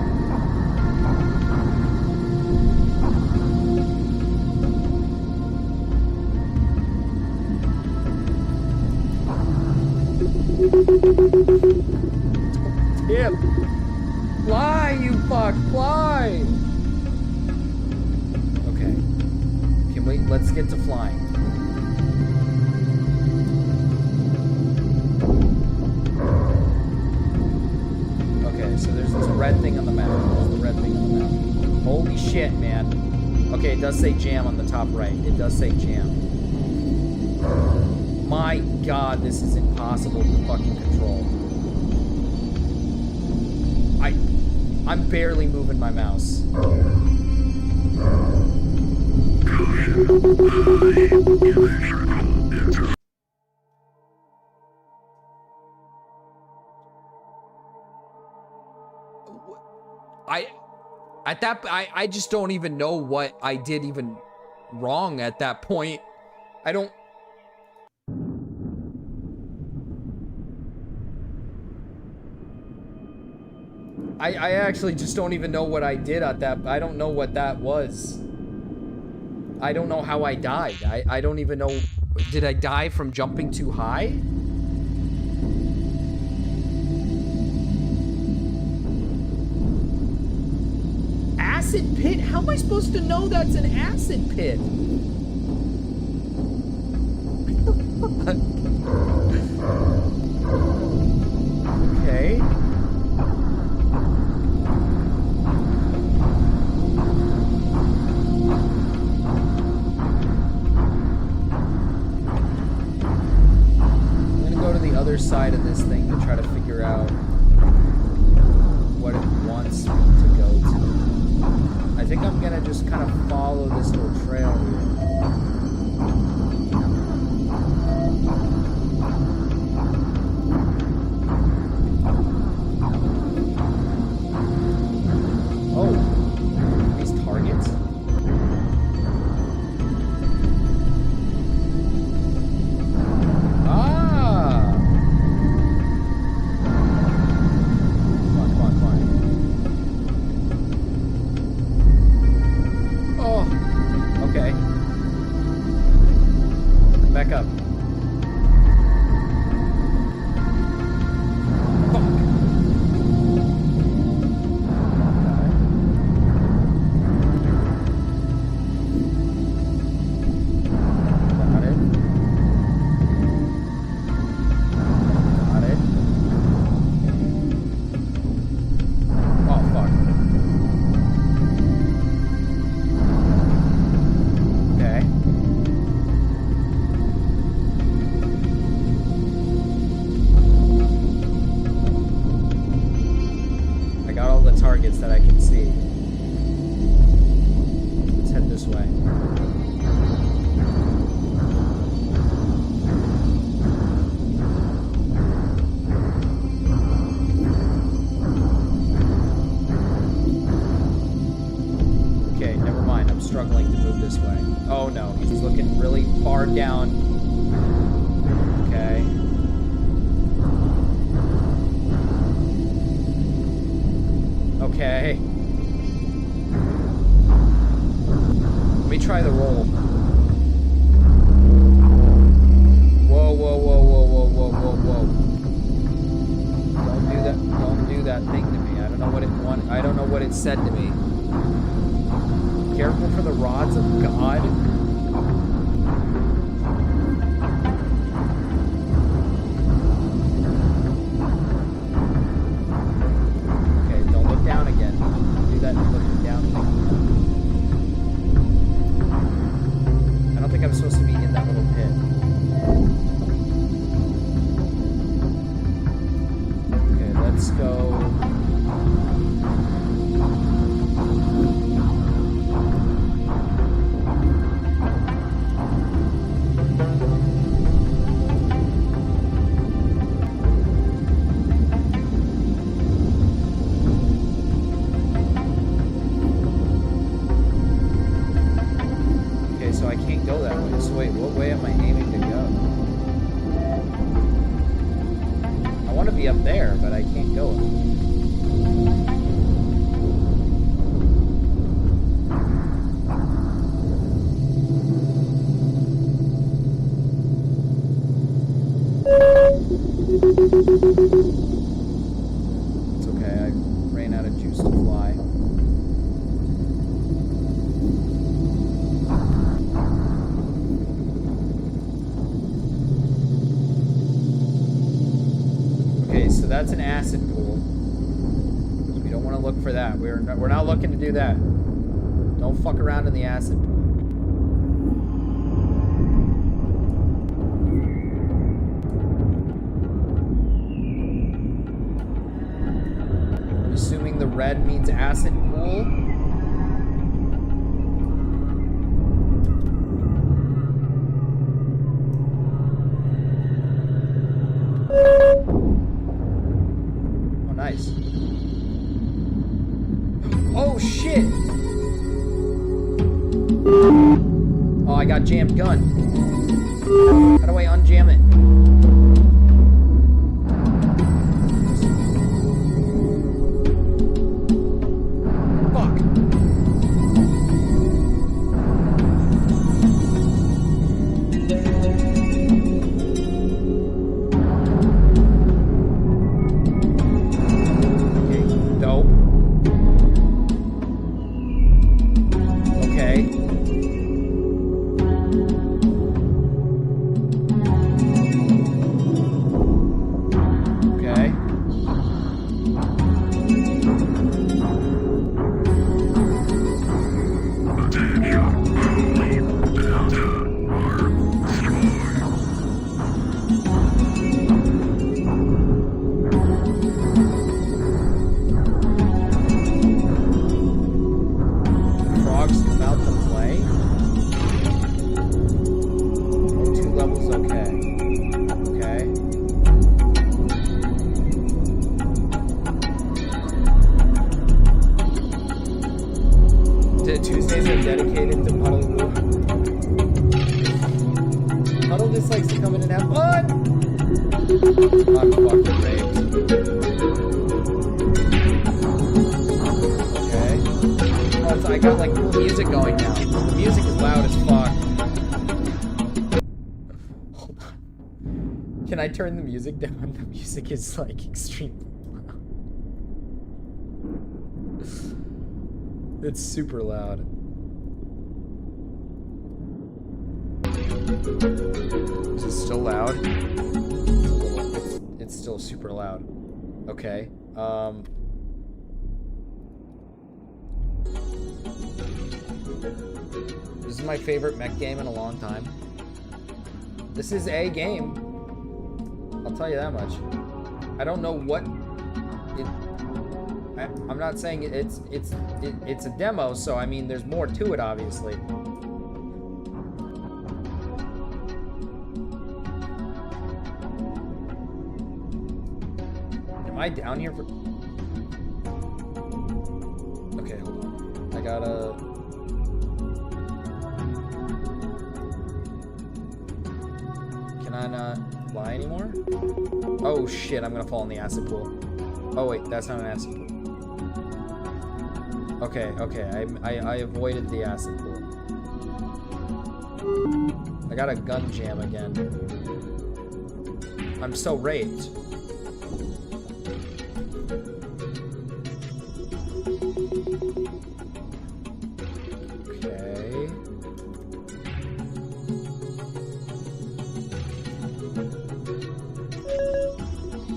Tip! Fly, you fuck! Fly! Okay. Let's get to flying. Okay, so there's this red thing on the map. Holy shit, man. Okay, it does say jam on the top right. It does say jam. My God, this is impossible to fucking control. I'm barely moving my mouse. I just don't even know what I did even wrong at that point. I don't... I actually just don't even know what I did at that. I don't know what that was. I don't know how I died. I don't even know. Did I die from jumping too high? Acid pit? How am I supposed to know that's an acid pit? I out what it wants me to go to. I think I'm gonna just kind of follow this little trail here. Oh, these targets? Ah! Come on, come on, come on. Oh, okay. Come back up. Targets that I can see. Let's head this way. Okay, never mind. I'm struggling to move this way. Oh no, he's looking really far down. Okay. Okay. Let me try the roll. Whoa, whoa, whoa, whoa, whoa, whoa, whoa, whoa. Don't do that. Don't do that thing to me. I don't know what it wanted. I don't know what it said to me. Careful for the rods of God. I'm supposed to be in that little pit. Okay, let's go. So I can't go that way. So wait, what way am I aiming to go? I want to be up there, but I can't go. It's okay, I ran out of juice to fly. So that's an acid pool. So we don't want to look for that. We're not looking to do that. Don't fuck around in the acid pool. I'm assuming the red means acid pool. Nice. Oh shit! Oh, I got jammed gun. How do I unjam it? Fuck. Thursdays are dedicated to Puddle. Puddle just likes to come in and have fun. I'm fucking raped. Okay. Oh, so I got like cool music going now. The music is loud as fuck. Hold on. Can I turn the music down? The music is like extremely loud. It's super loud. Is it still loud? It's still super loud. Okay. This is my favorite mech game in a long time. This is a game. I'll tell you that much. I don't know what it. I'm not saying it's a demo, so I mean there's more to it, obviously. Am I down here for? Okay, hold on. I gotta. Can I not fly anymore? Oh shit! I'm gonna fall in the acid pool. Oh wait, that's not an acid pool. Okay, I avoided the acid pool. I got a gun jam again. I'm so raped. Okay.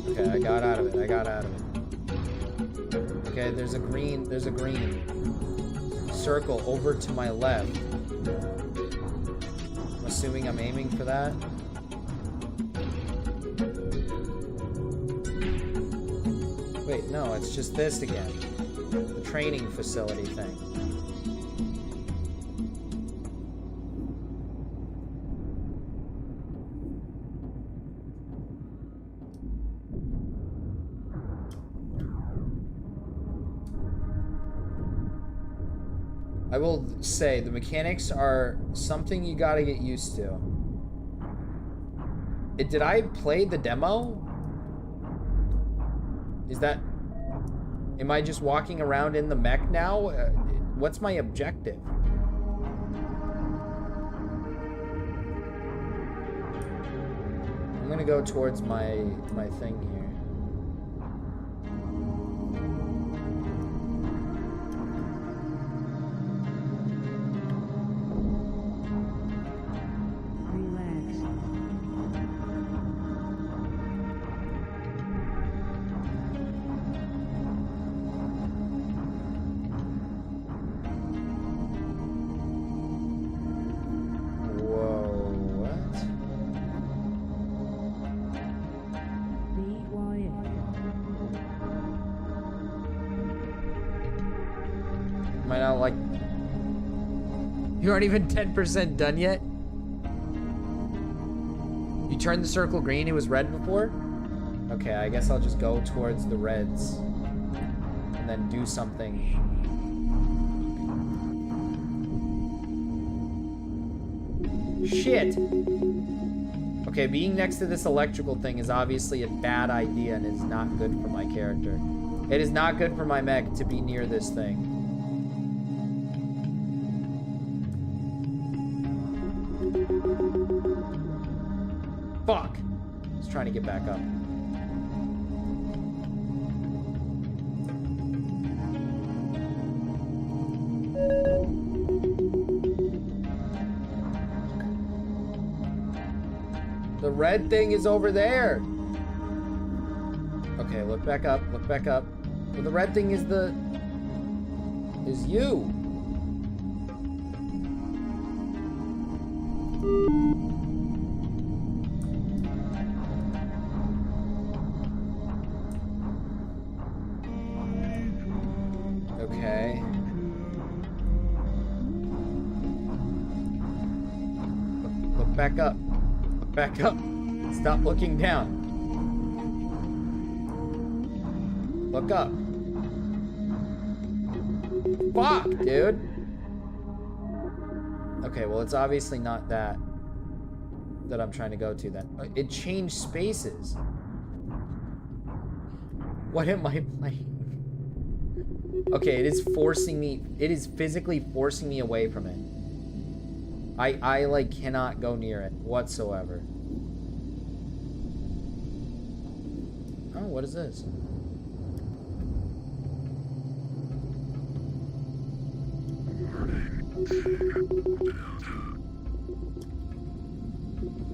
Okay, I got out of it. Okay, there's a green circle over to my left. I'm assuming I'm aiming for that. Wait, no, it's just this again. The training facility thing. I will say the mechanics are something you gotta get used to. Did I play the demo? Is that... Am I just walking around in the mech now? What's my objective? I'm gonna go towards my thing here. You aren't even 10% done yet? You turned the circle green, it was red before? Okay, I guess I'll just go towards the reds. And then do something. Shit! Okay, being next to this electrical thing is obviously a bad idea and is not good for my character. It is not good for my mech to be near this thing. Fuck! I was trying to get back up. The red thing is over there. Okay, look back up, look back up. Well, the red thing is is you. Okay. Look back up. Look back up. Stop looking down. Look up. Fuck, dude. Okay, well, it's obviously not that I'm trying to go to then. It changed spaces. What am I playing? Okay, it is forcing me. It is physically forcing me away from it. I like cannot go near it whatsoever. Oh, what is this?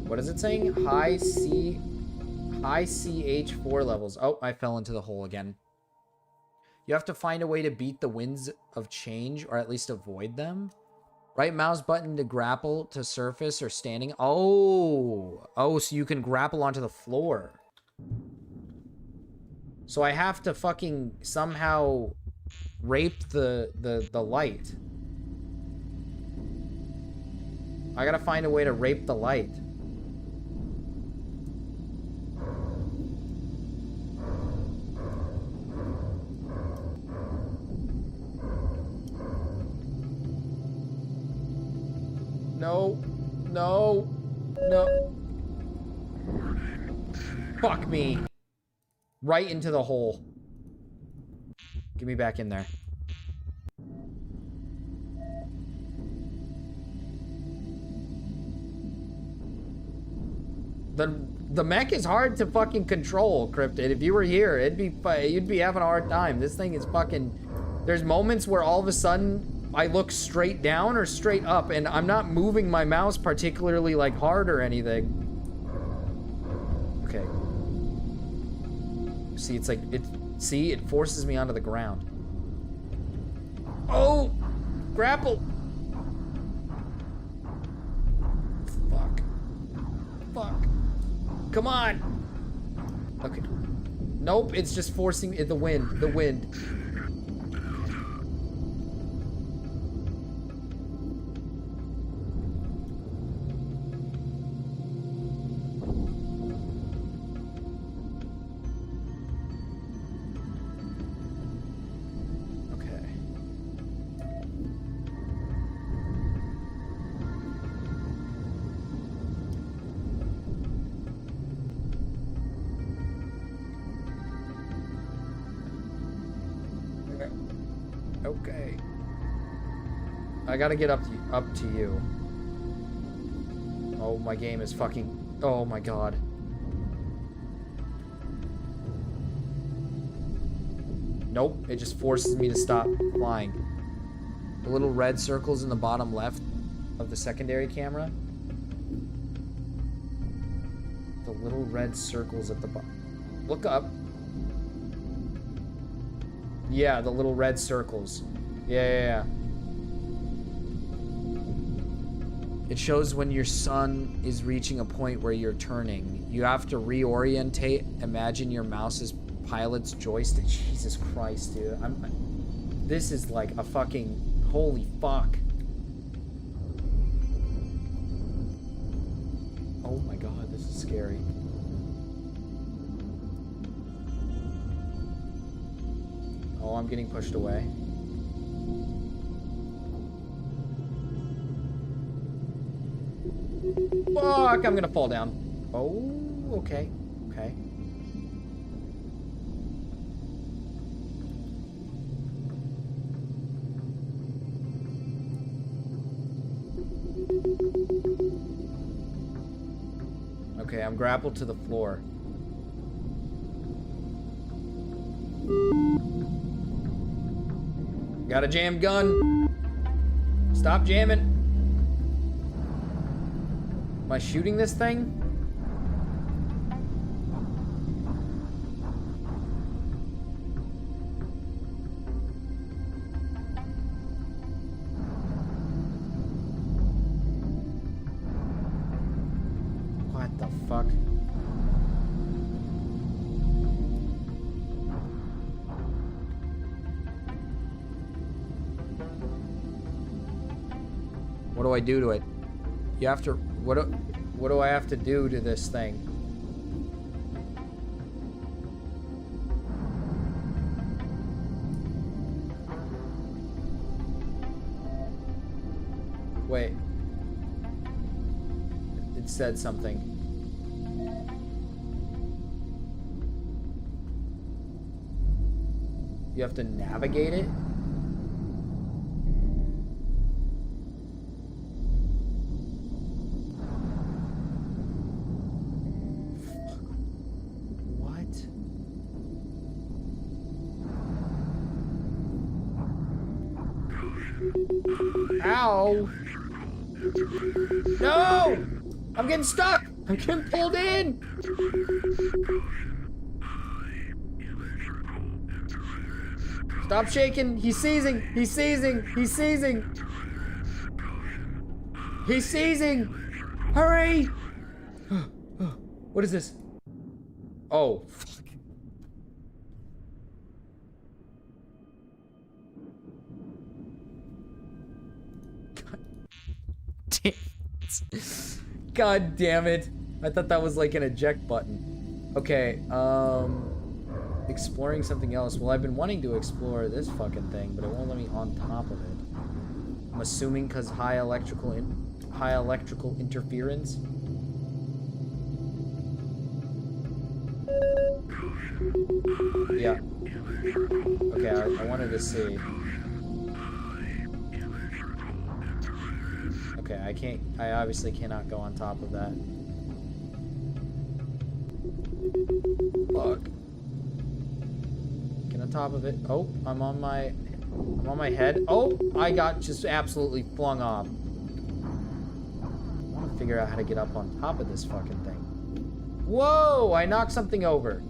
What is it saying? High CH4 levels. Oh, I fell into the hole again. You have to find a way to beat the winds of change, or at least avoid them. Right mouse button to grapple to surface or standing. Oh, so you can grapple onto the floor. So I have to fucking somehow rape the light. I gotta find a way to rape the light. No. No. No. Fuck me. Right into the hole. Get me back in there. The mech is hard to fucking control, Cryptid. If you were here, you'd be having a hard time. This thing is fucking... There's moments where all of a sudden I look straight down or straight up, and I'm not moving my mouse particularly like hard or anything. Okay. See, it's like it forces me onto the ground. Oh! Grapple! Fuck. Fuck. Come on! Okay. Nope, it's just forcing the wind. The wind. Okay. I gotta get up to you. Oh, my game is fucking... Oh my god. Nope, it just forces me to stop flying. The little red circles in the bottom left of the secondary camera. The little red circles at the bottom. Look up. Yeah, the little red circles. Yeah. It shows when your sun is reaching a point where you're turning. You have to reorientate. Imagine your mouse's pilot's joystick. Jesus Christ, dude. This is like a fucking... Holy fuck. Oh my god, this is scary. Oh, I'm getting pushed away. Fuck, I'm gonna fall down. Oh, okay. Okay. Okay, I'm grappled to the floor. Got a jam gun. Stop jamming. Am I shooting this thing? What the fuck? What do I do to it? You have to... What do I have to do to this thing? Wait. it said something. You have to navigate it? What? Ow! No! I'm getting stuck! I'm getting pulled in! Stop shaking! He's seizing! He's seizing! He's seizing! He's seizing! Hurry! What is this? Oh, fuck. God damn it. I thought that was like an eject button. Okay, exploring something else. Well, I've been wanting to explore this fucking thing, but it won't let me on top of it. I'm assuming because high electrical interference. Yeah. Okay, I wanted to see. Okay, I obviously cannot go on top of that. Fuck. Get on top of it. Oh, I'm on my head. Oh, I got just absolutely flung off. I want to figure out how to get up on top of this fucking thing. Whoa, I knocked something over.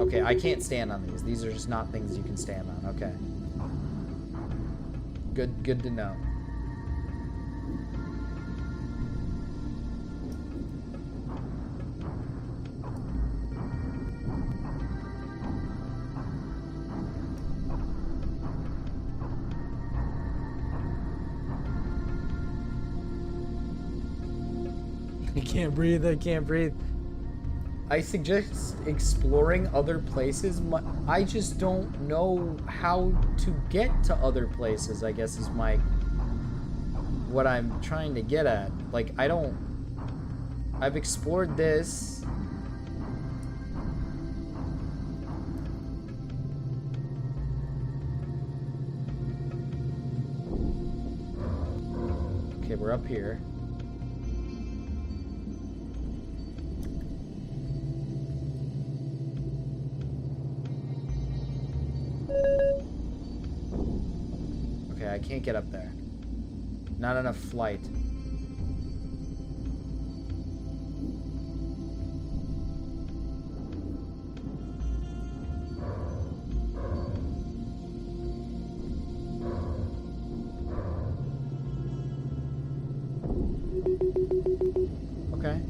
Okay, I can't stand on these. These are just not things you can stand on. Okay. Good to know. I can't breathe. I can't breathe. I suggest exploring other places. I just don't know how to get to other places, I guess is what I'm trying to get at. Like, I've explored this. Okay, we're up here. Okay, I can't get up there. Not enough flight. Okay.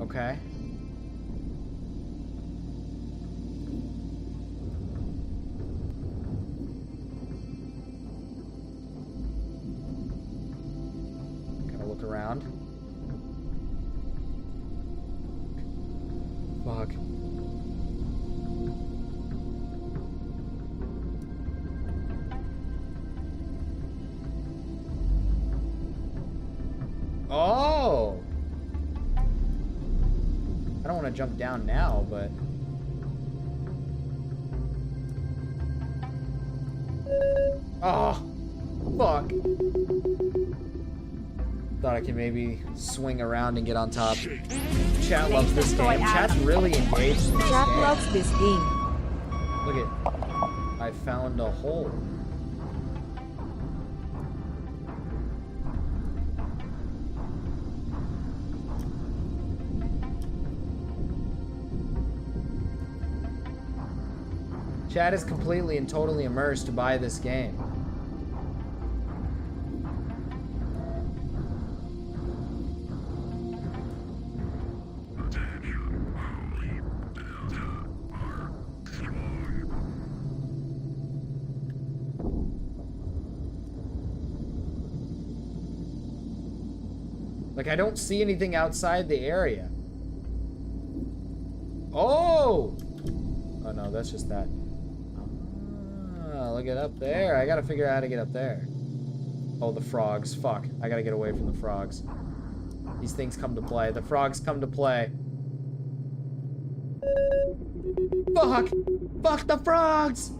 Okay. Around. Fuck. Oh! I don't want to jump down now, but... Oh! Fuck. Thought I could maybe swing around and get on top. Chat loves this game. Chat's really engaged in this game. Chat loves this game. Look at... I found a hole. Chat is completely and totally immersed by this game. Like, I don't see anything outside the area. Oh! Oh no, that's just that. Oh, look at up there. I gotta figure out how to get up there. Oh, the frogs. Fuck. I gotta get away from the frogs. These things come to play. The frogs come to play. Fuck! Fuck the frogs!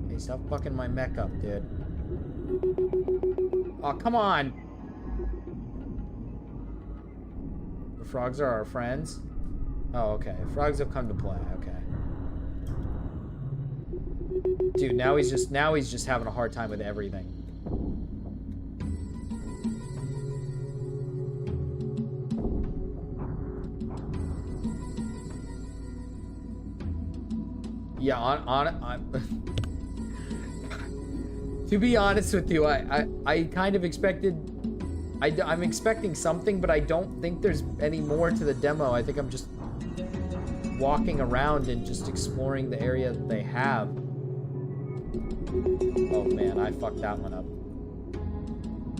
Hey, stop fucking my mech up, dude. Oh, come on! The frogs are our friends? Oh, okay. Frogs have come to play. Okay. Dude, now he's just having a hard time with everything. Yeah, to be honest with you, I kind of expected, I'm expecting something, but I don't think there's any more to the demo. I think I'm just walking around and just exploring the area that they have. Oh man, I fucked that one up.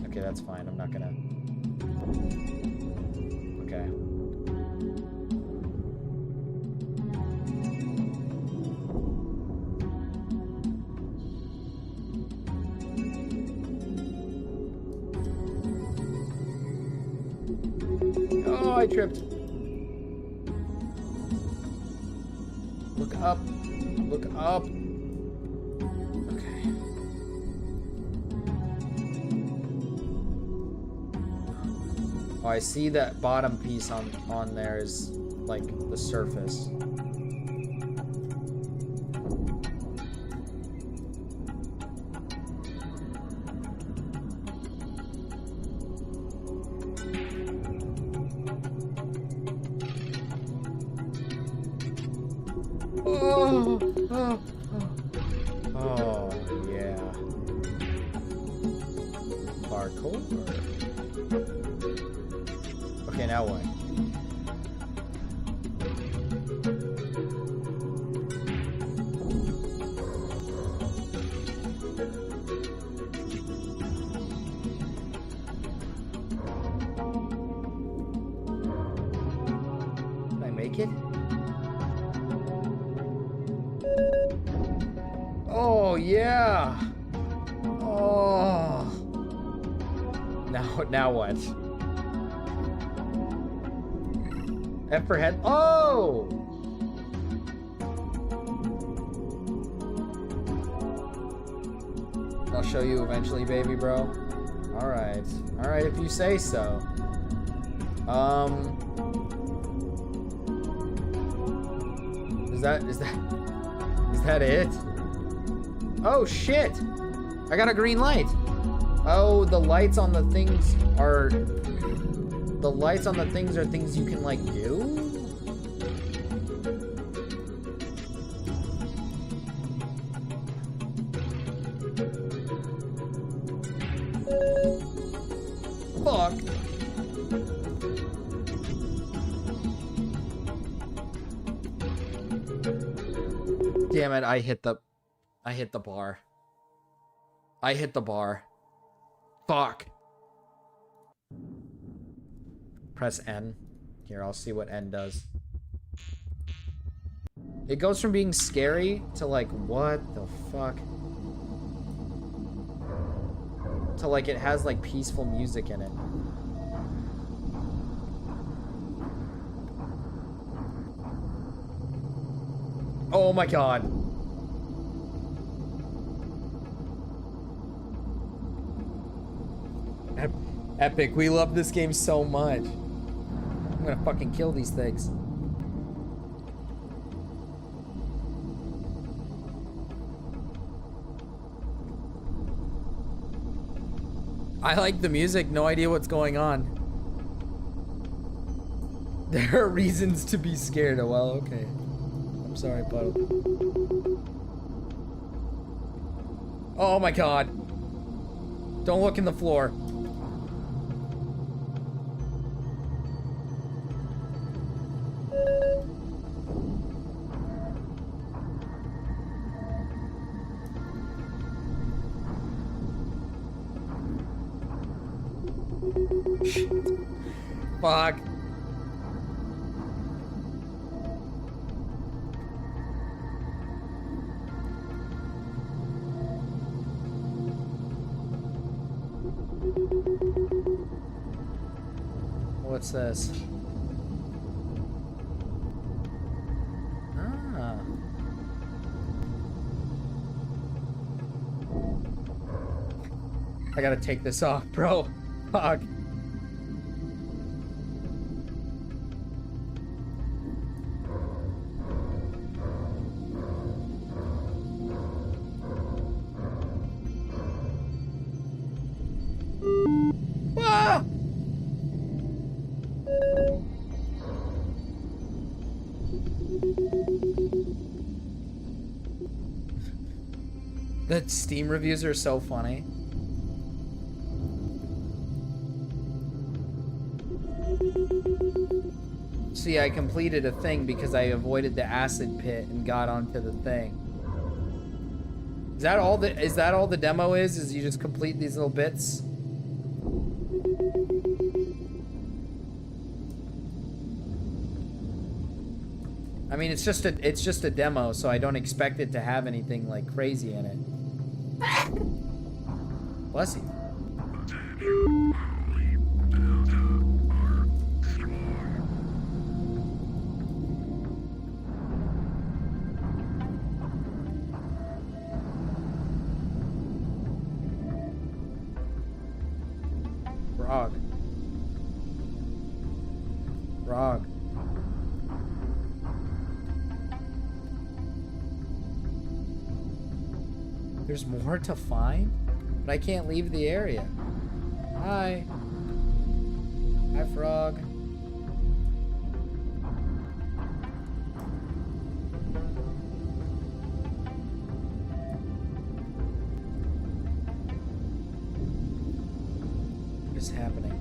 Okay, that's fine. I'm not gonna... Okay. Oh, I tripped. Look up. Look up. Okay. Oh, I see that bottom piece on there is like the surface. Oh, oh, oh. Oh, yeah. Parkour. Okay, now what? Can I make it? Oh, yeah. Oh. Now what? F for head. Oh! I'll show you eventually, baby bro. Alright. Alright, if you say so. Is that it? Oh shit! I got a green light. Oh, the lights on the things are... The lights on the things are things you can, like, do? Fuck. Damn it, I hit the bar. I hit the bar. Fuck. Press N. Here, I'll see what N does. It goes from being scary to like, what the fuck? To like, it has like peaceful music in it. Oh my god. Epic, we love this game so much. I'm gonna fucking kill these things. I like the music, no idea what's going on. There are reasons to be scared. Oh, well, okay. I'm sorry, Puddle. Oh my god. Don't look in the floor. Fuck. What's this? Ah. I gotta take this off, bro. Fuck. Ah! The Steam reviews are so funny. See, I completed a thing because I avoided the acid pit and got onto the thing. Is that all the demo is? Is you just complete these little bits? I mean, it's just a demo, so I don't expect it to have anything like crazy in it. Bless you. Frog. Frog. There's more to find? But I can't leave the area. Hi. Hi, frog. What is happening?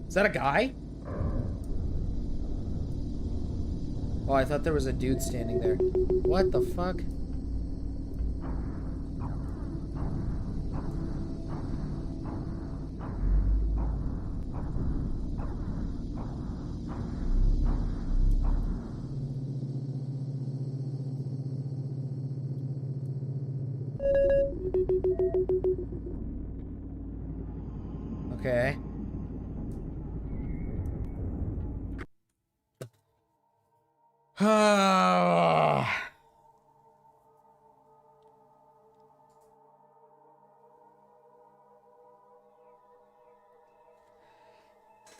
Is that a guy? Oh, I thought there was a dude standing there. What the fuck? Okay.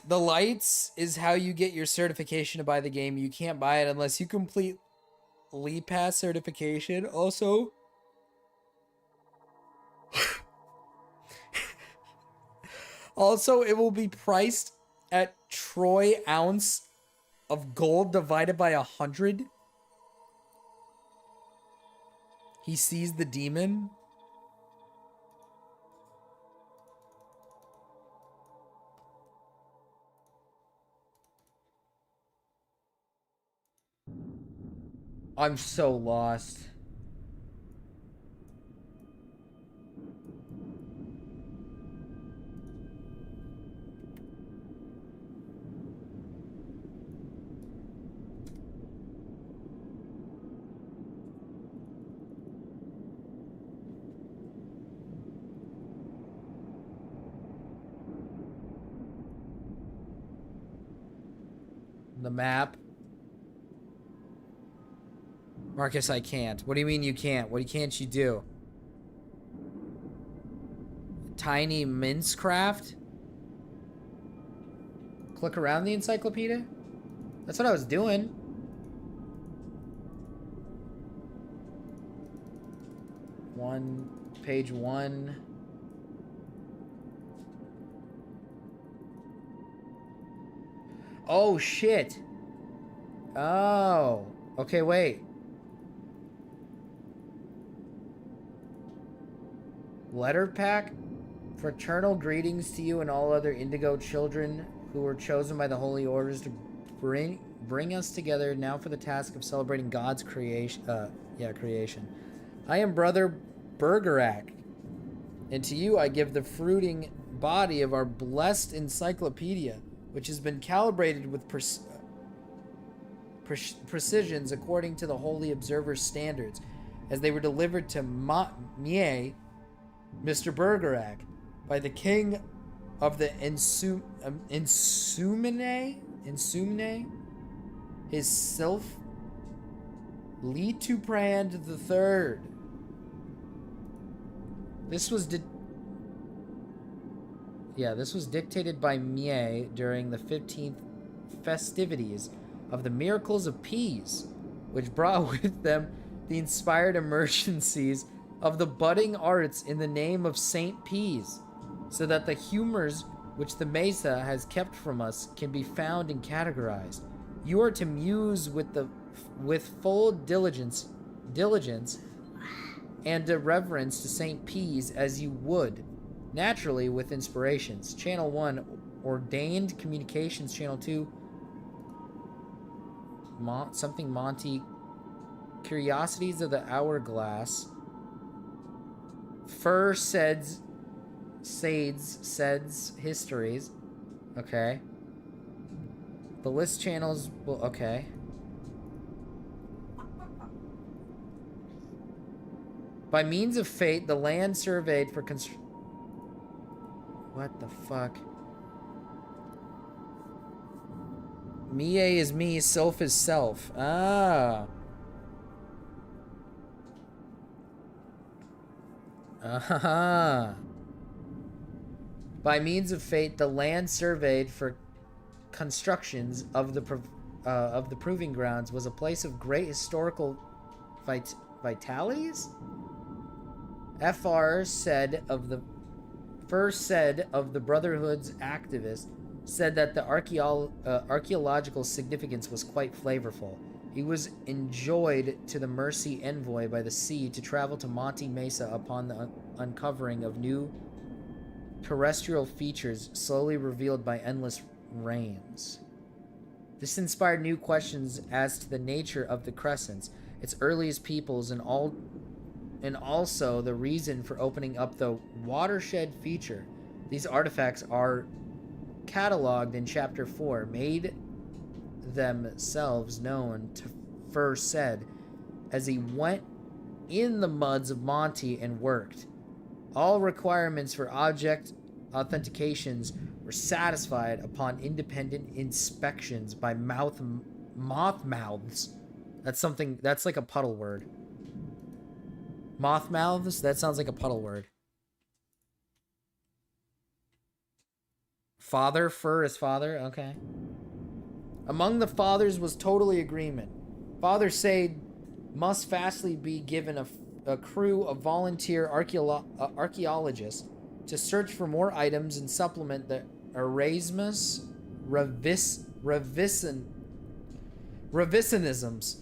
The lights is how you get your certification to buy the game. You can't buy it unless you complete Lead Pass certification. Also, it will be priced at troy ounce of gold divided by 100. He sees the demon. I'm so lost. The map. Marcus, I can't. What do you mean you can't? What can't you do? Tiny Mincecraft? Click around the encyclopedia? That's what I was doing. Page one. Oh, shit. Oh. Okay, wait. Letter pack? Fraternal greetings to you and all other Indigo children who were chosen by the Holy Orders to bring us together now for the task of celebrating God's creation. Creation. I am Brother Bergerac, and to you I give the fruiting body of our blessed encyclopedia, which has been calibrated with precisions according to the Holy Observer's standards, as they were delivered to Mr. Bergerac, by the king of the Insumne, his self, Lituprand III. This was dictated by Mie during the 15th festivities of the Miracles of Peas, which brought with them the inspired emergencies of the budding arts in the name of Saint Peas, so that the humors which the Mesa has kept from us can be found and categorized. You are to muse with full diligence and a reverence to Saint Peas as you would, naturally, with inspirations. Channel 1, Ordained Communications. Channel 2, Monty. Curiosities of the Hourglass. Seds Histories. Okay. The list channels will, okay. By means of fate, the land surveyed for what the fuck? Mie is me, self is self. Ah. Ah. By means of fate, the land surveyed for constructions of the proving grounds was a place of great historical vitalities. First said of the Brotherhood's activist said that the archaeological significance was quite flavorful. He was enjoyed to the Mercy envoy by the sea to travel to Monte Mesa upon the uncovering of new terrestrial features slowly revealed by endless rains. This inspired new questions as to the nature of the crescents, its earliest peoples, and also the reason for opening up the watershed feature. These artifacts are cataloged in Chapter 4, made themselves known to First said as he went in the muds of Monte and worked. All requirements for object authentications were satisfied upon independent inspections by mothmouths. That's like a puddle word. Mothmouths? That sounds like a puddle word. Father, fur is father, okay. Among the fathers was totally agreement. Father said must fastly be given a crew of volunteer archaeologists to search for more items and supplement the Erasmus revisionisms.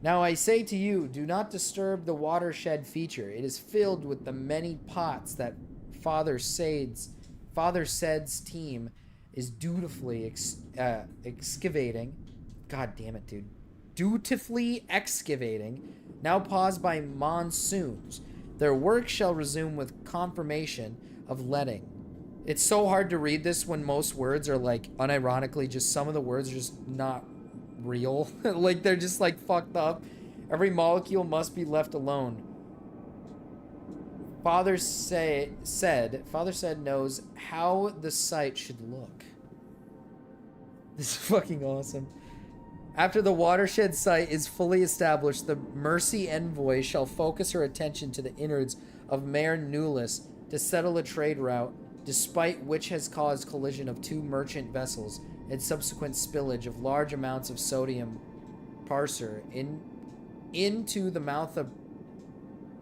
Now I say to you, do not disturb the watershed feature. It is filled with the many pots that Father Said's team is dutifully excavating. God damn it, dude. Dutifully excavating, now paused by monsoons. Their work shall resume with confirmation of letting. It's so hard to read this when most words are like, unironically, just some of the words are just not real. Like, they're just like fucked up. Every molecule must be left alone. Father said knows how the site should look. This is fucking awesome. After the watershed site is fully established, the Mercy envoy shall focus her attention to the innards of Mare Nulis to settle a trade route, despite which has caused collision of 2 merchant vessels and subsequent spillage of large amounts of sodium parser into the mouth of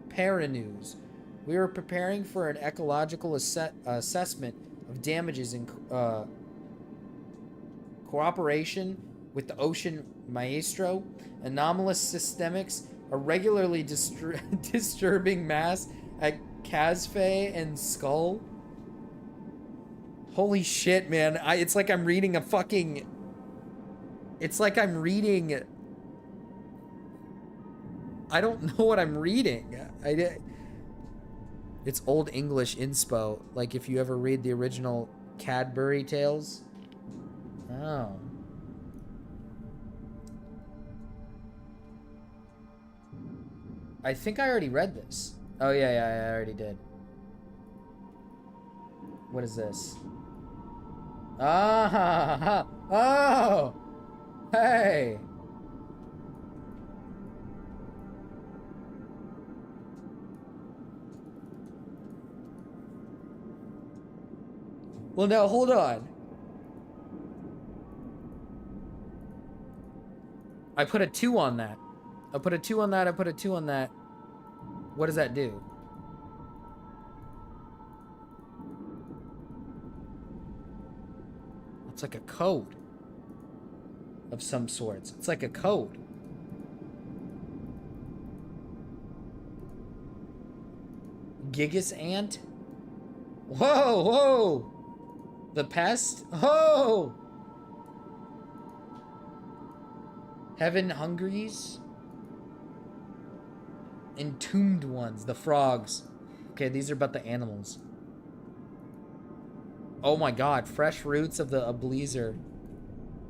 Paranus. We are preparing for an ecological assessment of damages in cooperation with the Ocean Maestro. Anomalous systemics, a regularly disturbing mass at Casfe and Skull. Holy shit, man. It's like I'm reading a fucking It's like I'm reading... I don't know what I'm reading. It's Old English inspo. Like if you ever read the original Cadbury Tales. Oh. I think I already read this. Oh, yeah, I already did. What is this? Ah! Oh! Hey! Well, now, hold on. I put a 2 on that. I put a 2 on that, I put a 2 on that. What does that do? It's like a code. Of some sorts. It's like a code. Gigas Ant? Whoa, whoa! The pest? Oh! Heaven Hungries? Entombed ones, the frogs. Okay, these are about the animals. Oh my god, fresh roots of the Ableazer.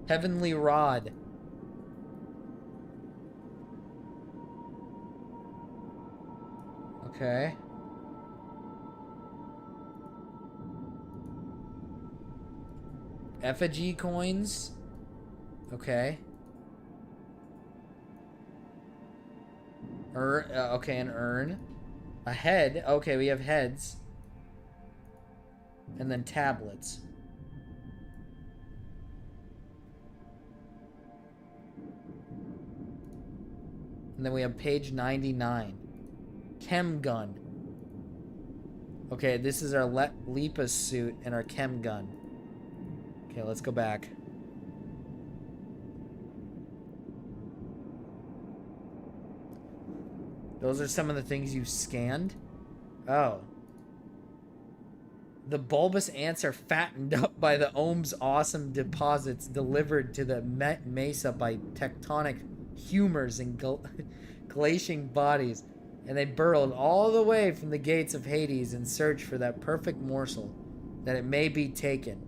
Heavenly Rod. Okay. Effigy coins. Okay. Okay, an urn. A head. Okay, we have heads. And then tablets. And then we have page 99. Chem gun. Okay, this is our Lipa suit and our chem gun. Okay, let's go back. Those are some of the things you scanned? Oh. The bulbous ants are fattened up by the Ohm's awesome deposits delivered to the mesa by tectonic humors and glaciing bodies, and they burrowed all the way from the gates of Hades in search for that perfect morsel, that it may be taken,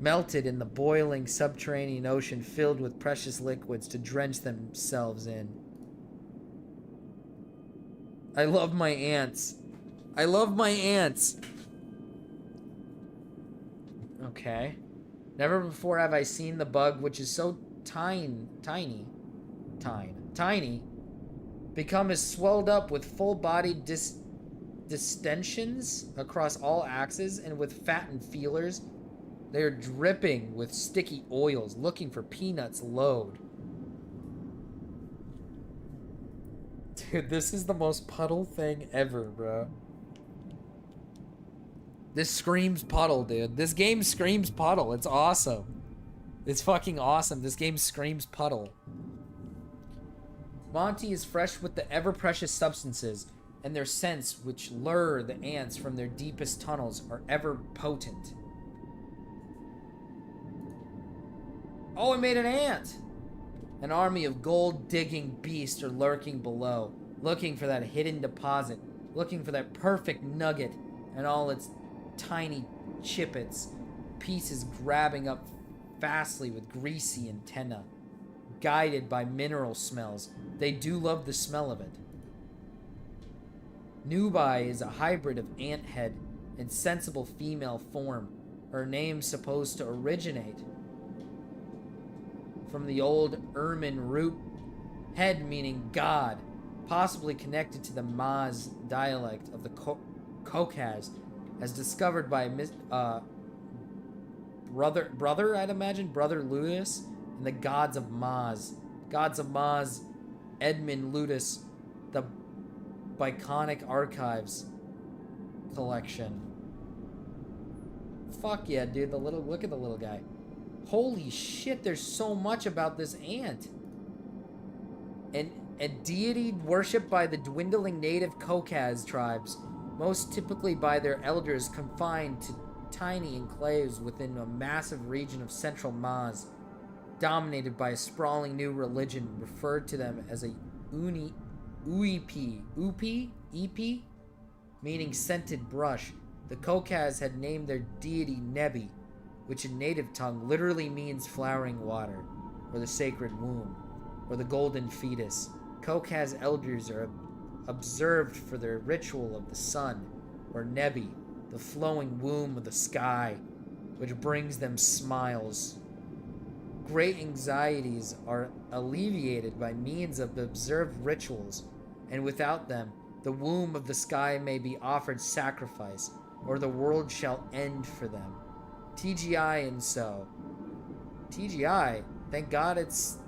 melted in the boiling subterranean ocean filled with precious liquids to drench themselves in. I love my ants. I love my ants. Okay. Never before have I seen the bug, which is so tiny, become as swelled up with full-bodied distensions across all axes, and with fattened feelers. They are dripping with sticky oils, looking for peanuts load. Dude, this is the most puddle thing ever, bro. This screams puddle, dude. This game screams puddle. It's awesome. It's fucking awesome. This game screams puddle. Monty is fresh with the ever-precious substances, and their scents which lure the ants from their deepest tunnels are ever potent. Oh, I made an ant! An army of gold-digging beasts are lurking below, looking for that hidden deposit, looking for that perfect nugget, and all its tiny chippets, pieces grabbing up fastly with greasy antenna. Guided by mineral smells, they do love the smell of it. Nubai is a hybrid of ant head and sensible female form, her name supposed to originate from the old Ermin root, head meaning god, possibly connected to the Maz dialect of the Caucasus, as discovered by brother, I'd imagine, Brother Ludus, and the gods of Maz. Gods of Maz, Edmund Ludus, the Biconic Archives collection. Fuck yeah, dude, look at the little guy. Holy shit, there's so much about this ant. And a deity worshipped by the dwindling native Caucasus tribes, most typically by their elders confined to tiny enclaves within a massive region of central Maz. dominated by a sprawling new religion, referred to them as a Upi, meaning scented brush. The Kokaz had named their deity Nebi, which in native tongue literally means flowering water, or the sacred womb, or the golden fetus. Kokaz elders are observed for their ritual of the sun, or Nebi, the flowing womb of the sky, which brings them smiles. Great anxieties are alleviated by means of the observed rituals, and without them, the womb of the sky may be offered sacrifice, or the world shall end for them. TGI and so. TGI, thank God it's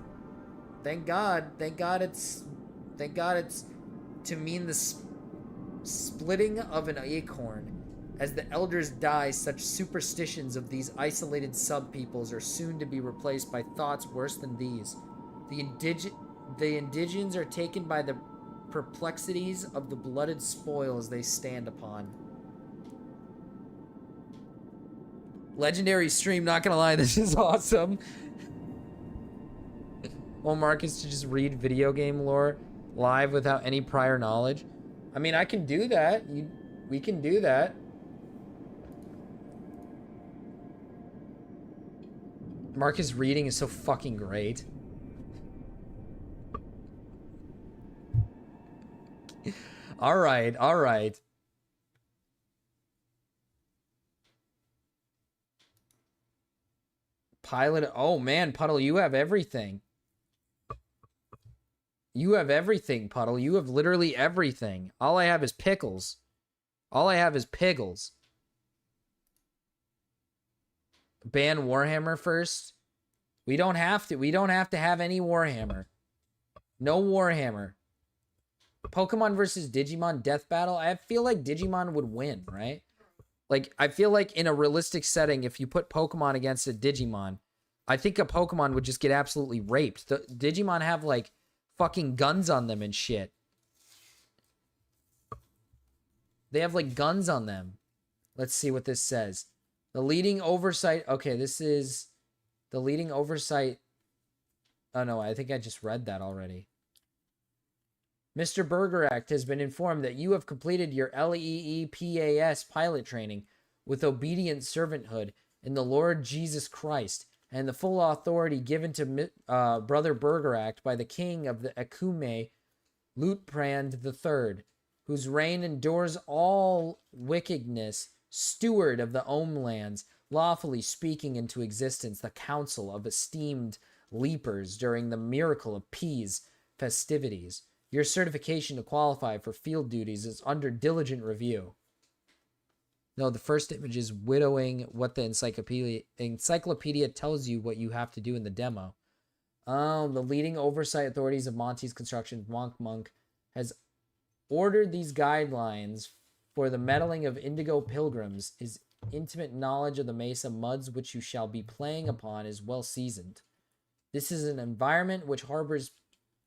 to mean the splitting of an acorn. As the elders die, such superstitions of these isolated sub-peoples are soon to be replaced by thoughts worse than these. The indigents are taken by the perplexities of the blooded spoils they stand upon. Legendary stream, not gonna lie, this is awesome. Want Marcus to just read video game lore live without any prior knowledge? I mean, I can do that. We can do that. Marcus reading is so fucking great. All right, all right. Pilot. Oh man, Puddle, you have everything. You have everything, Puddle. You have literally everything. All I have is pickles. All I have is pickles. Ban Warhammer first. We don't have to. We don't have to have any Warhammer. No Warhammer. Pokemon versus Digimon death battle. I feel like Digimon would win, right? Like, I feel like in a realistic setting, if you put Pokemon against a Digimon, I think a Pokemon would just get absolutely raped. The Digimon have, like, fucking guns on them and shit. They have, like, guns on them. Let's see what this says. The leading oversight... Okay, this is... The leading oversight... Oh, no, I think I just read that already. Mr. Bergerac has been informed that you have completed your LEEPAS pilot training with obedient servanthood in the Lord Jesus Christ and the full authority given to Brother Bergerac by the king of the Akume, Lutprand III, whose reign endures all wickedness, steward of the Omelands, lawfully speaking into existence the council of esteemed leapers during the Miracle of Peace festivities. Your certification to qualify for field duties is under diligent review. No, the first image is widowing what the encyclopedia tells you what you have to do in the demo. The leading oversight authorities of Monty's construction, Monk, has ordered these guidelines for the meddling of indigo pilgrims. His intimate knowledge of the Mesa muds which you shall be playing upon is well seasoned. This is an environment which harbors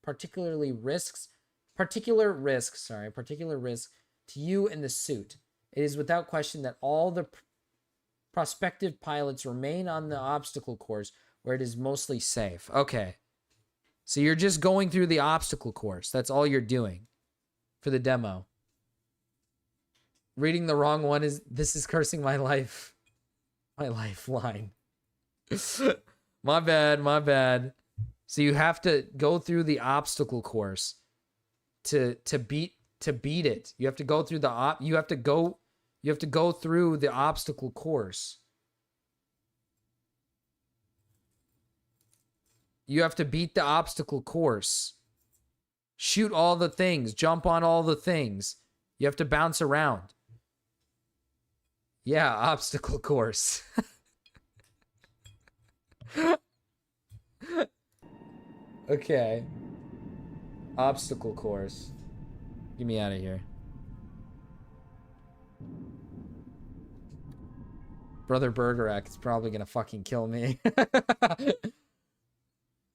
particular risks to you in the suit. It is without question that all the prospective pilots remain on the obstacle course where it is mostly safe. Okay. So you're just going through the obstacle course. That's all you're doing for the demo. Reading the wrong one is, this is cursing my life. My lifeline. My bad. So you have to go through the obstacle course to beat it. You have to go through you have to go through the obstacle course. You have to beat the obstacle course. Shoot all the things, jump on all the things. You have to bounce around. Yeah, obstacle course. Okay. Obstacle course. Get me out of here. Brother Bergerac is probably gonna fucking kill me.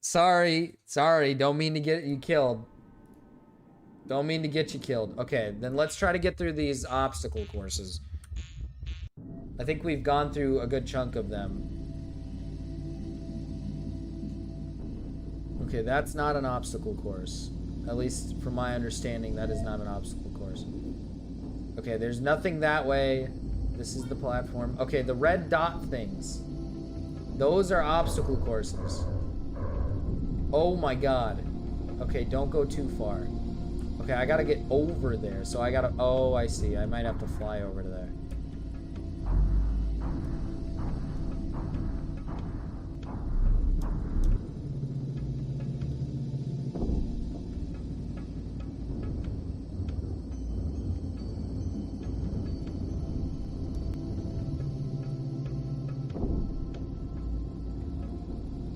Sorry. Don't mean to get you killed. Okay, then let's try to get through these obstacle courses. I think we've gone through a good chunk of them. Okay, that's not an obstacle course. At least from my understanding, that is not an obstacle course. Okay, there's nothing that way. This is the platform. Okay, the red dot things. Those are obstacle courses. Oh my god. Okay, don't go too far. Okay, I gotta get over there. So I gotta... Oh, I see. I might have to fly over to there.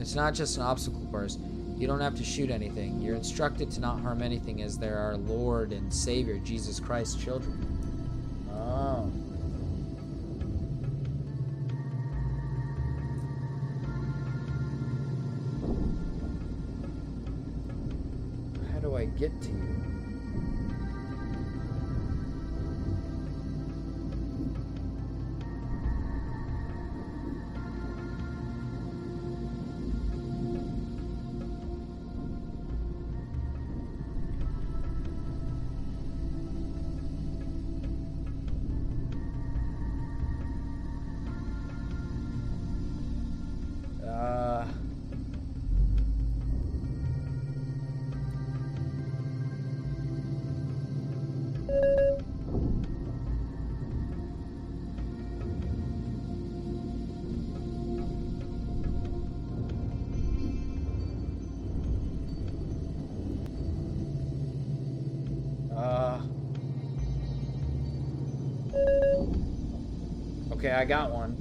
It's not just an obstacle course. You don't have to shoot anything. You're instructed to not harm anything as they're our Lord and Savior, Jesus Christ's children. Oh. How do I get to you? Okay, I got one.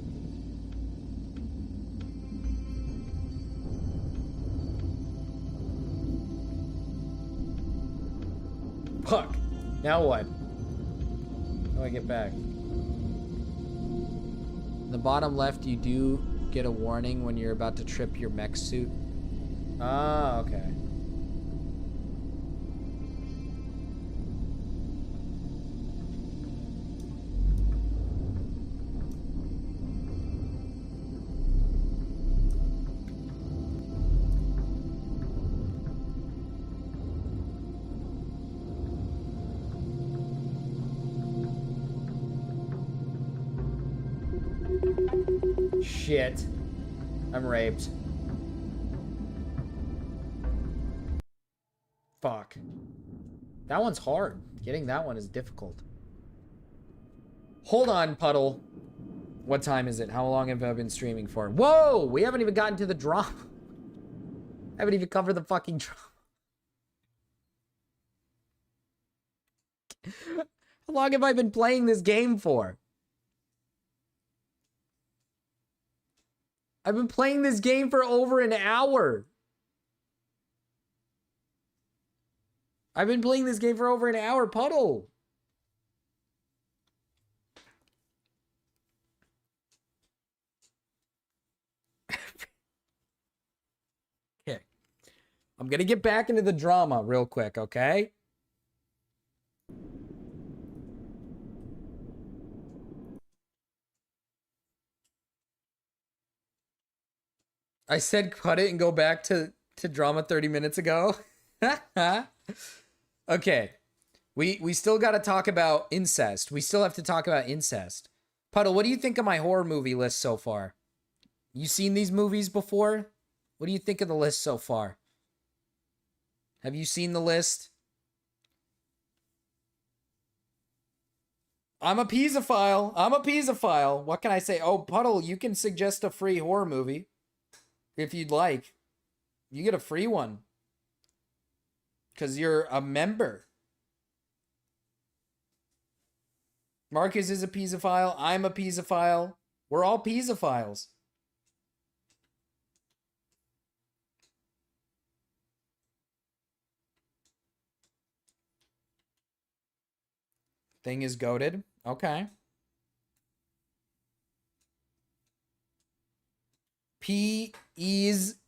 Fuck. Now what? How do I get back? In the bottom left, you do get a warning when you're about to trip your mech suit. Ah, okay. Shit. I'm raped. Fuck. That one's hard. Getting that one is difficult. Hold on, Puddle. What time is it? How long have I been streaming for? Whoa! We haven't even gotten to the drama. Haven't even covered the fucking drama. How long have I been playing this game for? I've been playing this game for over an hour. I've been playing this game for over an hour, Puddle. Okay. I'm gonna get back into the drama real quick, okay? I said cut it and go back to drama 30 minutes ago. Okay. We still got to talk about incest. We still have to talk about incest. Puddle, what do you think of my horror movie list so far? You seen these movies before? What do you think of the list so far? Have you seen the list? I'm a piezophile. I'm a piezophile. What can I say? Oh, Puddle, you can suggest a free horror movie. If you'd like. You get a free one. Because you're a member. Marcus is a piezophile. I'm a piezophile. We're all piezophiles. Thing is goated. Okay. P-ease-o-file.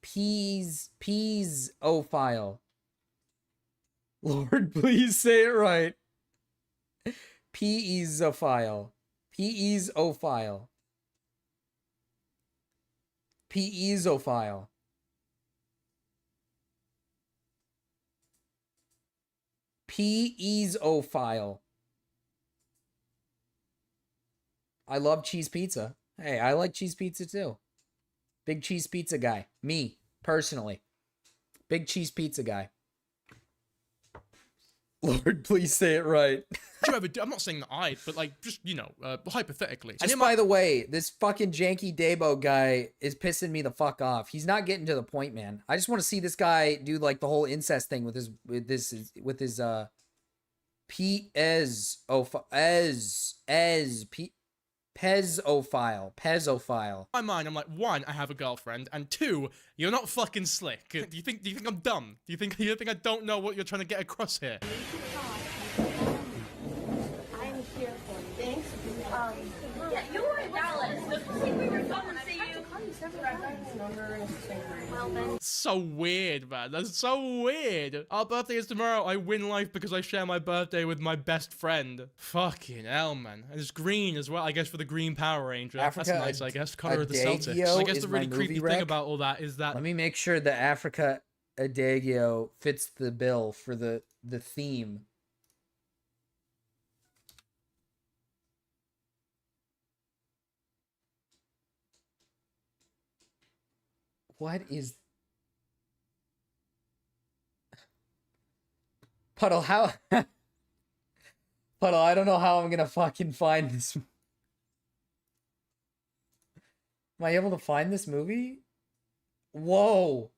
Peas-o-file. Lord, please say it right. P-ease-o-file. P-ease-o-file. P-ease-o-file. P-easophile. I love cheese pizza. Hey, I like cheese pizza too. Big cheese pizza guy. Me, personally. Big cheese pizza guy. Lord, please say it right. I'm not saying that but like, just, you know, hypothetically. Just by the way, this fucking janky Dabo guy is pissing me the fuck off. He's not getting to the point, man. I just want to see this guy do like the whole incest thing with his pezophile. In my mind, I'm like, one, I have a girlfriend, and two, you're not fucking slick. Do you think I'm dumb? Do you think I don't know what you're trying to get across here? I'm here for you. Thanks. Yeah, you were in Dallas. Don't you think we were going to see you? Well, then. So weird, man. That's so weird. Our birthday is tomorrow. I win life because I share my birthday with my best friend. Fucking hell, man. And it's green as well, I guess, for the Green Power Ranger. Africa, that's nice, I guess. Color of the Celtics. Adagio I guess is the really my creepy movie thing rec. about all that is that... Let me make sure that Africa Adagio fits the bill for the theme. What is... Puddle, how... Puddle, I don't know how I'm gonna fucking find this. Am I able to find this movie? Whoa.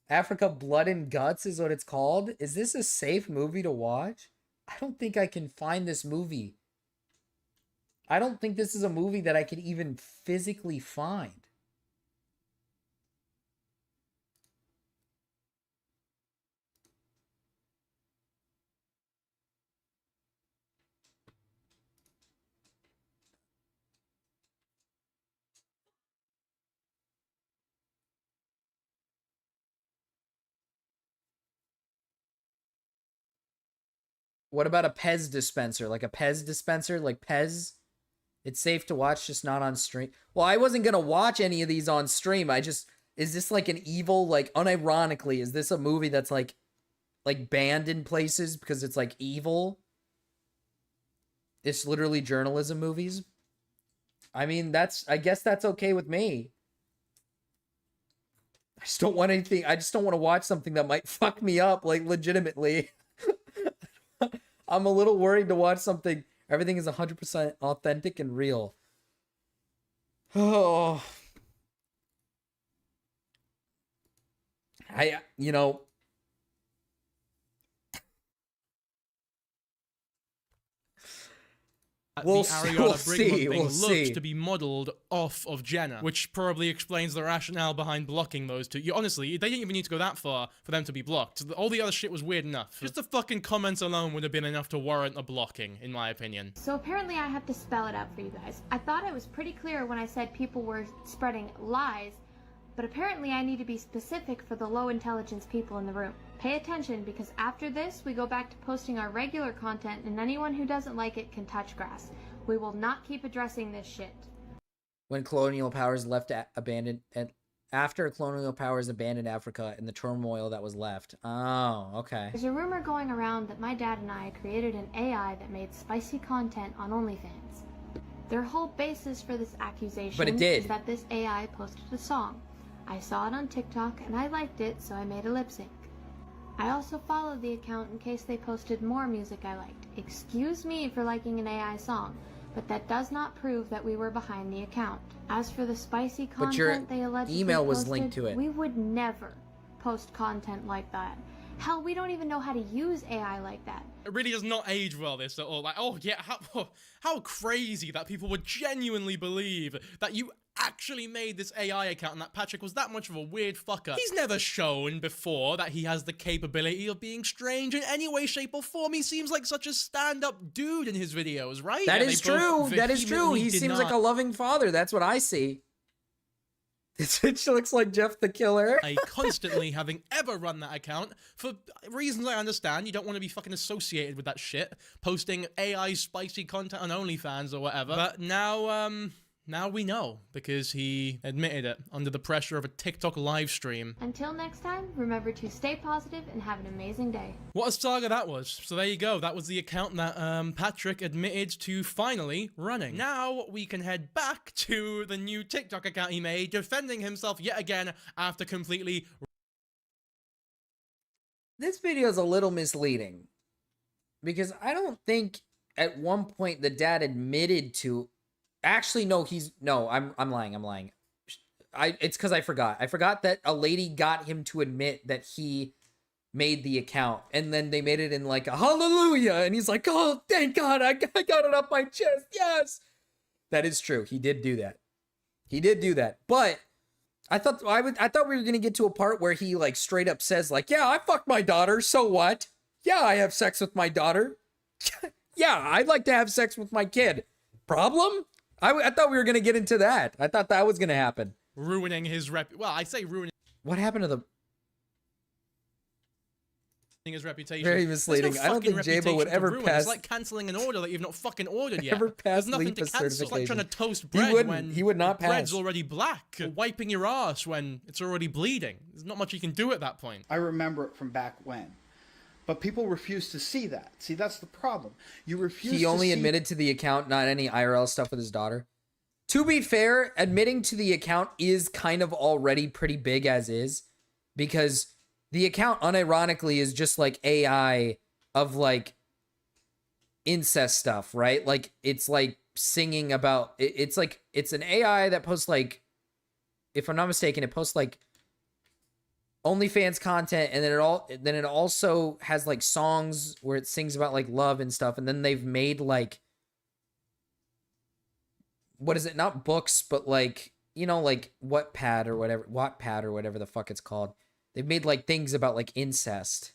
Africa Blood and Guts is what it's called? Is this a safe movie to watch? I don't think I can find this movie. I don't think this is a movie that I can even physically find. What about a Pez dispenser? Like a Pez dispenser? Like Pez? It's safe to watch, just not on stream. Well, I wasn't going to watch any of these on stream. Is this like an evil, like, unironically, is this a movie that's like banned in places because it's like evil? It's literally journalism movies. I mean, I guess that's okay with me. I just don't want to watch something that might fuck me up, like, legitimately. I'm a little worried to watch something. Everything is 100% authentic and real. Oh. You know. We'll see. We'll see. To be modeled off of Jenna, which probably explains the rationale behind blocking those two. Honestly, they didn't even need to go that far for them to be blocked. All the other shit was weird enough. Just the fucking comments alone would have been enough to warrant a blocking, in my opinion. So apparently I have to spell it out for you guys. I thought I was pretty clear when I said people were spreading lies, but apparently I need to be specific for the low intelligence people in the room. Pay attention, because after this, we go back to posting our regular content, and anyone who doesn't like it can touch grass. We will not keep addressing this shit. When colonial powers after colonial powers abandoned Africa and the turmoil that was left. Oh, okay. There's a rumor going around that my dad and I created an AI that made spicy content on OnlyFans. Their whole basis for this accusation is that this AI posted a song. I saw it on TikTok and I liked it, so I made a lip sync. I also followed the account in case they posted more music I liked. Excuse me for liking an AI song, but that does not prove that we were behind the account. As for the spicy content they allegedly email was posted, linked to it. We would never post content like that. Hell, we don't even know how to use AI like that. It really does not age well, this at all. Like, oh yeah, how crazy that people would genuinely believe that you actually made this AI account and that Patrick was that much of a weird fucker. He's never shown before that he has the capability of being strange in any way, shape, or form. He seems like such a stand-up dude in his videos, right? That is true. That is true. He seems like a loving father. That's what I see. It looks like Jeff the Killer. I constantly, having ever run that account, for reasons I understand, you don't want to be fucking associated with that shit, posting AI spicy content on OnlyFans or whatever. But now, Now we know, because he admitted it under the pressure of a TikTok live stream. Until next time, remember to stay positive and have an amazing day. What a saga that was. So there you go. That was the account that Patrick admitted to finally running. Now we can head back to the new TikTok account he made, defending himself yet again after completely... This video is a little misleading, because I don't think at one point the dad admitted to... Actually, no, I'm lying. It's because I forgot. I forgot that a lady got him to admit that he made the account, and then they made it in like a hallelujah, and he's like, oh, thank God, I got it up my chest, yes! That is true. He did do that. But I thought we were gonna get to a part where he like straight up says like, yeah, I fucked my daughter, so what? Yeah, I have sex with my daughter. Yeah, I'd like to have sex with my kid. Problem? I thought we were going to get into that. I thought that was going to happen. Ruining his well, I say ruining... What happened to the... his reputation. Very misleading. I don't think Jabo would ever pass... It's like cancelling an order that you've not fucking ordered yet. Ever pass There's nothing to LEPA cancel. It's like trying to toast bread he would not the pass. bread's already black. Or wiping your ass when it's already bleeding. There's not much you can do at that point. I remember it from back when. But people refuse to see that. See, that's the problem. You refuse to see... He only admitted to the account, not any IRL stuff with his daughter. To be fair, admitting to the account is kind of already pretty big as is. Because the account, unironically, is just like AI of like incest stuff, right? Like, it's like singing about... It's like, it's an AI that posts like... If I'm not mistaken, it posts like... OnlyFans content, and then it also has like songs where it sings about like love and stuff, and then they've made like, what is it, not books, but like, you know, like Wattpad or whatever the fuck it's called. They've made like things about like incest,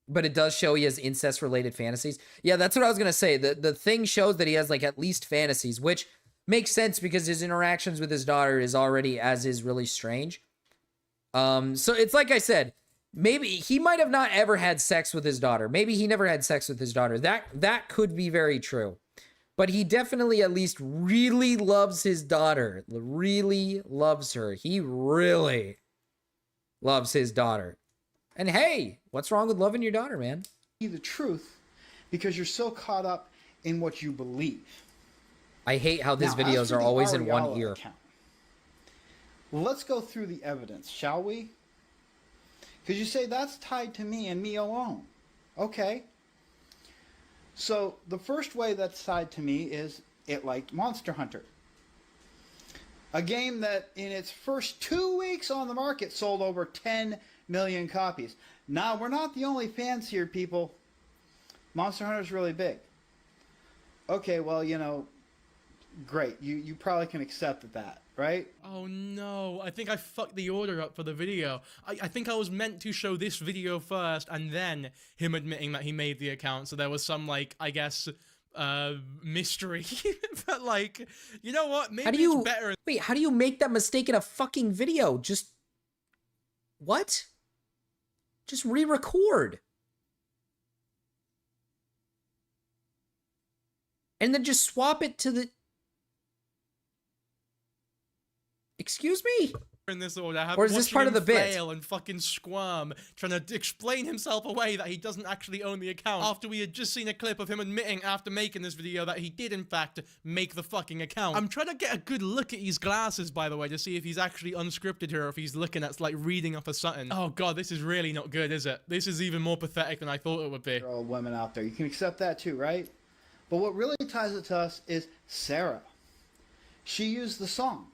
but it does show he has incest related fantasies. Yeah, that's what I was gonna say. The thing shows that he has like at least fantasies, which makes sense because his interactions with his daughter is already really strange. So it's like I said, maybe he might have not ever had sex with his daughter. Maybe he never had sex with his daughter. That could be very true. But he definitely at least really loves his daughter. Really loves her. He really loves his daughter. And hey, what's wrong with loving your daughter, man? The truth, because you're so caught up in what you believe. I hate how these videos are always in one ear. Let's go through the evidence, shall we? Because you say that's tied to me and me alone. Okay. So the first way that's tied to me is it liked Monster Hunter. A game that in its first 2 weeks on the market sold over 10 million copies. Now, we're not the only fans here, people. Monster Hunter's really big. Okay, well, you know, great. You probably can accept that, right? Oh no, I think I fucked the order up for the video. I think I was meant to show this video first and then him admitting that he made the account, so there was some, like, I guess, mystery. But, like, you know what? Maybe it's better. Wait, how do you make that mistake in a fucking video? Just... What? Just re-record. And then just swap it to the... Excuse me? In this order, or is this part of the bit? Fail and fucking squirm, trying to explain himself away that he doesn't actually own the account. After we had just seen a clip of him admitting after making this video that he did in fact make the fucking account. I'm trying to get a good look at his glasses, by the way, to see if he's actually unscripted here or if he's looking at like reading off of something. Oh god, this is really not good, is it? This is even more pathetic than I thought it would be. All women out there, you can accept that too, right? But what really ties it to us is Sarah. She used the song,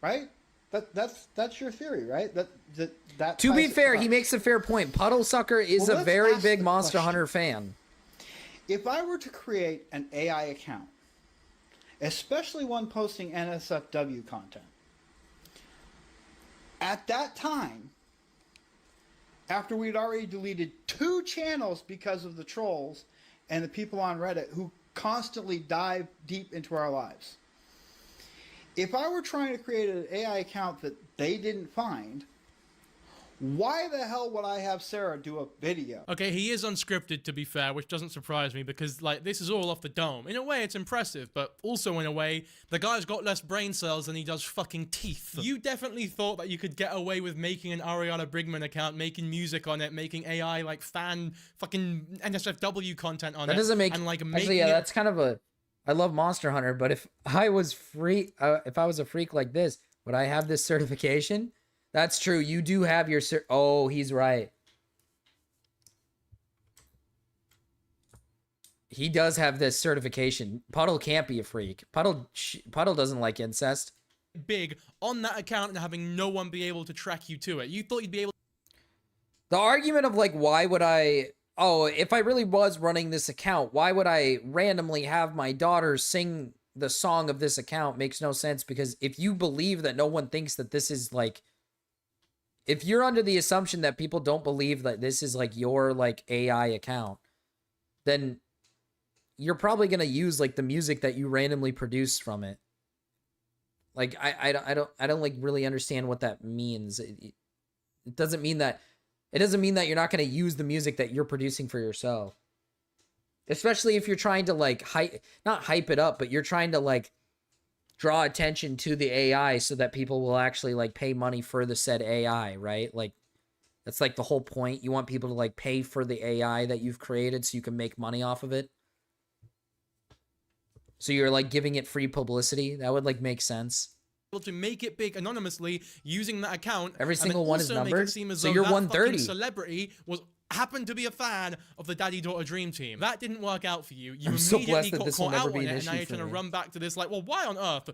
right? That's your theory, right? That to be fair, he makes a fair point. Puddlesucker is a very big Monster Hunter fan. If I were to create an AI account, especially one posting NSFW content, at that time, after we'd already deleted 2 channels because of the trolls and the people on Reddit who constantly dive deep into our lives, if I were trying to create an AI account that they didn't find, Why the hell would I have Sarah do a video? Okay, he is unscripted, to be fair, which doesn't surprise me because, like, this is all off the dome. In a way, it's impressive, but also in a way, the guy's got less brain cells than he does fucking teeth. You definitely thought that you could get away with making an Ariana Brigman account, making music on it, making AI, like, fan fucking NSFW content on it. That doesn't make... And, like, Actually, yeah, that's kind of a... I love Monster Hunter, but if I was a freak like this, would I have this certification? That's true. You do have your... Oh, he's right. He does have this certification. Puddle can't be a freak. Puddle doesn't like incest. Big on that account and having no one be able to track you to it. You thought you'd be able... The argument of, like, why would I... Oh, if I really was running this account, why would I randomly have my daughter sing the song of this account makes no sense, because if you believe that no one thinks that this is, like... If you're under the assumption that people don't believe that this is, like, your, like, AI account, then you're probably going to use, like, the music that you randomly produce from it. Like, I don't like, really understand what that means. It doesn't mean that... It doesn't mean that you're not going to use the music that you're producing for yourself. Especially if you're trying to, like, not hype it up, but you're trying to, like, draw attention to the AI so that people will actually, like, pay money for the said AI, right? Like, that's, like, the whole point. You want people to, like, pay for the AI that you've created so you can make money off of it. So you're, like, giving it free publicity. That would, like, make sense. To make it big anonymously using that account. Every single one is numbered. So you're you're that 130. Celebrity happened to be a fan of the Daddy-Daughter Dream Team. That didn't work out for you. You I'm so blessed immediately that got this will caught never out be on an it, and issue now you're for trying to me. run back to this, like, well, why on earth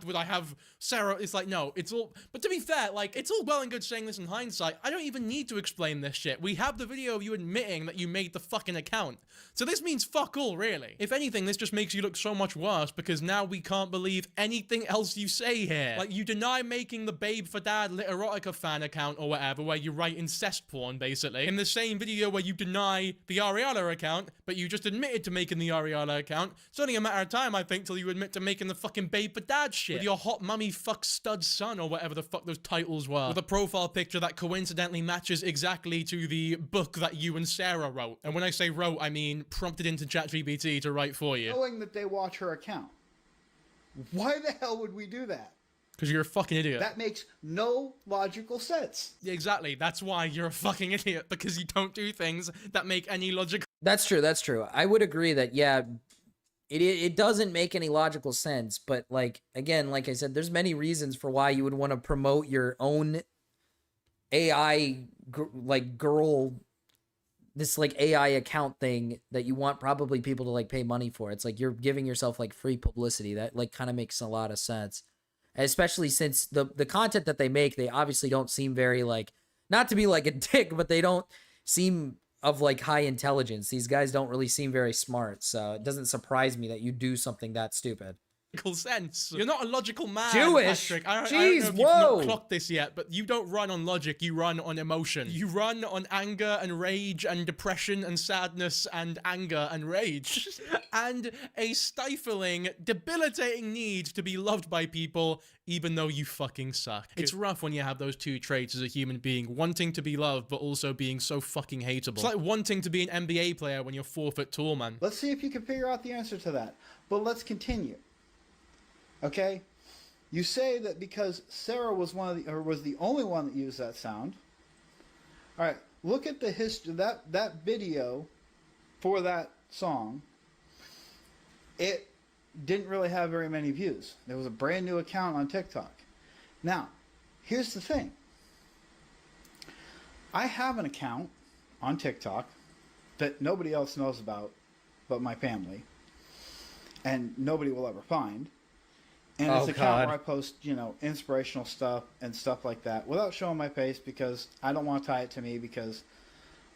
would I have Sarah? It's like, no, it's all... But to be fair, like, it's all well and good saying this in hindsight. I don't even need to explain this shit. We have the video of you admitting that you made the fucking account. So this means fuck all, really. If anything, this just makes you look so much worse, because now we can't believe anything else you say here. Like, you deny making the Babe for Dad Literotica fan account or whatever, where you write incest porn, basically. In the same video where you deny the Ariana account, but you just admitted to making the Ariana account. It's only a matter of time, I think, till you admit to making the fucking Babe for Dad shit. With your hot mummy fuck stud son, or whatever the fuck those titles were. With a profile picture that coincidentally matches exactly to the book that you and Sarah wrote. And when I say wrote, I mean prompted into ChatGPT to write for you. Knowing that they watch her account. Why the hell would we do that? Because you're a fucking idiot. That makes no logical sense. Yeah, exactly. That's why you're a fucking idiot, because you don't do things that make any logical... That's true. That's true. I would agree that, yeah, it doesn't make any logical sense. But, like, again, like I said, there's many reasons for why you would want to promote your own AI, like, girl... This, like, AI account thing that you want probably people to, like, pay money for. It's like you're giving yourself, like, free publicity. That, like, kind of makes a lot of sense. Especially since the content that they make, they obviously don't seem very, like, not to be, like, a dick, but they don't seem of, like, high intelligence. These guys don't really seem very smart, so it doesn't surprise me that you do something that stupid. Sense. You're not a logical man, Jewish. Patrick. I don't Jeez, know if you've whoa. not clocked this yet, but you don't run on logic, you run on emotion. You run on anger and rage and depression and sadness and anger and rage. And a stifling, debilitating need to be loved by people, even though you fucking suck. It's rough when you have those two traits as a human being, wanting to be loved, but also being so fucking hateable. It's like wanting to be an NBA player when you're 4 foot tall, man. Let's see if you can figure out the answer to that. But let's continue. Okay, you say that because Sarah was was the only one that used that sound. All right, look at the history. That video for that song, it didn't really have very many views. There was a brand new account on TikTok. Now, here's the thing. I have an account on TikTok that nobody else knows about but my family, and nobody will ever find. And it's an account where I post, you know, inspirational stuff and stuff like that without showing my face, because I don't want to tie it to me, because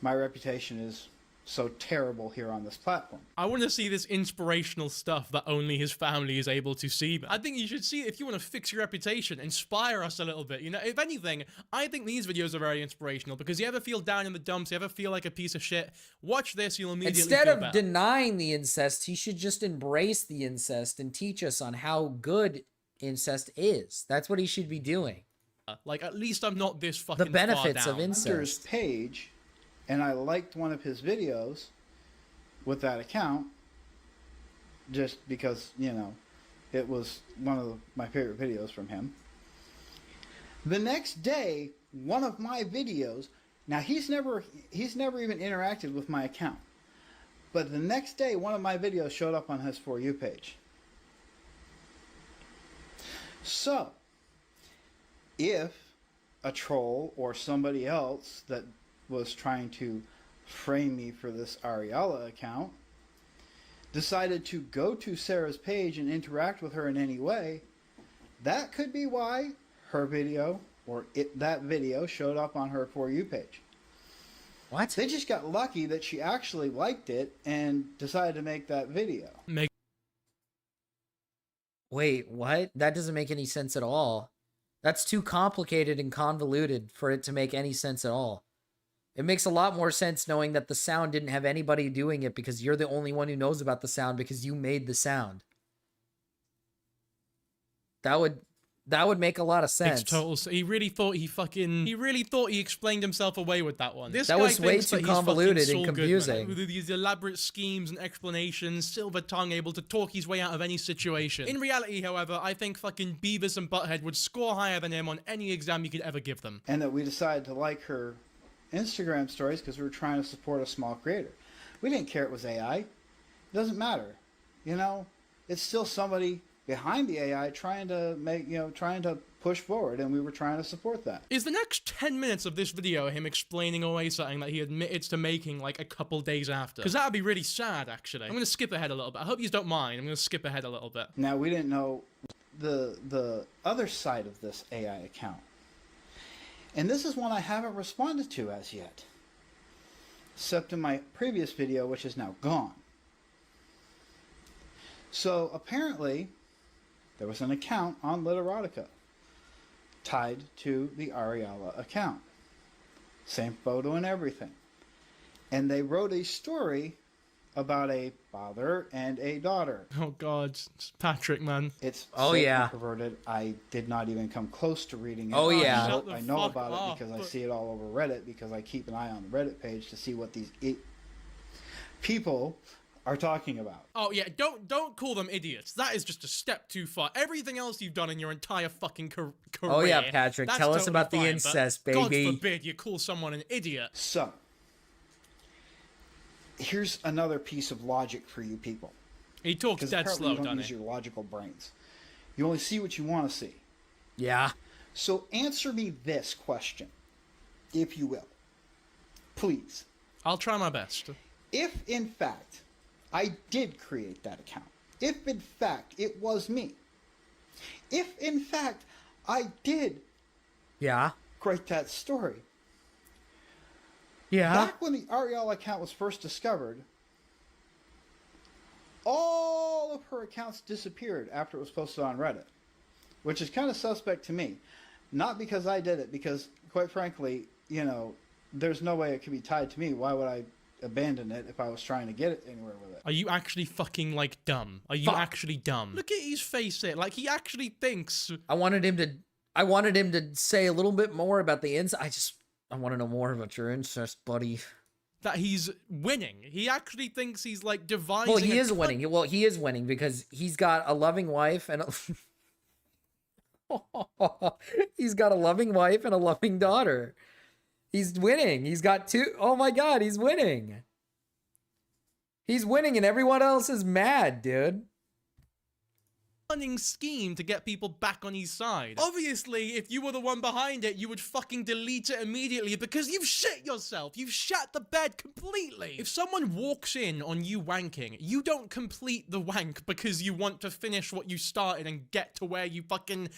my reputation is so terrible here on this platform. I want to see this inspirational stuff that only his family is able to see. I think you should see it if you want to fix your reputation, inspire us a little bit. You know, if anything, I think these videos are very inspirational, because you ever feel down in the dumps, you ever feel like a piece of shit, watch this, you'll immediately Instead feel of better. denying the incest, he should just embrace the incest and teach us on how good incest is. That's what he should be doing. Like, at least I'm not this fucking The benefits far of down. incest. Page, and I liked one of his videos with that account, just because, you know, it was one of my favorite videos from him. The next day, one of my videos, now he's never even interacted with my account, but the next day one of my videos showed up on his For You page. So, if a troll or somebody else that was trying to frame me for this Ariella account decided to go to Sarah's page and interact with her in any way, that could be why her video or that video showed up on her For You page. What? They just got lucky that she actually liked it and decided to make that video. Wait, what? That doesn't make any sense at all. That's too complicated and convoluted for it to make any sense at all. It makes a lot more sense knowing that the sound didn't have anybody doing it because you're the only one who knows about the sound because you made the sound. That would make a lot of sense. Makes total sense. He really thought he explained himself away with that one. This that guy was way thinks too that he's convoluted fucking and Saul confusing. Goodman, with these elaborate schemes and explanations, silver tongue, able to talk his way out of any situation. In reality, however, I think fucking Beavis and Butthead would score higher than him on any exam you could ever give them. And that we decided to like her Instagram stories because we were trying to support a small creator. We didn't care it was AI. It doesn't matter. You know, it's still somebody behind the AI trying to push forward, and we were trying to support that. Is the next 10 minutes of this video him explaining away something that he admitted to making like a couple days after? Because that would be really sad, actually. I'm going to skip ahead a little bit. I hope you don't mind. I'm going to skip ahead a little bit. Now, we didn't know the other side of this AI account. And this is one I haven't responded to as yet, except in my previous video, which is now gone. So apparently, there was an account on Literotica tied to the Ariella account. Same photo and everything. And they wrote a story about a father and a daughter. Oh God, it's Patrick, man. It's oh so yeah, perverted. I did not even come close to reading it. Oh yeah, I know about it because I see it all over Reddit because I keep an eye on the Reddit page to see what these people are talking about. Oh yeah, don't call them idiots. That is just a step too far. Everything else you've done in your entire fucking career. Oh yeah, Patrick, tell us about the incest, baby. God forbid you call someone an idiot. So, here's another piece of logic for you people. He talks dead slow, you don't use your logical brains. You only see what you want to see. Yeah. So answer me this question, if you will. Please. I'll try my best. If, in fact, I did create that account, if, in fact, it was me, if, in fact, I did create that story, back when the Ariella account was first discovered, all of her accounts disappeared after it was posted on Reddit, which is kind of suspect to me. Not because I did it, because, quite frankly, you know, there's no way it could be tied to me. Why would I abandon it if I was trying to get it anywhere with it? Are you actually fucking, like, dumb? Are you actually dumb? Look at his face there. Like, he actually thinks... I wanted him to say a little bit more about the incest. I want to know more about your incest, buddy. That he's winning. He actually thinks he's, like, devising... Well, he is winning. Well, he is winning because he's got a loving wife and he's got a loving wife and a loving daughter. He's winning. He's got two. Oh my God, he's winning. He's winning and everyone else is mad, dude. Cunning scheme to get people back on his side. Obviously, if you were the one behind it, you would fucking delete it immediately because you've shit yourself. You've shat the bed completely. If someone walks in on you wanking, you don't complete the wank because you want to finish what you started and get to where you fucking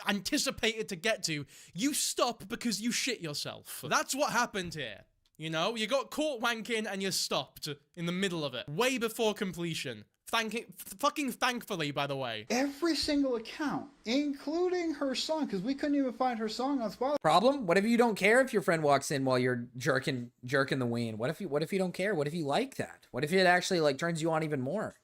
anticipated to get to. You stop because you shit yourself. That's what happened here. You know, you got caught wanking and you stopped in the middle of it, way before completion. Fucking thankfully, by the way. Every single account, including her song, because we couldn't even find her song on Spotify. Problem? What if you don't care if your friend walks in while you're jerking the ween? What if you don't care? What if you like that? What if it actually like turns you on even more?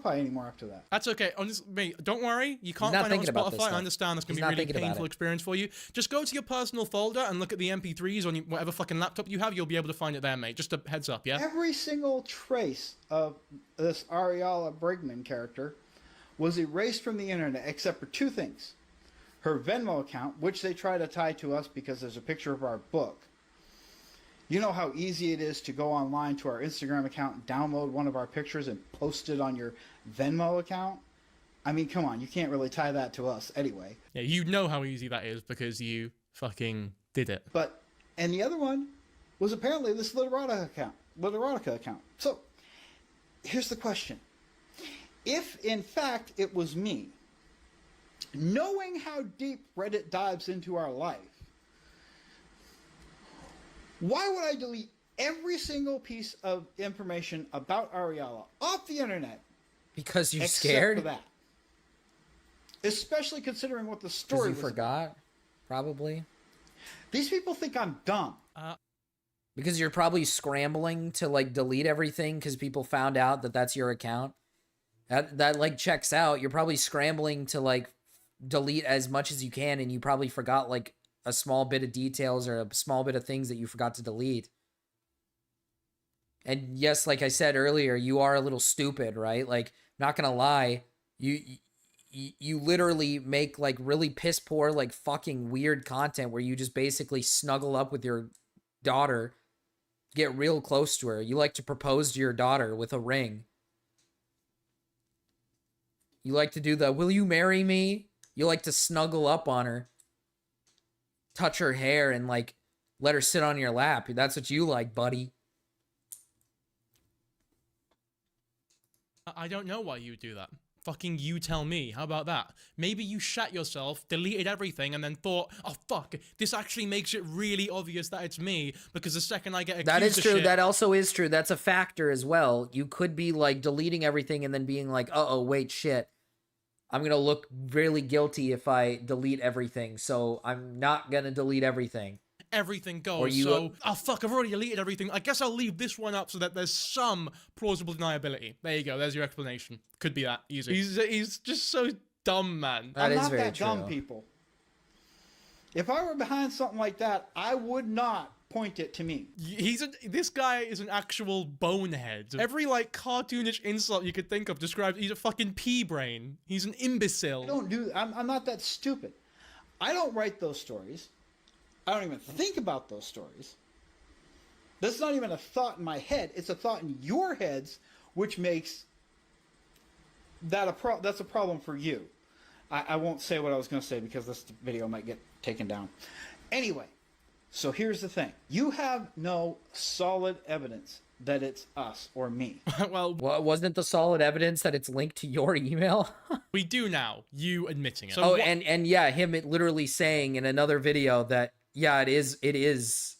Spotify anymore after that. That's okay. Honestly, mate, don't worry. You can't not find it on thinking about this Spotify. I stuff. understand that's going He's to be not a really thinking about painful it. experience for you. Just go to your personal folder and look at the MP3s on whatever fucking laptop you have. You'll be able to find it there, mate. Just a heads up, yeah? Every single trace of this Ariella Brigman character was erased from the internet except for two things. Her Venmo account, which they try to tie to us because there's a picture of our book. You know how easy it is to go online to our Instagram account and download one of our pictures and post it on your Venmo account? I mean, come on, you can't really tie that to us anyway. Yeah, you know how easy that is because you fucking did it. And the other one was apparently this Literotica account. So, here's the question. If, in fact, it was me, knowing how deep Reddit dives into our life, why would I delete every single piece of information about Ariella off the internet? Because you're except scared? for that. Especially considering what the story you was forgot, about. probably. These people think I'm dumb. Because you're probably scrambling to like delete everything because people found out that that's your account. That like checks out. You're probably scrambling to like delete as much as you can, and you probably forgot like a small bit of details or a small bit of things that you forgot to delete. And yes, like I said earlier, you are a little stupid, right? Like, not gonna lie, you literally make like really piss poor, like fucking weird content where you just basically snuggle up with your daughter, get real close to her. You like to propose to your daughter with a ring. You like to do the, will you marry me? You like to snuggle up on her, touch her hair, and like let her sit on your lap. That's what you like, buddy. I don't know why you would do that. Fucking you tell me. How about that? Maybe you shat yourself, deleted everything, and then thought, oh fuck, this actually makes it really obvious that it's me, because the second I get accused That is of true. shit, That also is true. That's a factor as well. You could be like deleting everything and then being like, uh-oh, wait, shit. I'm going to look really guilty if I delete everything, so I'm not going to delete everything. everything Or goes. you- So, oh fuck, I've already deleted everything. I guess I'll leave this one up so that there's some plausible deniability. There you go. There's your explanation. Could be that easy. He's just so dumb, man. I'm not that dumb, people. If I were behind something like that, I would not point it to me. This guy is an actual bonehead. Every like cartoonish insult you could think of describes he's a fucking pea brain. He's an imbecile. I'm not that stupid. I don't write those stories. I don't even think about those stories. That's not even a thought in my head. It's a thought in your heads, which makes that that's a problem for you. I won't say what I was going to say because this video might get taken down. Anyway, so here's the thing. You have no solid evidence that it's us or me. Well, wasn't the solid evidence that it's linked to your email? We do now. You admitting it. So and yeah, him literally saying in another video that yeah, it is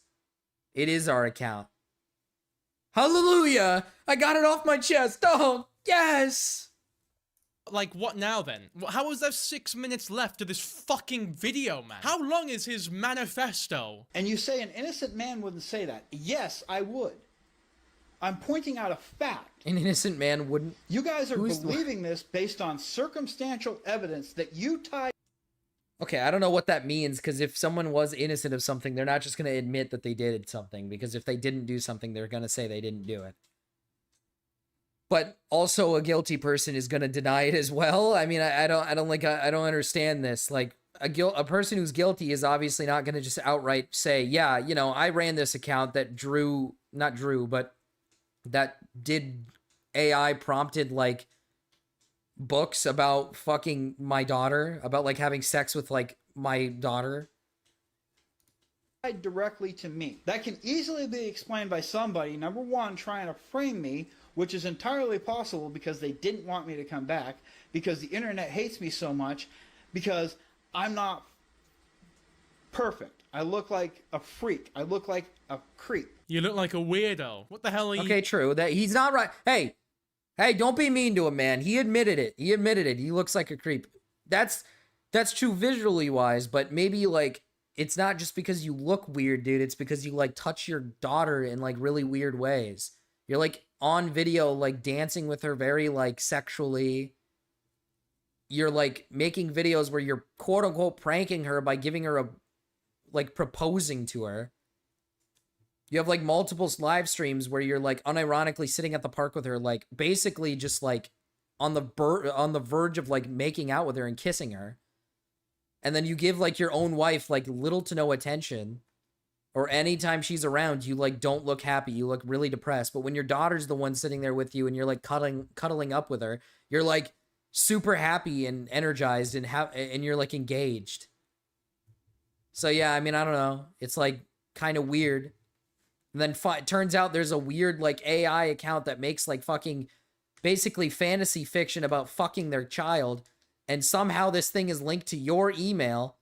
our account. Hallelujah! I got it off my chest. Oh, yes. Like, what now, then? How is there 6 minutes left of this fucking video, man? How long is his manifesto? And you say an innocent man wouldn't say that. Yes, I would. I'm pointing out a fact. An innocent man wouldn't. You guys are believing this based on circumstantial evidence that you tied. Okay, I don't know what that means, because if someone was innocent of something, they're not just going to admit that they did something, because if they didn't do something, they're going to say they didn't do it. But also a guilty person is going to deny it as well. I mean, I don't understand this. Like, a person who's guilty is obviously not going to just outright say, yeah, you know, I ran this account that that did AI prompted like books about fucking my daughter, about like having sex with like my daughter. Directly to me. That can easily be explained by somebody, number one, trying to frame me, which is entirely possible because they didn't want me to come back, because the internet hates me so much, because I'm not perfect. I look like a freak. I look like a creep. You look like a weirdo. What the hell are you? Okay, true. That he's not right. Hey, don't be mean to him, man. He admitted it. He looks like a creep. That's true visually wise, but maybe like it's not just because you look weird, dude. It's because you like touch your daughter in like really weird ways. You're like on video, like dancing with her very like sexually. You're like making videos where you're quote unquote pranking her by giving her a, like proposing to her. You have like multiple live streams where you're like unironically sitting at the park with her, like basically just like on the verge of like making out with her and kissing her. And then you give like your own wife like little to no attention, or anytime she's around, you like don't look happy. You look really depressed. But when your daughter's the one sitting there with you and you're like cuddling up with her, you're like super happy and energized and you're like engaged. So yeah, I mean, I don't know. It's like kind of weird. And then it turns out there's a weird like AI account that makes like fucking basically fantasy fiction about fucking their child. And somehow this thing is linked to your email.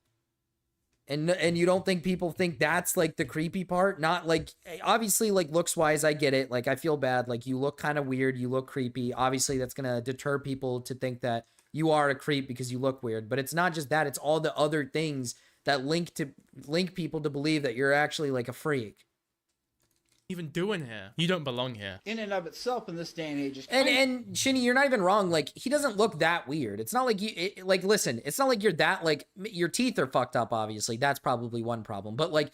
And you don't think people think that's like the creepy part? Not like, obviously like looks wise, I get it. Like I feel bad. Like you look kind of weird. You look creepy. Obviously that's going to deter people to think that you are a creep because you look weird. But it's not just that. It's all the other things that link people to believe that you're actually like a freak. Even doing here? You don't belong here. In and of itself in this day and age. And Shinny, you're not even wrong. Like, he doesn't look that weird. It's not like like, listen, it's not like you're that, like, your teeth are fucked up, obviously. That's probably one problem. But, like,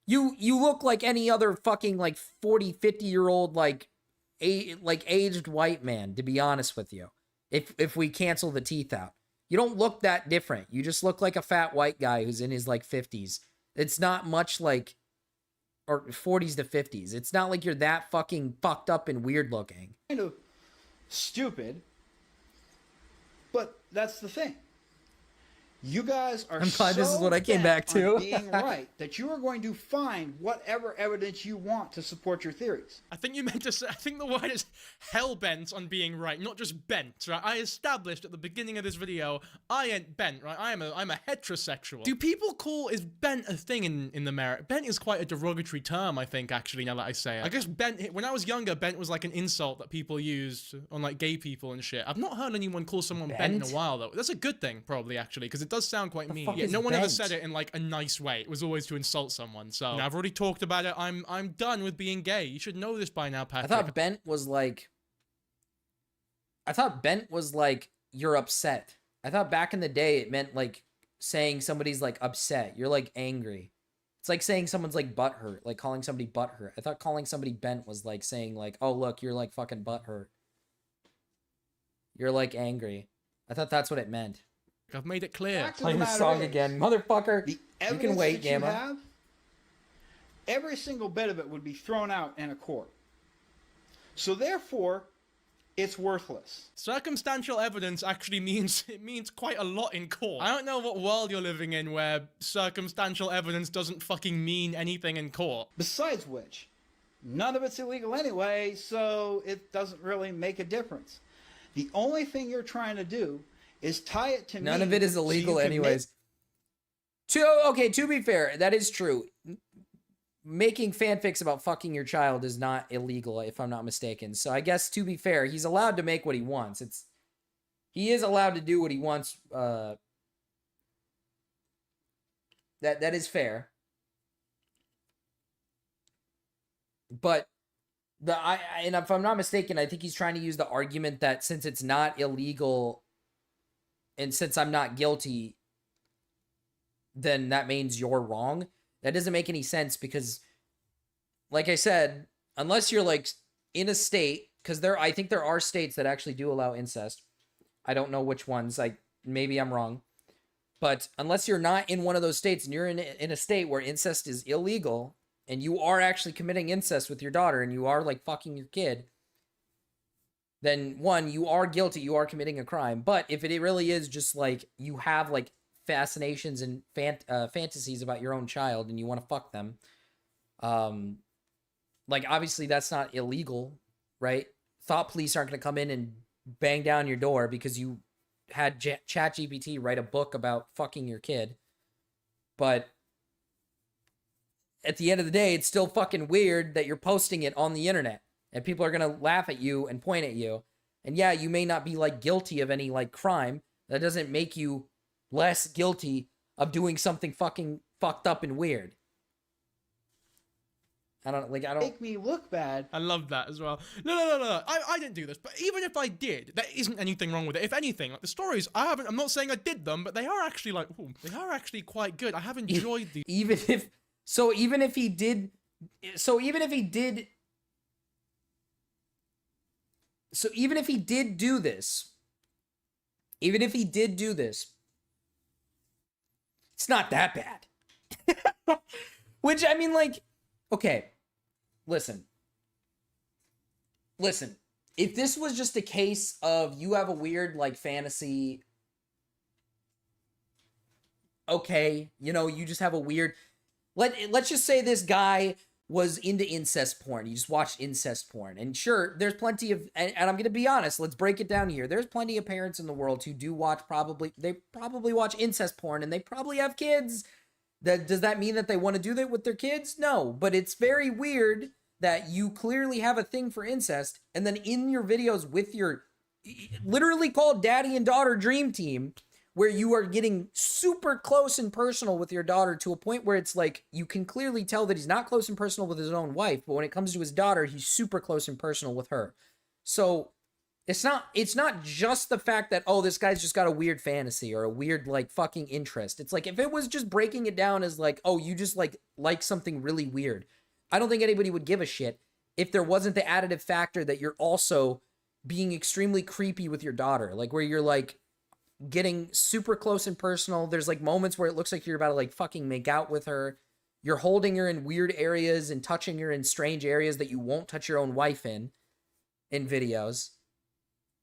you look like any other fucking, like, 40, 50-year-old, like aged white man, to be honest with you. If we cancel the teeth out. You don't look that different. You just look like a fat white guy who's in his, like, 50s. It's not much like... or 40s to 50s. It's not like you're that fucking fucked up and weird looking. Kind of stupid, but that's the thing. You guys are I'm glad this is what I came back to. on being right that you are going to find whatever evidence you want to support your theories. I think you meant to say, I think the word is hell-bent on being right, not just bent, right? I established at the beginning of this video, I ain't bent, right? I'm a heterosexual. Do people call, is bent a thing in the merit? Bent is quite a derogatory term, I think, actually, now that I say it. I guess bent, when I was younger, bent was like an insult that people used on like gay people and shit. I've not heard anyone call someone bent in a while, though. That's a good thing, probably, actually, because it does sound quite mean. Yeah, no one ever said it in like a nice way. It was always to insult someone. So I've already talked about it. I'm done with being gay. You should know this by now, Patrick. I thought bent was like you're upset. I thought back in the day it meant like saying somebody's like upset. You're like angry. It's like saying someone's like butthurt, like calling somebody butthurt. I thought calling somebody bent was like saying like, oh look, you're like fucking butthurt. You're like angry. I thought that's what it meant. I've made it clear. Play this song again, motherfucker. You can wait, Gamma. Have, every single bit of it would be thrown out in a court. So therefore, it's worthless. Circumstantial evidence actually means quite a lot in court. I don't know what world you're living in where circumstantial evidence doesn't fucking mean anything in court. Besides which, none of it's illegal anyway, so it doesn't really make a difference. The only thing you're trying to do is tie it to none of it is illegal anyways. To be fair, that is true. Making fanfics about fucking your child is not illegal, if I'm not mistaken. So I guess, to be fair, he's allowed to make what he wants. He is allowed to do what he wants. That is fair. But and if I'm not mistaken, I think he's trying to use the argument that since it's not illegal and since I'm not guilty, then that means you're wrong. That doesn't make any sense because, like I said, unless you're like in a state, because I think there are states that actually do allow incest. I don't know which ones. Maybe I'm wrong. But unless you're not in one of those states and you're in a state where incest is illegal and you are actually committing incest with your daughter and you are like fucking your kid, then one, you are guilty, you are committing a crime. But if it really is just like you have like fascinations and fantasies about your own child and you want to fuck them, like obviously that's not illegal, right? Thought police aren't going to come in and bang down your door because you had ChatGPT write a book about fucking your kid. But at the end of the day, it's still fucking weird that you're posting it on the internet. And people are going to laugh at you and point at you. And yeah, you may not be like guilty of any like crime. That doesn't make you less guilty of doing something fucking fucked up and weird. I don't make me look bad. I love that as well. No. I didn't do this, but even if I did, there isn't anything wrong with it. If anything, like the stories, I'm not saying I did them, but they are actually like, ooh, they are actually quite good. I have enjoyed these. Even if he did do this, it's not that bad. Which, I mean, like, okay, listen. If this was just a case of you have a weird, like, fantasy, okay, you know, you just have a weird... Let's just say this guy was into incest porn. You just watched incest porn. And sure, there's plenty of... And I'm going to be honest, let's break it down here. There's plenty of parents in the world who do watch they probably watch incest porn, and they probably have kids. Does that mean that they want to do that with their kids? No, but it's very weird that you clearly have a thing for incest, and then in your videos with your literally called Daddy and Daughter Dream Team, where you are getting super close and personal with your daughter to a point where it's like you can clearly tell that he's not close and personal with his own wife, but when it comes to his daughter, he's super close and personal with her. So it's not just the fact that, oh, this guy's just got a weird fantasy or a weird, like, fucking interest. It's like, if it was just breaking it down as like, oh, you just like something really weird, I don't think anybody would give a shit if there wasn't the additive factor that you're also being extremely creepy with your daughter, like where you're like getting super close and personal. There's like moments where it looks like you're about to like fucking make out with her. You're holding her in weird areas and touching her in strange areas that you won't touch your own wife in videos.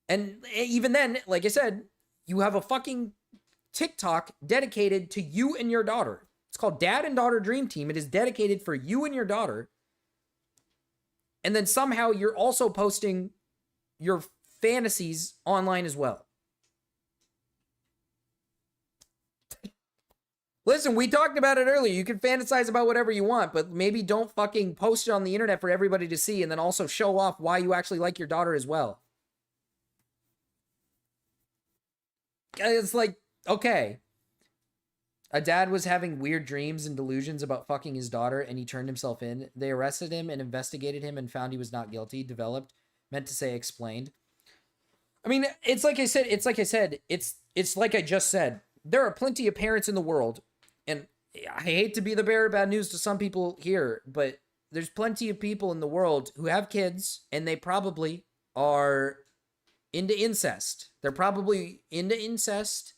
And even then, like I said, you have a fucking TikTok dedicated to you and your daughter. It's called Dad and Daughter Dream Team. It is dedicated for you and your daughter. And then somehow you're also posting your fantasies online as well. Listen, we talked about it earlier. You can fantasize about whatever you want, but maybe don't fucking post it on the internet for everybody to see and then also show off why you actually like your daughter as well. It's like, okay. A dad was having weird dreams and delusions about fucking his daughter, and he turned himself in. They arrested him and investigated him and found he was not guilty. Developed, meant to say explained. I mean, it's like I said, it's like I just said. There are plenty of parents in the world, and I hate to be the bearer of bad news to some people here, but there's plenty of people in the world who have kids, and they probably are into incest. They're probably into incest.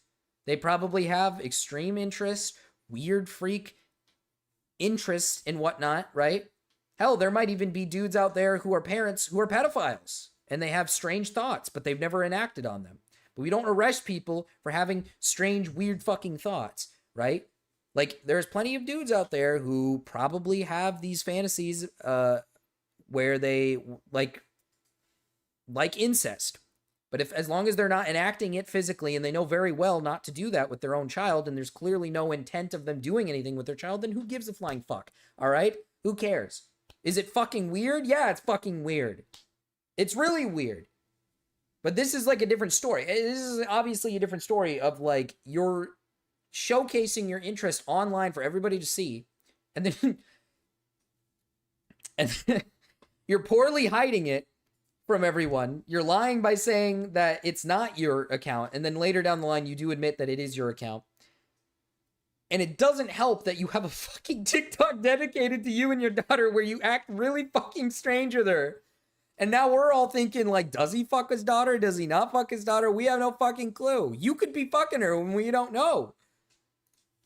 They probably have extreme interest, weird freak interest and whatnot, right? Hell, there might even be dudes out there who are parents who are pedophiles, and they have strange thoughts, but they've never enacted on them. But we don't arrest people for having strange, weird fucking thoughts, right? Like, there's plenty of dudes out there who probably have these fantasies where they like incest. But as long as they're not enacting it physically, and they know very well not to do that with their own child, and there's clearly no intent of them doing anything with their child, then who gives a flying fuck? All right? Who cares? Is it fucking weird? Yeah, it's fucking weird. It's really weird. But this is like a different story. This is obviously a different story of like you're showcasing your interest online for everybody to see, and then you're poorly hiding it from everyone. You're lying by saying that it's not your account, and then later down the line you do admit that it is your account. And it doesn't help that you have a fucking TikTok dedicated to you and your daughter where you act really fucking strange with her. And now we're all thinking, like, does he fuck his daughter? Does he not fuck his daughter? We have no fucking clue. You could be fucking her when we don't know.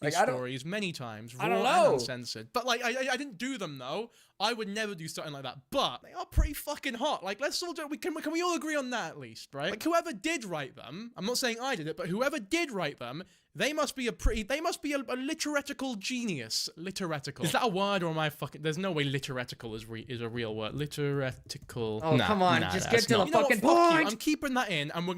Like, stories many times, raw and uncensored. But, like, I didn't do them, though. I would never do something like that. But they are pretty fucking hot. Like, let's all do it. Can we all agree on that, at least, right? Like, whoever did write them, I'm not saying I did it, but whoever did write them, they must be a literatical genius. Literatical. Is that a word, or am I fucking... There's no way literatical is a real word. Literatical. Oh, come on. Just get to the fucking point. I'm keeping that in, and we're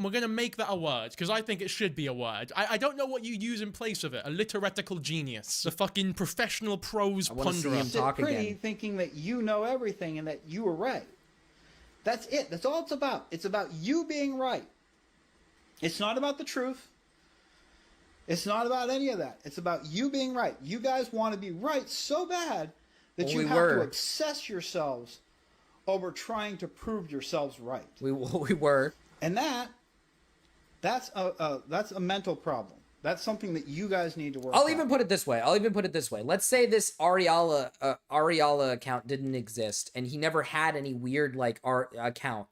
gonna make that a word, because I think it should be a word. I don't know what you use in place of it. A literatical genius. A fucking professional prose ponderer. I want to see him talk again. Thinking that you know everything and that you were right. That's it. That's all it's about. It's about you being right. It's not about the truth. It's not about any of that. It's about you being right. You guys want to be right so bad that Well, you we have were. to obsess yourselves over trying to prove yourselves right. We were. And that's a mental problem. That's something that you guys need to work I'll out. even put it this way. Let's say this Ariala account didn't exist, and he never had any weird like art account.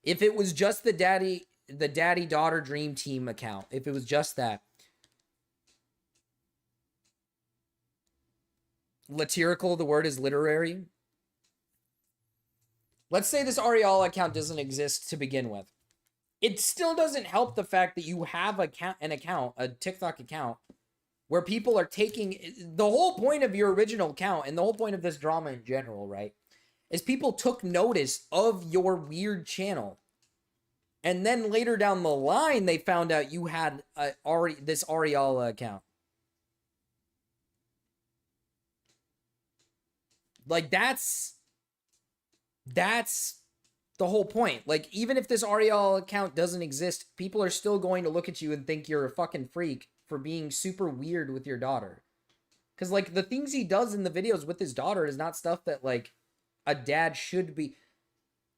If it was just the daddy-daughter dream team account, if it was just that, satirical, the word is literary. Let's say this Ariala account doesn't exist to begin with. It still doesn't help the fact that you have a TikTok account, where people are taking the whole point of your original account and the whole point of this drama in general, right? Is people took notice of your weird channel. And then later down the line, they found out you had this Ariala account. Like, that's the whole point. Like, even if this Ariel account doesn't exist, people are still going to look at you and think you're a fucking freak for being super weird with your daughter. Because, like, the things he does in the videos with his daughter is not stuff that, like, a dad should be...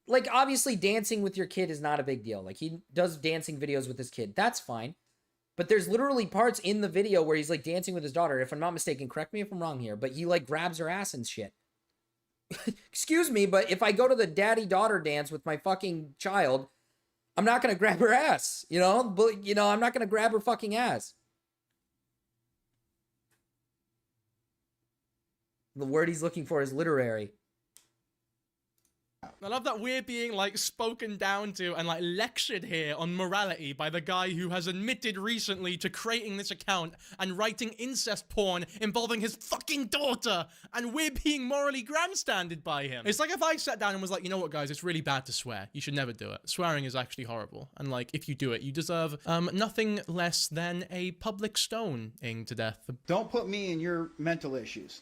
Like, obviously, dancing with your kid is not a big deal. Like, he does dancing videos with his kid. That's fine. But there's literally parts in the video where he's, like, dancing with his daughter. If I'm not mistaken, correct me if I'm wrong here, but he, like, grabs her ass and shit. Excuse me, but if I go to the daddy-daughter dance with my fucking child, I'm not going to grab her ass, you know? But, you know, I'm not going to grab her fucking ass. The word he's looking for is literary. I love that we're being, like, spoken down to and, like, lectured here on morality by the guy who has admitted recently to creating this account and writing incest porn involving his fucking daughter, and we're being morally grandstanded by him. It's like if I sat down and was like, you know what, guys, it's really bad to swear. You should never do it. Swearing is actually horrible. And, like, if you do it, you deserve nothing less than a public stoning to death. Don't put me in your mental issues.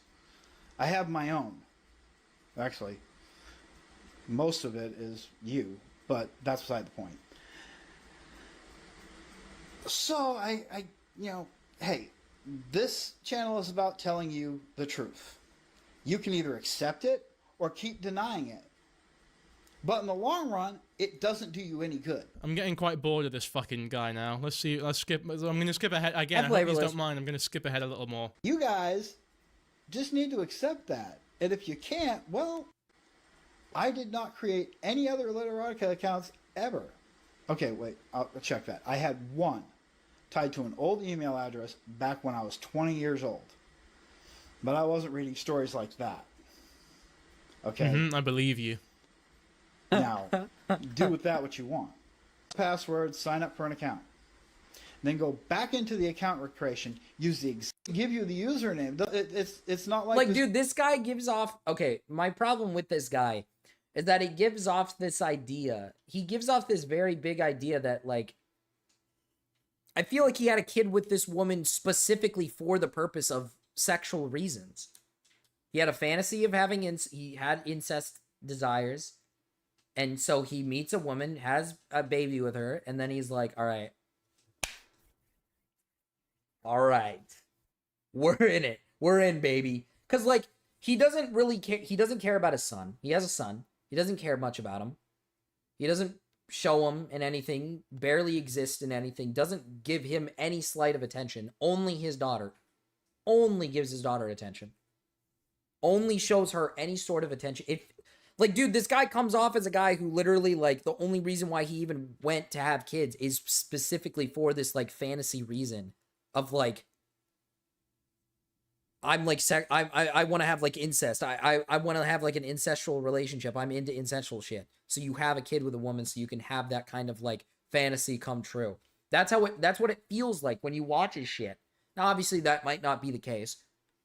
I have my own. Actually, most of it is you, but that's beside the point. So I you know, hey, this channel is about telling you the truth. You can either accept it or keep denying it. But in the long run, it doesn't do you any good. I'm getting quite bored of this fucking guy now. Let's skip. I'm going to skip ahead again. I hope you don't mind. I'm going to skip ahead a little more. You guys just need to accept that. And if you can't, well, I did not create any other Literotica accounts ever. Okay, wait, I'll check that. I had one tied to an old email address back when I was 20 years old. But I wasn't reading stories like that. Okay? I believe you. Now, do with that what you want. Password, sign up for an account. Then go back into the account creation, use the give you the username. It's not like dude, this guy gives off... Okay, my problem with this guy is that he gives off this idea. He gives off this very big idea that, like, I feel like he had a kid with this woman specifically for the purpose of sexual reasons. He had a fantasy of having... he had incest desires. And so he meets a woman, has a baby with her, and then he's like, all right. All right. We're in it. We're in, baby. Because, like, he doesn't really care. He doesn't care about his son. He has a son. He doesn't care much about him. He doesn't show him in anything, barely exist in anything, doesn't give him any slight of attention. Only his daughter. Only gives his daughter attention. Only shows her any sort of attention. Like, dude, this guy comes off as a guy who literally, like, the only reason why he even went to have kids is specifically for this, like, fantasy reason of, like, I'm, like, I want to have, like, incest. I want to have, like, an incestual relationship. I'm into incestual shit. So you have a kid with a woman so you can have that kind of, like, fantasy come true. That's what it feels like when you watch his shit. Now, obviously, that might not be the case.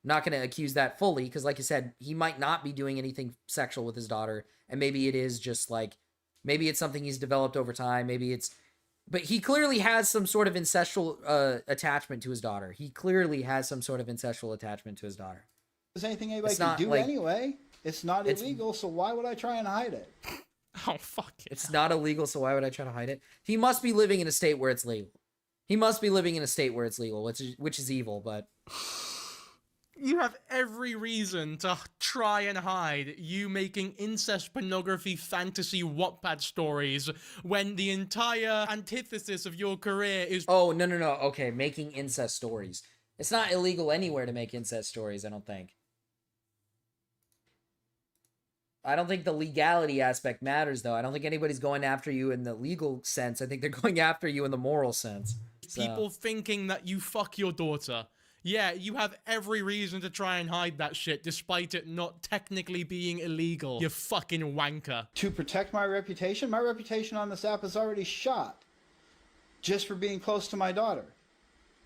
I'm not going to accuse that fully, because like I said, he might not be doing anything sexual with his daughter, and maybe it is just, like, maybe it's something he's developed over time, maybe it's... But he clearly has some sort of incestual attachment to his daughter. He clearly has some sort of incestual attachment to his daughter. There's anything anybody can do anyway. It's not illegal, so why would I try and hide it? Oh, fuck it. It's not illegal, so why would I try to hide it? He must be living in a state where it's legal. He must be living in a state where it's legal, which is evil, but... You have every reason to try and hide you making incest pornography fantasy Wattpad stories when the entire antithesis of your career is— Oh, no. Okay, making incest stories. It's not illegal anywhere to make incest stories, I don't think. I don't think the legality aspect matters, though. I don't think anybody's going after you in the legal sense. I think they're going after you in the moral sense. People thinking that you fuck your daughter. Yeah, you have every reason to try and hide that shit, despite it not technically being illegal. You fucking wanker. To protect my reputation on this app is already shot. Just for being close to my daughter.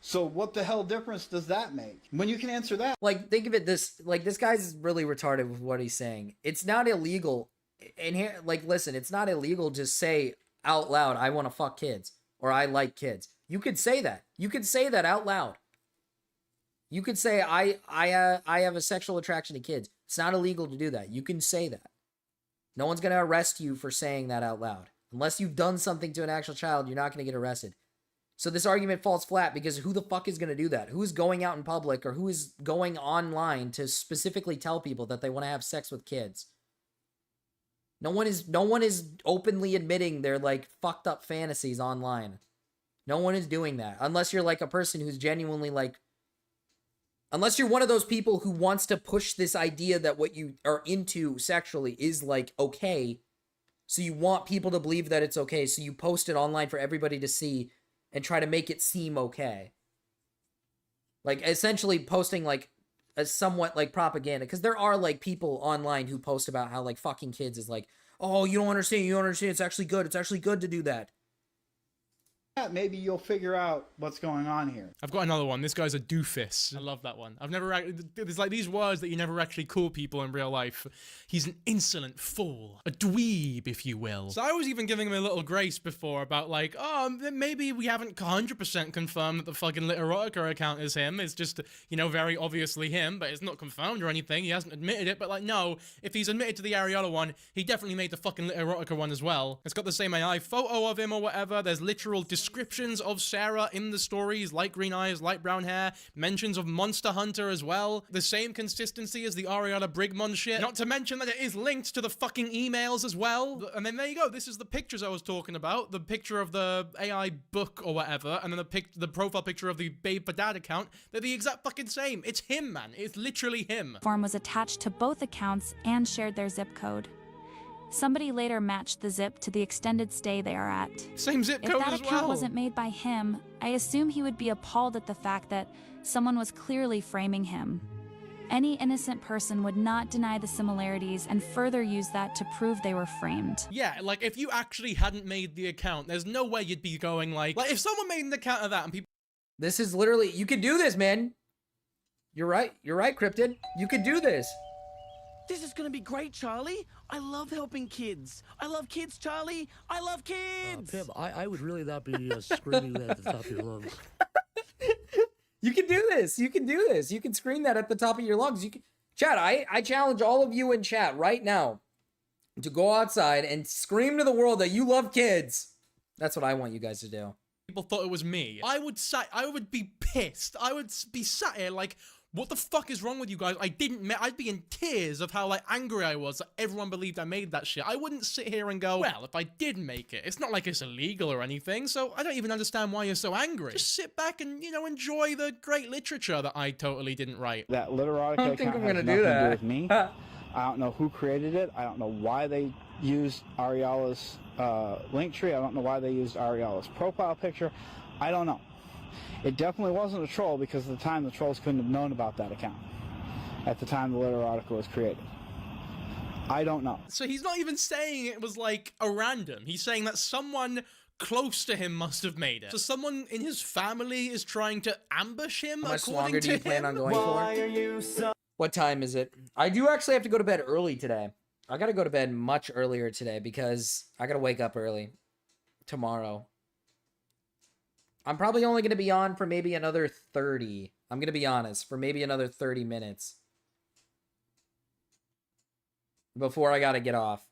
So what the hell difference does that make? When you can answer that. Like, think of it this guy's really retarded with what he's saying. It's not illegal. And here, like, listen, it's not illegal to say out loud, I want to fuck kids. Or I like kids. You could say that. You could say that out loud. You could say, I have a sexual attraction to kids. It's not illegal to do that. You can say that. No one's going to arrest you for saying that out loud. Unless you've done something to an actual child, you're not going to get arrested. So this argument falls flat because who the fuck is going to do that? Who is going out in public or who is going online to specifically tell people that they want to have sex with kids? No one is openly admitting their like fucked up fantasies online. No one is doing that. Unless you're like a person who's genuinely like, unless you're one of those people who wants to push this idea that what you are into sexually is like okay. So you want people to believe that it's okay. So you post it online for everybody to see and try to make it seem okay. Like essentially posting like a somewhat like propaganda. Because there are like people online who post about how like fucking kids is like, oh, you don't understand. It's actually good. It's actually good to do that. Maybe you'll figure out what's going on here. I've got another one. This guy's a doofus. I love that one. I've never... There's like these words that you never actually call people in real life. He's an insolent fool. A dweeb, if you will. So I was even giving him a little grace before about like, oh, maybe we haven't 100% confirmed that the fucking Literotica account is him. It's just, you know, very obviously him, but it's not confirmed or anything. He hasn't admitted it, but like, no, if he's admitted to the Ariella one, he definitely made the fucking Literotica one as well. It's got the same AI photo of him or whatever. There's literal descriptions of Sarah in the stories, light green eyes, light brown hair, mentions of Monster Hunter as well, the same consistency as the Ariana Brigmon shit, not to mention that it is linked to the fucking emails as well. And then there you go, this is the pictures I was talking about, the picture of the AI book or whatever, and then the profile picture of the Babe for Dad account. They're the exact fucking same. It's him, man. It's literally him. Form was attached to both accounts and shared their zip code. Somebody later matched the zip to the extended stay they are at. Same zip code as well. If that account wasn't made by him, I assume he would be appalled at the fact that someone was clearly framing him. Any innocent person would not deny the similarities and further use that to prove they were framed. Yeah, like if you actually hadn't made the account, there's no way you'd be going like if someone made an account of that and people... This is literally, you could do this, man. You're right, Cryptid. You could do this. This is gonna be great, Charlie. I love helping kids. I love kids, Charlie. I love kids. Pim, I would really not be screaming that at the top of your lungs. You can do this. You can do this. You can scream that at the top of your lungs. You can, chat. I challenge all of you in chat right now to go outside and scream to the world that you love kids. That's what I want you guys to do. People thought it was me. I would be pissed. I would be sat here like, what the fuck is wrong with you guys? I'd be in tears of how like angry I was that everyone believed I made that shit. I wouldn't sit here and go, well, if I did make it, it's not like it's illegal or anything, so I don't even understand why you're so angry. Just sit back and, you know, enjoy the great literature that I totally didn't write. That Literotica account has nothing to do with me. I don't know who created it. I don't know why they used Ariella's link tree. I don't know why they used Ariella's profile picture. I don't know. It definitely wasn't a troll because at the time the trolls couldn't have known about that account at the time the Literotica was created. I don't know. So he's not even saying it was like a random. He's saying that someone close to him must have made it. So someone in his family is trying to ambush him. How much longer do you plan on going for? What time is it? I do actually have to go to bed early today. I gotta go to bed much earlier today because I gotta wake up early tomorrow. I'm probably only going to be on for maybe another 30. I'm going to be honest, for maybe another 30 minutes. Before I got to get off.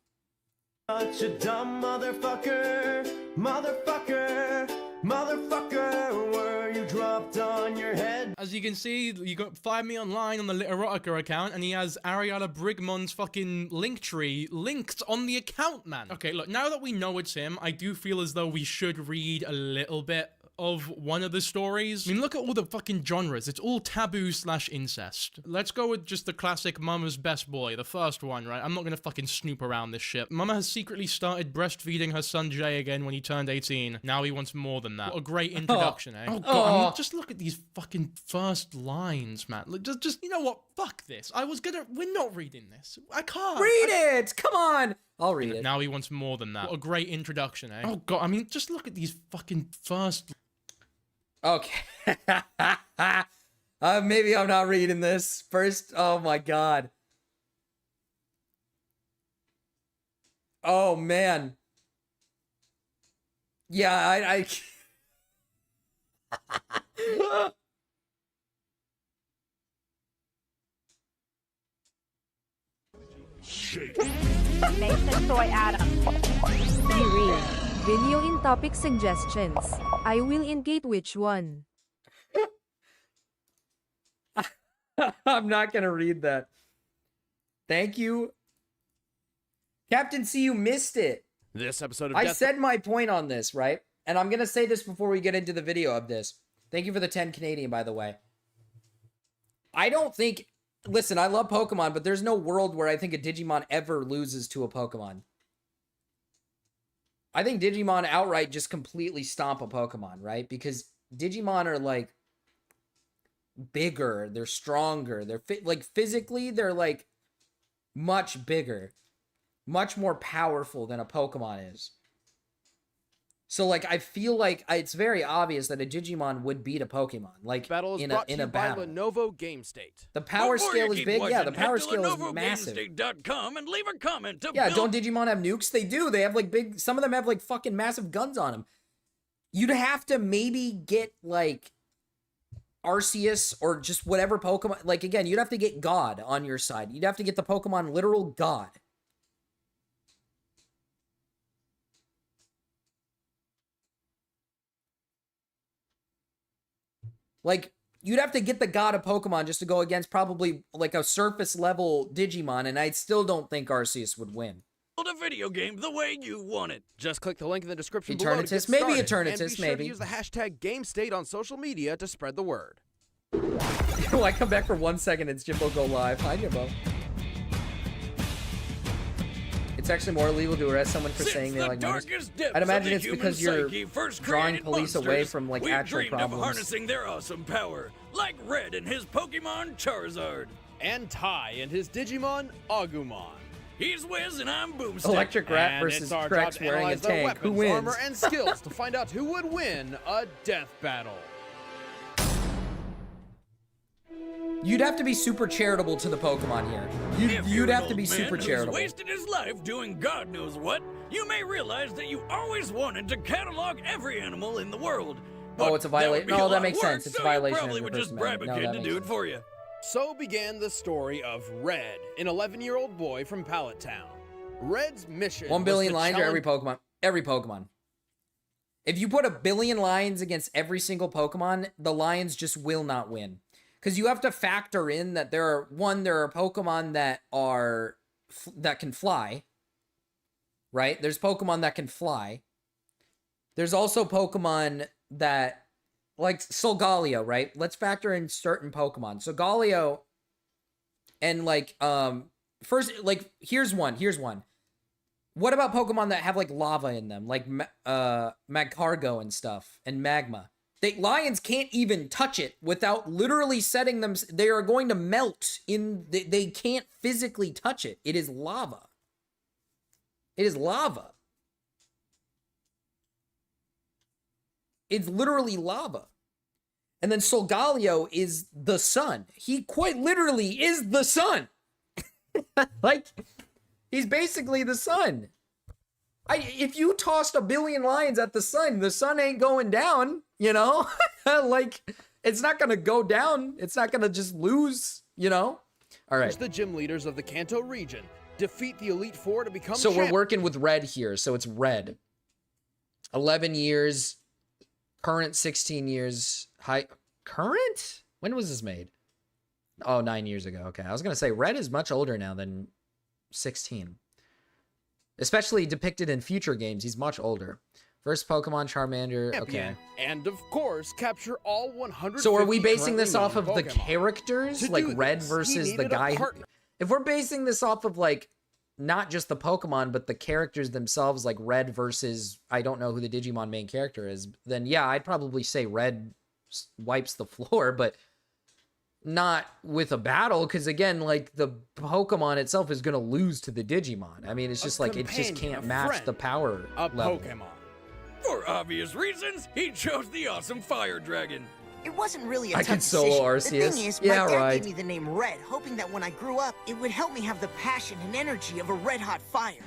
Such a dumb motherfucker, motherfucker, motherfucker, were you dropped on your head? As you can see, you got Find Me Online on the Literotica account, and he has Ariana Brigmon's fucking link tree linked on the account, man. Okay, look, now that we know it's him, I do feel as though we should read a little bit of one of the stories. I mean, look at all the fucking genres. It's all taboo / incest. Let's go with just the classic Mama's Best Boy, the first one, right? I'm not gonna fucking snoop around this shit. Mama has secretly started breastfeeding her son Jay again when he turned 18. Now he wants more than that. What a great introduction, eh? Oh god, I mean, just look at these fucking first lines, man. Look, just, you know what? Fuck this. We're not reading this. I can't. Read it! Come on! I'll read it. Now he wants more than that. What a great introduction, eh? Oh god, I mean, just look at these fucking first... Okay. Maybe I'm not reading this. First, oh my god. Oh man. Yeah, I Nathan Soy Adam. Read. Video in topic suggestions. I will indicate which one. I'm not gonna read that. Thank you. Captain C, you missed it. This episode of I said my point on this, right? And I'm gonna say this before we get into the video of this. Thank you for the 10 Canadian, by the way. I don't think... Listen, I love Pokemon, but there's no world where I think a Digimon ever loses to a Pokemon. I think Digimon outright just completely stomp a Pokemon, right? Because Digimon are, like, bigger. They're stronger. They're, physically, they're, like, much bigger. Much more powerful than a Pokemon is. So, like, I feel like it's very obvious that a Digimon would beat a Pokemon. Like, battle is in brought a to you battle. by Lenovo Game State. The power Before scale you is keep big. Yeah, the watching, power head to scale is massive. LenovoGameState.com and leave a comment to Yeah, build... don't Digimon have nukes? They do. They have, like, big... Some of them have, like, fucking massive guns on them. You'd have to maybe get, like, Arceus or just whatever Pokemon... Like, again, you'd have to get God on your side. You'd have to get the Pokemon literal God. Like, you'd have to get the god of Pokemon just to go against probably, like, a surface-level Digimon, and I still don't think Arceus would win. Build a video game the way you want it. Just click the link in the description Eternatus? below to get Maybe started. Eternatus, and be sure maybe. to use the hashtag GameState on social media to spread the word. I come back for 1 second, it's Jimbo go live. Hi, Jimbo. It's actually more illegal to arrest someone for saying they like minors. I'd imagine it's because you're drawing police away from, like, actual problems. Of harnessing their awesome power, like Red and his Pokemon Charizard. And Ty and his Digimon Agumon. He's Wiz and I'm Boomstick. Electric Rat and versus it's our Trex job to wearing a analyze their tank. weapons, Who wins? armor, and skills to find out who would win a death battle. You'd have to be super charitable to the Pokemon here. You'd have to be super charitable. Wasted his life doing God knows what. You may realize that you always wanted to catalog every animal in the world. Oh, it's a violation. No, that makes sense. It's a violation of probably the would First just bribe a Amendment. No, kid that to do makes it for you. So began the story of Red, an 11-year-old boy from Pallet Town. Red's mission 1 billion was to lines or every challenge- Pokemon. Every Pokemon. If you put 1 billion lions against every single Pokemon, the lions just will not win. Because you have to factor in that there are Pokemon that can fly, right? There's Pokemon that can fly. There's also Pokemon that, like Solgaleo, right? Let's factor in certain Pokemon. Solgaleo and, like, first, like, here's one. What about Pokemon that have, like, lava in them? Like, Magcargo and stuff, and Magma. Lions can't even touch it without literally setting them... They are going to melt in... They can't physically touch it. It is lava. It is lava. It's literally lava. And then Solgaleo is the sun. He quite literally is the sun. Like, he's basically the sun. If you tossed 1 billion lions at the sun ain't going down, you know? Like, it's not gonna go down. It's not gonna just lose, you know? All right. The gym leaders of the Kanto region defeat the Elite Four to become So we're working with Red here. So it's Red. 11 years, current 16 years, current? When was this made? Oh, 9 years ago. Okay. I was going to say Red is much older now than 16. Especially depicted in future games. He's much older. First Pokemon Charmander. Okay. And of course, capture all 100. So are we basing this off of the characters? Like Red versus the guy? If we're basing this off of like not just the Pokemon, but the characters themselves, like Red versus, I don't know who the Digimon main character is, then yeah, I'd probably say Red wipes the floor, but not with a battle, because again, like the Pokemon itself is going to lose to the Digimon. I mean, it's just like, it just can't match the power level. Pokemon. For obvious reasons, he chose the awesome Fire Dragon. It wasn't really a I tough could solo decision. Arceus. The thing is, Yeah, my dad right. gave me the name Red, hoping that when I grew up, it would help me have the passion and energy of a red-hot fire.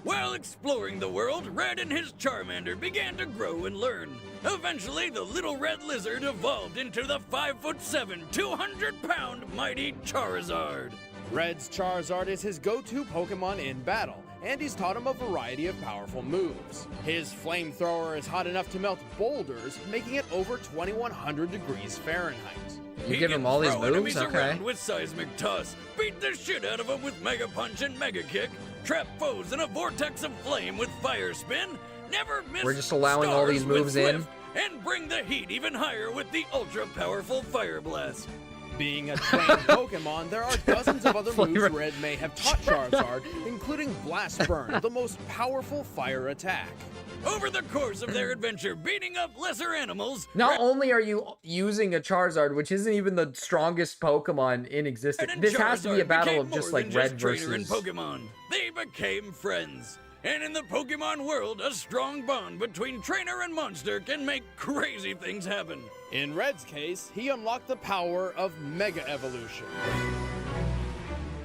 While exploring the world, Red and his Charmander began to grow and learn. Eventually, the little red lizard evolved into the 5'7", 200-pound mighty Charizard. Red's Charizard is his go-to Pokemon in battle, and he's taught him a variety of powerful moves. His flamethrower is hot enough to melt boulders, making it over 2100 degrees Fahrenheit. You give him all these moves? Okay. With seismic toss, beat the shit out of them with Mega Punch and Mega Kick, trap foes in a vortex of flame with Fire Spin, never miss We're just allowing all these stars with moves in. Swift, and bring the heat even higher with the ultra-powerful Fire Blast. Being a trained Pokemon, there are dozens of other moves Red may have taught Charizard, including Blast Burn, the most powerful fire attack. Over the course of their adventure beating up lesser animals, Not only are you using a Charizard, which isn't even the strongest Pokemon in existence, this has to be a battle of just like Red trainer and versus... Pokemon. They became friends. And in the Pokemon world, a strong bond between trainer and monster can make crazy things happen. In Red's case, he unlocked the power of Mega Evolution.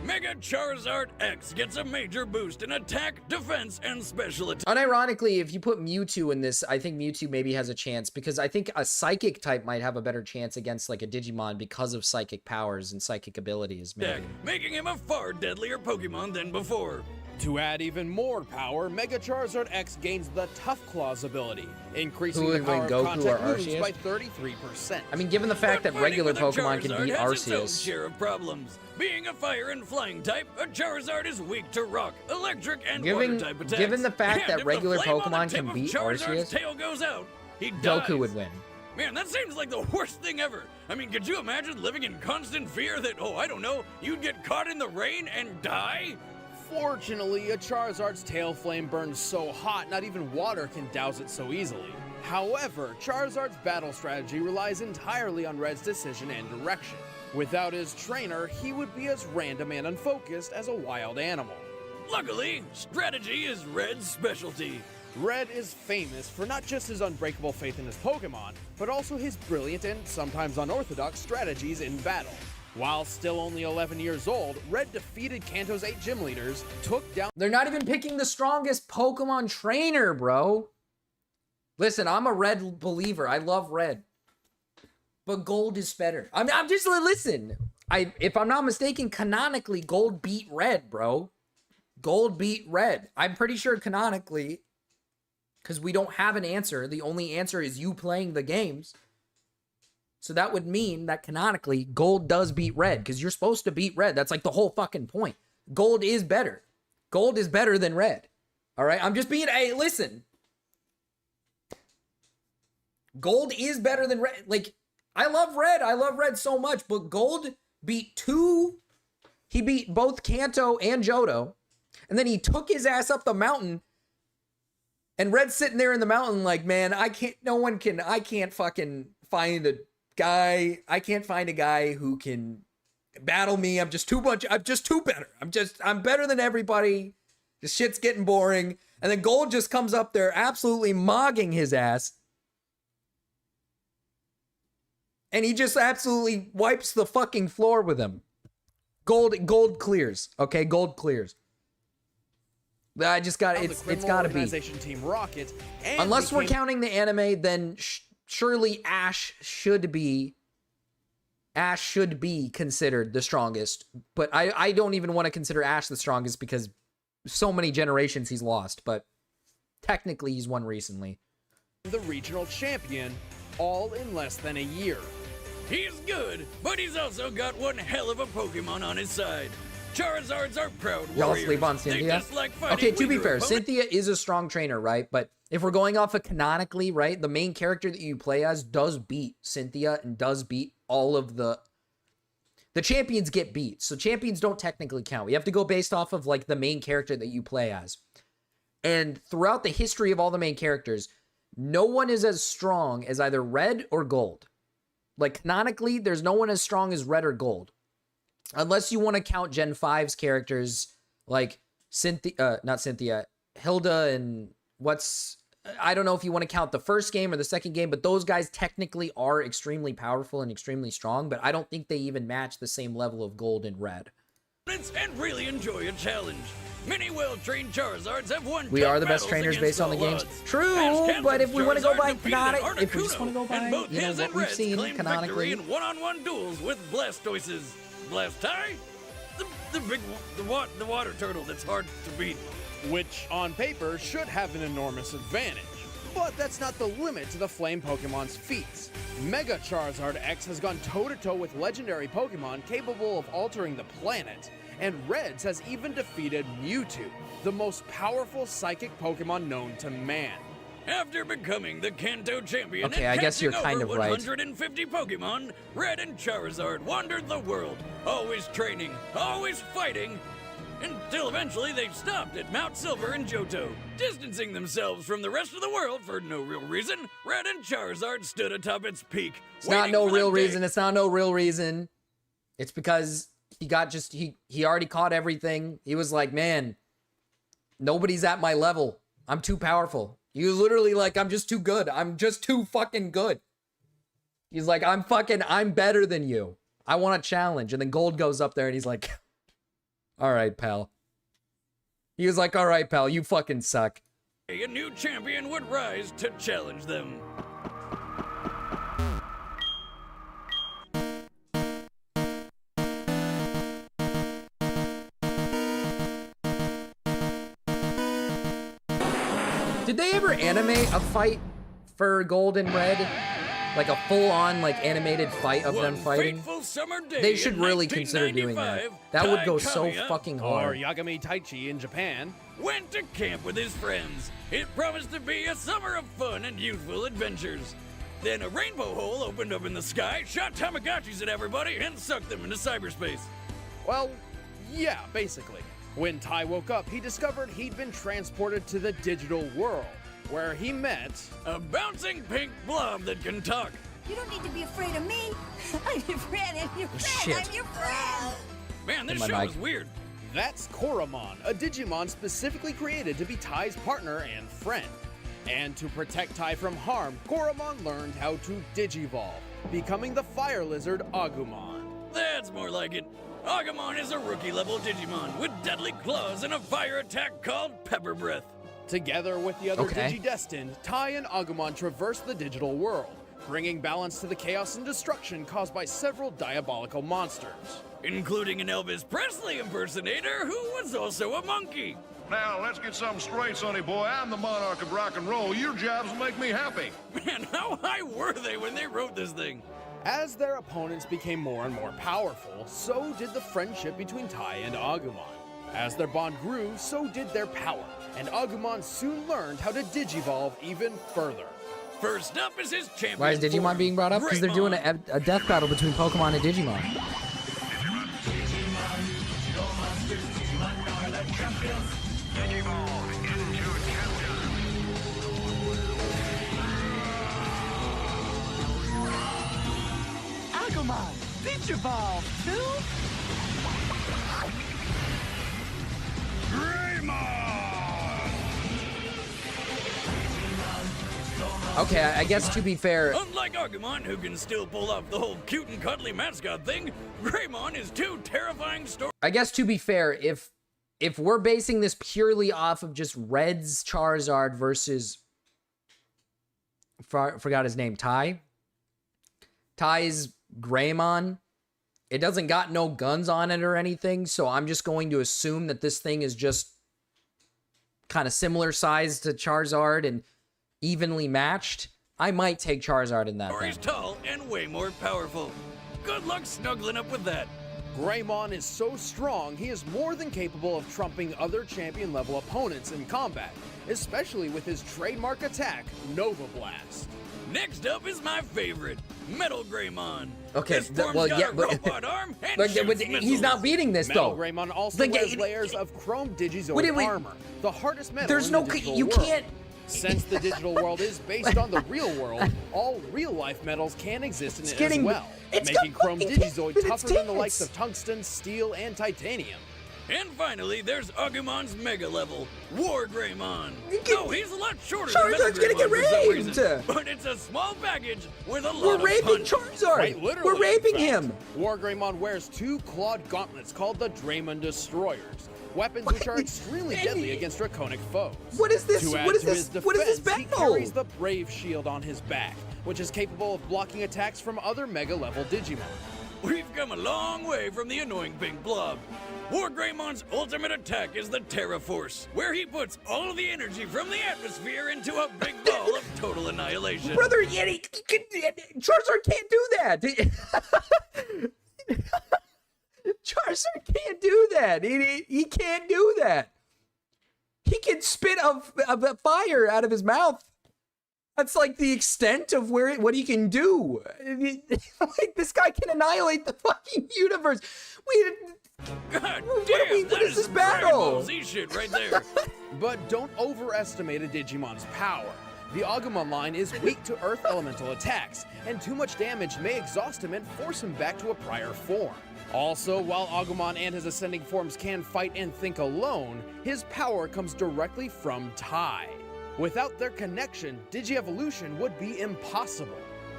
Mega Charizard X gets a major boost in attack, defense, and special attack. Unironically, if you put Mewtwo in this, I think Mewtwo maybe has a chance, because I think a Psychic type might have a better chance against like a Digimon because of Psychic powers and Psychic abilities, maybe. Making him a far deadlier Pokemon than before. To add even more power, Mega Charizard X gains the Tough Claws ability, increasing the power of contact moves by 33%. I mean, given the fact that regular Pokemon can beat has its own Arceus. share of problems. Being a fire and flying type, a Charizard is weak to rock, electric, and water type attacks. Given the fact And that if regular the flame on the Pokemon tip can of beat Charizard's Arceus, tail goes out, he dies. Goku would win. Man, that seems like the worst thing ever. I mean, could you imagine living in constant fear that, oh, I don't know, you'd get caught in the rain and die? Fortunately, a Charizard's tail flame burns so hot, not even water can douse it so easily. However, Charizard's battle strategy relies entirely on Red's decision and direction. Without his trainer, he would be as random and unfocused as a wild animal. Luckily, strategy is Red's specialty. Red is famous for not just his unbreakable faith in his Pokemon, but also his brilliant and sometimes unorthodox strategies in battle. While still only 11 years old, Red defeated Kanto's 8 gym leaders, took down... They're not even picking the strongest Pokemon trainer, bro. Listen, I'm a Red believer. I love Red. But Gold is better. I'm just... Listen. If I'm not mistaken, canonically, Gold beat Red, bro. Gold beat Red. I'm pretty sure canonically, because we don't have an answer. The only answer is you playing the games. So that would mean that canonically, Gold does beat Red, because you're supposed to beat Red. That's like the whole fucking point. Gold is better. Gold is better than Red. All right? I'm just being... Hey, listen. Gold is better than Red. Like, I love Red. I love Red so much, but Gold beat two... He beat both Kanto and Johto, and then he took his ass up the mountain, and Red's sitting there in the mountain like, man, I can't fucking find a guy. I can't find a guy who can battle me. I'm just too better. I'm better than everybody. This shit's getting boring. And then Gold just comes up there absolutely mogging his ass. And he just absolutely wipes the fucking floor with him. Gold clears. Okay, Gold clears. I just got it's got to be. Team Rocket, unless we're counting the anime, then surely Ash should be considered the strongest. But I don't even want to consider Ash the strongest because so many generations he's lost. But technically, he's won recently. The regional champion, all in less than a year. He's good, but he's also got one hell of a Pokemon on his side. Charizards are proud warriors. Y'all sleep on They Cynthia? dislike fighting Okay, to be weaker fair, opponents. Cynthia is a strong trainer, right? But if we're going off of canonically, right, the main character that you play as does beat Cynthia and does beat all of the champions get beat. So champions don't technically count. We have to go based off of like the main character that you play as. And throughout the history of all the main characters, no one is as strong as either Red or Gold. Like canonically, there's no one as strong as Red or Gold. Unless you want to count Gen 5's characters like not Cynthia, Hilda and I don't know if you want to count the first game or the second game, but those guys technically are extremely powerful and extremely strong, but I don't think they even match the same level of Gold and Red. And really enjoy a challenge. Many well-trained Charizards have won. We are the best trainers based on the games. True, but if we want to go by canonic, if we just want to go by, both you know, his what and we've Red's seen claimed canonically. victory in one-on-one duels with Blastoises. Blastai? The water turtle that's hard to beat. Which, on paper, should have an enormous advantage. But that's not the limit to the Flame Pokemon's feats. Mega Charizard X has gone toe-to-toe with legendary Pokemon capable of altering the planet, and Reds has even defeated Mewtwo, the most powerful psychic Pokemon known to man. After becoming the Kanto champion Okay, and I guess you're catching kind over of right. 150 Pokemon, Red and Charizard wandered the world, always training, always fighting, until eventually they stopped at Mount Silver in Johto. Distancing themselves from the rest of the world for no real reason, Red and Charizard stood atop its peak. It's not no real reason. It's not no real reason. It's because he already caught everything. He was like, man, nobody's at my level. I'm too powerful. He was literally like, I'm just too good. I'm just too fucking good. He's like, I'm better than you. I want a challenge. And then Gold goes up there and he's like, all right, pal. He was like, all right, pal, you fucking suck. A new champion would rise to challenge them. Did they ever animate a fight for Gold and Red? Like a full-on, like, animated fight of them fighting? They should really consider doing that. That would go so fucking Or hard. Yagami Taichi in Japan. Went to camp with his friends. It promised to be a summer of fun and youthful adventures. Then a rainbow hole opened up in the sky, shot Tamagotchis at everybody, and sucked them into cyberspace. Well, yeah, basically. When Tai woke up, he discovered he'd been transported to the digital world, where he met a bouncing pink blob that can talk. You don't need to be afraid of me. I'm your friend, I'm your friend, I'm your friend. Man, this show is weird. That's Koromon, a Digimon specifically created to be Tai's partner and friend. And to protect Tai from harm, Koromon learned how to Digivolve, becoming the fire lizard Agumon. That's more like it. Agumon is a rookie-level Digimon with deadly claws and a fire attack called Pepper Breath. Together with the other Okay. Digidestined, Tai and Agumon traverse the digital world, bringing balance to the chaos and destruction caused by several diabolical monsters. Including an Elvis Presley impersonator who was also a monkey. Now, let's get something straight, sonny boy. I'm the monarch of rock and roll. Your jobs will make me happy. Man, how high were they when they wrote this thing? As their opponents became more and more powerful, so did the friendship between Tai and Agumon. As their bond grew, so did their power, and Agumon soon learned how to Digivolve even further. First up is his champion. Why is Digimon being brought up? Because they're doing a death battle between Pokemon and Digimon. Agumon, Digivolve, dude! Okay, I guess to be fair, Unlike Agumon, who can still pull off the whole cute and cuddly mascot thing, Greymon is too terrifying story. if we're basing this purely off of just Red's Charizard versus forgot his name, Tai's Greymon, it doesn't got no guns on it or anything, so I'm just going to assume that this thing is just kind of similar size to Charizard and evenly matched. I might take Charizard in that Or thing. he's tall and way more powerful. Good luck snuggling up with that. Greymon is so strong, he is more than capable of trumping other champion-level opponents in combat, especially with his trademark attack, Nova Blast. Next up is my favorite, Metal Greymon. Okay, This form's got a robot arm and shoots he's missiles. not beating this Metal though. Greymon also wears layers of chrome Digizoid armor, the hardest metal in the digital you world. can't. Since the digital world is based on the real world, all real-life metals can exist in it as well, making chrome Digizoid tougher than the likes of tungsten, steel, and titanium. And finally, there's Agumon's Mega Level, War Greymon. No, he's a lot shorter Charizard's than gonna Metal get Greymon for some raped! reason, but it's a small package with a lot We're of raping punch. Charizard! Quite literally, We're raping in fact. him! War Greymon wears 2 clawed gauntlets called the Draymond Destroyers, weapons which are extremely deadly against draconic foes. What is this? To add What is to this? his defense, What is this he battle? carries the Brave Shield on his back, which is capable of blocking attacks from other Mega-level Digimon. We've come a long way from the annoying pink blob. War Greymon's ultimate attack is the Terra Force, where he puts all of the energy from the atmosphere into a big ball of total annihilation. Brother, Charizard can't do that. Charizard can't do that. He can't do that. He can spit a fire out of his mouth. That's like the extent of what he can do. Like, this guy can annihilate the fucking universe. God what damn, that is this some Dragon battle? Ball Z shit right there. But don't overestimate a Digimon's power. The Agumon line is weak to Earth Elemental attacks, and too much damage may exhaust him and force him back to a prior form. Also, while Agumon and his ascending forms can fight and think alone, his power comes directly from Tai. Without their connection, Digievolution would be impossible.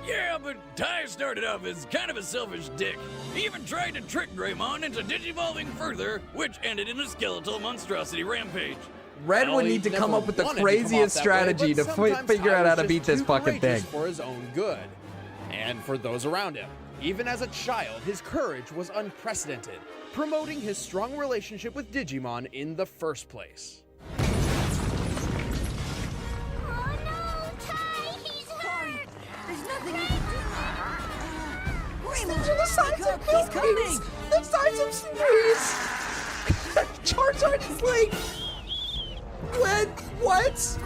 Yeah, but Tai started off as kind of a selfish dick. He even tried to trick Greymon into digivolving further, which ended in a skeletal monstrosity rampage. Red would need to come up with the craziest strategy to figure out how to beat this fucking thing. For his own good, and for those around him. Even as a child, his courage was unprecedented, promoting his strong relationship with Digimon in the first place. The size of buildings! The size of cities! Charizard is like... What?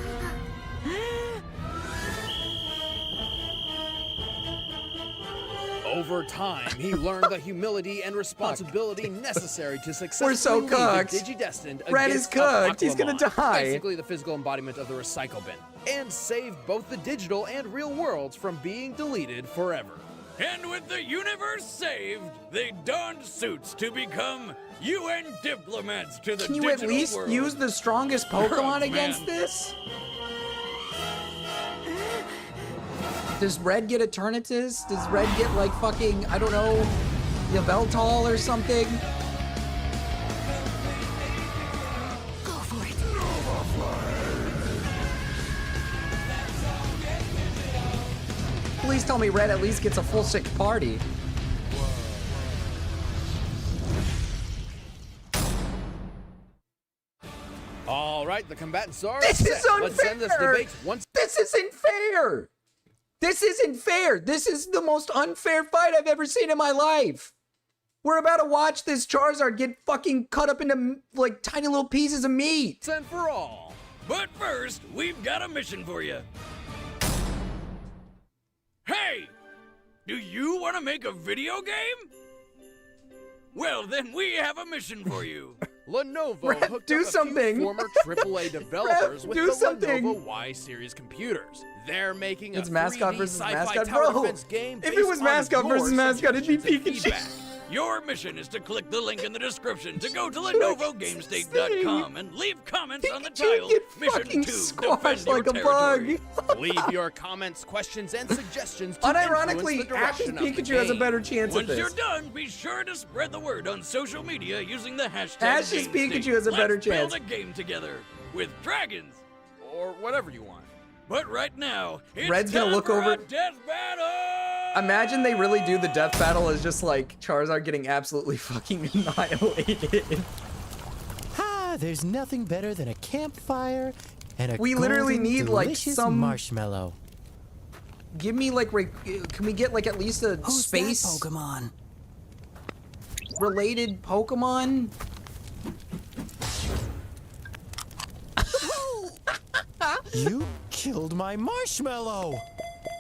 Over time, he learned the humility and responsibility necessary to successfully We're so lead cooked. the Digidestined Red is against cooked. He's gonna Aquamon, die. basically the physical embodiment of the recycle bin, and saved both the digital and real worlds from being deleted forever. And with the universe saved, they donned suits to become UN diplomats to the Can you digital at least world. use the strongest Pokemon Oh, against man. this? Does Red get Eternatus? Does Red get, like, fucking, I don't know, Yveltal or something? Go for it. Please tell me Red at least gets a full 6 party. All right, the combatants are This set. is unfair! Let's end this debate once. This isn't fair! This isn't fair! This is the most unfair fight I've ever seen in my life! We're about to watch this Charizard get fucking cut up into, like, tiny little pieces of meat! And for all. But first, we've got a mission for you. Hey! Do you want to make a video game? Well, then we have a mission for you. Lenovo Rev, hooked do up a something. few former AAA developers with do the something. Lenovo Y series computers. They're making It's a mascot 3D versus sci-fi mascot. tower Bro, defense game if it based was on mascot your versus mascot, it'd be suggestions and Pikachu. feedback. Your mission is to click the link in the description to go to LenovoGameState.com and leave comments on the tile. Mission 2, defend your like a territory. Leave your comments, questions, and suggestions to Unironically, influence the Ash's direction of the Pikachu has a game. better chance Once at you're this. done, be sure to spread the word on social media using the hashtag Ash's GameState. Pikachu has a better Let's chance. build a game together with dragons. Or whatever you want. But right now, it's Red's gonna time look for over- a death battle! Imagine they really do the death battle as just like Charizard getting absolutely fucking annihilated. There's nothing better than a campfire and a We literally golden, need, like, delicious some- marshmallow. give me like, can we get like at least a Who's space that Pokemon? Related Pokemon? You killed my marshmallow.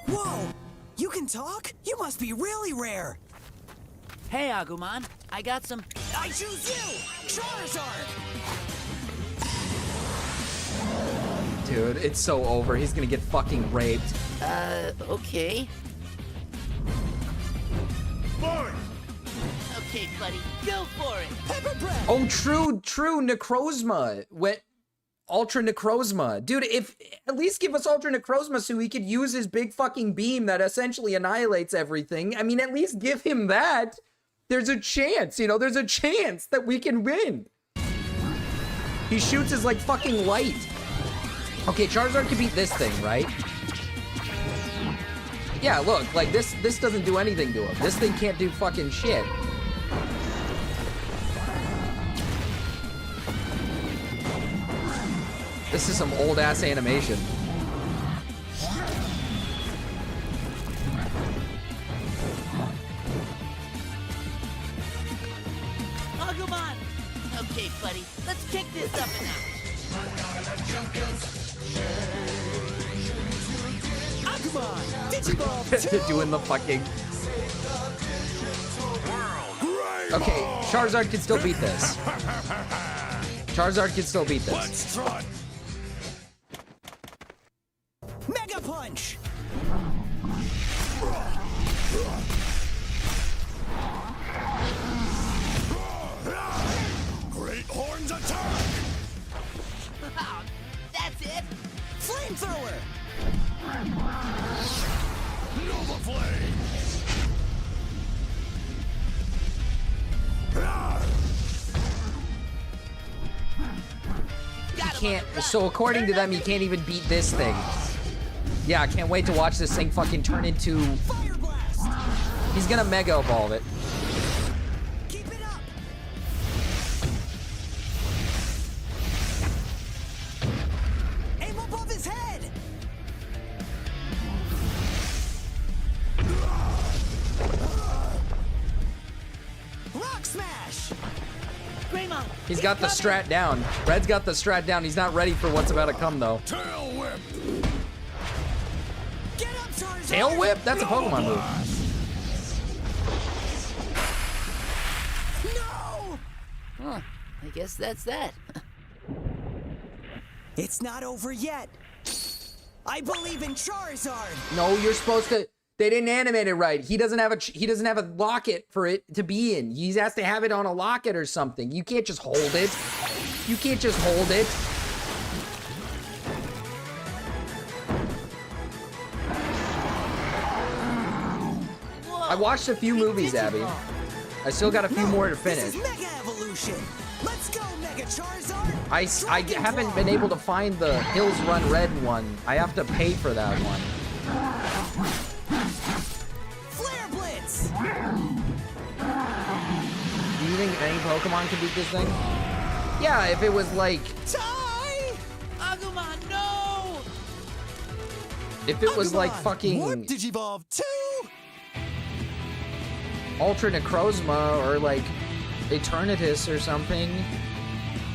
Whoa! You can talk? You must be really rare. Hey, Agumon. I got some... I choose you! Charizard! Dude, it's so over. He's gonna get fucking raped. Okay. Fine. Okay, buddy. Go for it. Pepper breath! Oh, true Necrozma. Ultra Necrozma. Dude, if at least give us Ultra Necrozma so he could use his big fucking beam that essentially annihilates everything. I mean, at least give him that. There's a chance, you know, there's a chance that we can win. He shoots his like fucking light. Okay, Charizard can beat this thing, right? Yeah, look, like this doesn't do anything to him. This thing can't do fucking shit. This is some old ass animation. Agumon! Okay, buddy. Let's kick this up a notch. Agumon! Digivolve 2! Doing the fucking... Okay, Charizard can still beat this. Charizard can still beat this. Let's try. Mega Punch! Great Horns attack. That's it. Flamethrower! Nova Flame. He can't, so according to them, he can't even beat this thing. Yeah, I can't wait to watch this thing fucking turn into... Fire Blast! He's gonna Mega Evolve it. Keep it up! Aim above his head! Rock Smash! Greymon! He's got the strat down. Red's got the strat down. He's not ready for what's about to come, though. Tail Whip. Get up, Charizard! Tail Whip? That's a Pokemon move. No! Huh. I guess that's that. It's not over yet. I believe in Charizard. No, you're supposed to... They didn't animate it right. He doesn't have a locket for it to be in. He has to have it on a locket or something. You can't just hold it. You can't just hold it. I watched a few movies, Abby. I still got a few more to finish. This is Mega Evolution. Let's go, Mega Charizard. I haven't been able to find the Hills Run Red one. I have to pay for that one. Flare Blitz. Do you think any Pokemon can beat this thing? Yeah, if it was like... Die! Agumon, no! If it was like fucking... Warp Digivolve 2! Ultra Necrozma or like Eternatus or something.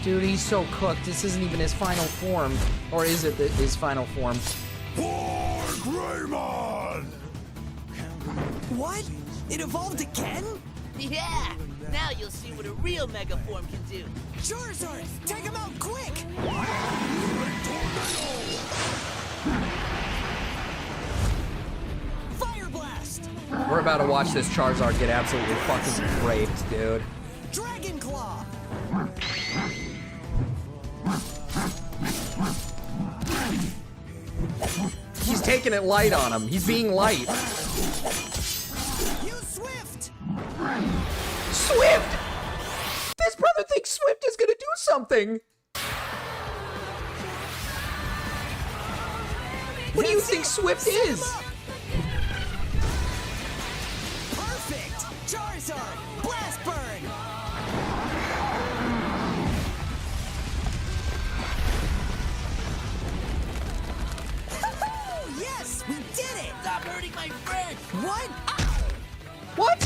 Dude, he's so cooked. This isn't even his final form. Or is it his final form? For Greymon. What? It evolved again? Yeah! Now you'll see what a real Mega Form can do. Charizard, take him out quick! Fire Blast! We're about to watch this Charizard get absolutely fucking raped, dude. Dragon Claw! He's taking it light on him. He's being light. Use Swift! Swift! This brother thinks Swift is gonna do something. What do you think Swift is? Perfect! Charizard, Blast Burn! Yes, we did it! Stop her my friend! What? What?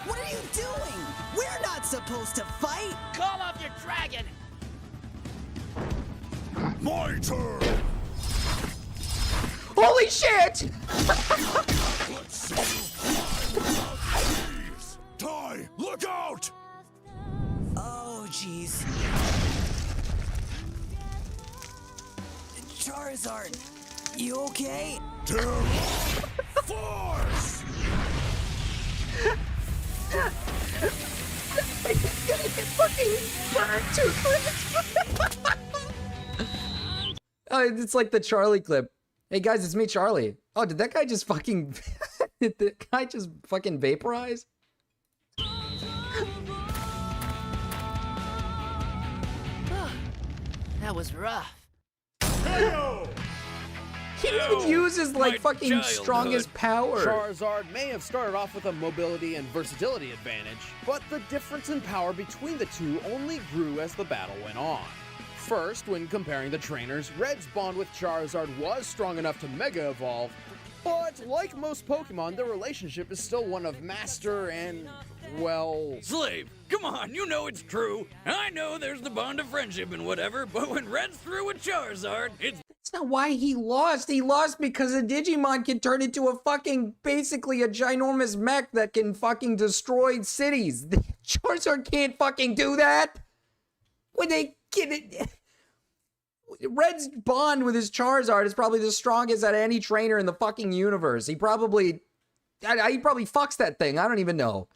What are you doing? We're not supposed to fight! Call off your dragon! My turn! Holy shit! Ty, look out! Oh, jeez. Charizard, you okay? Force! He's gonna get fucking burned too quick. Oh, it's like the Charlie clip. Hey guys, it's me, Charlie. Oh, did that guy just fucking... did the guy just fucking vaporize? That was rough. He even uses like fucking strongest power. Charizard may have started off with a mobility and versatility advantage, but the difference in power between the two only grew as the battle went on. First, when comparing the trainers, Red's bond with Charizard was strong enough to Mega Evolve, but like most Pokemon, their relationship is still one of master and, well... Slave, come on, you know it's true. I know there's the bond of friendship and whatever, but when Red's through with Charizard, it's... That's not why he lost. He lost because a Digimon can turn into a fucking, basically a ginormous mech that can fucking destroy cities. Charizard can't fucking do that. When they get it... Red's bond with his Charizard is probably the strongest out of any trainer in the fucking universe. He probably fucks that thing. I don't even know.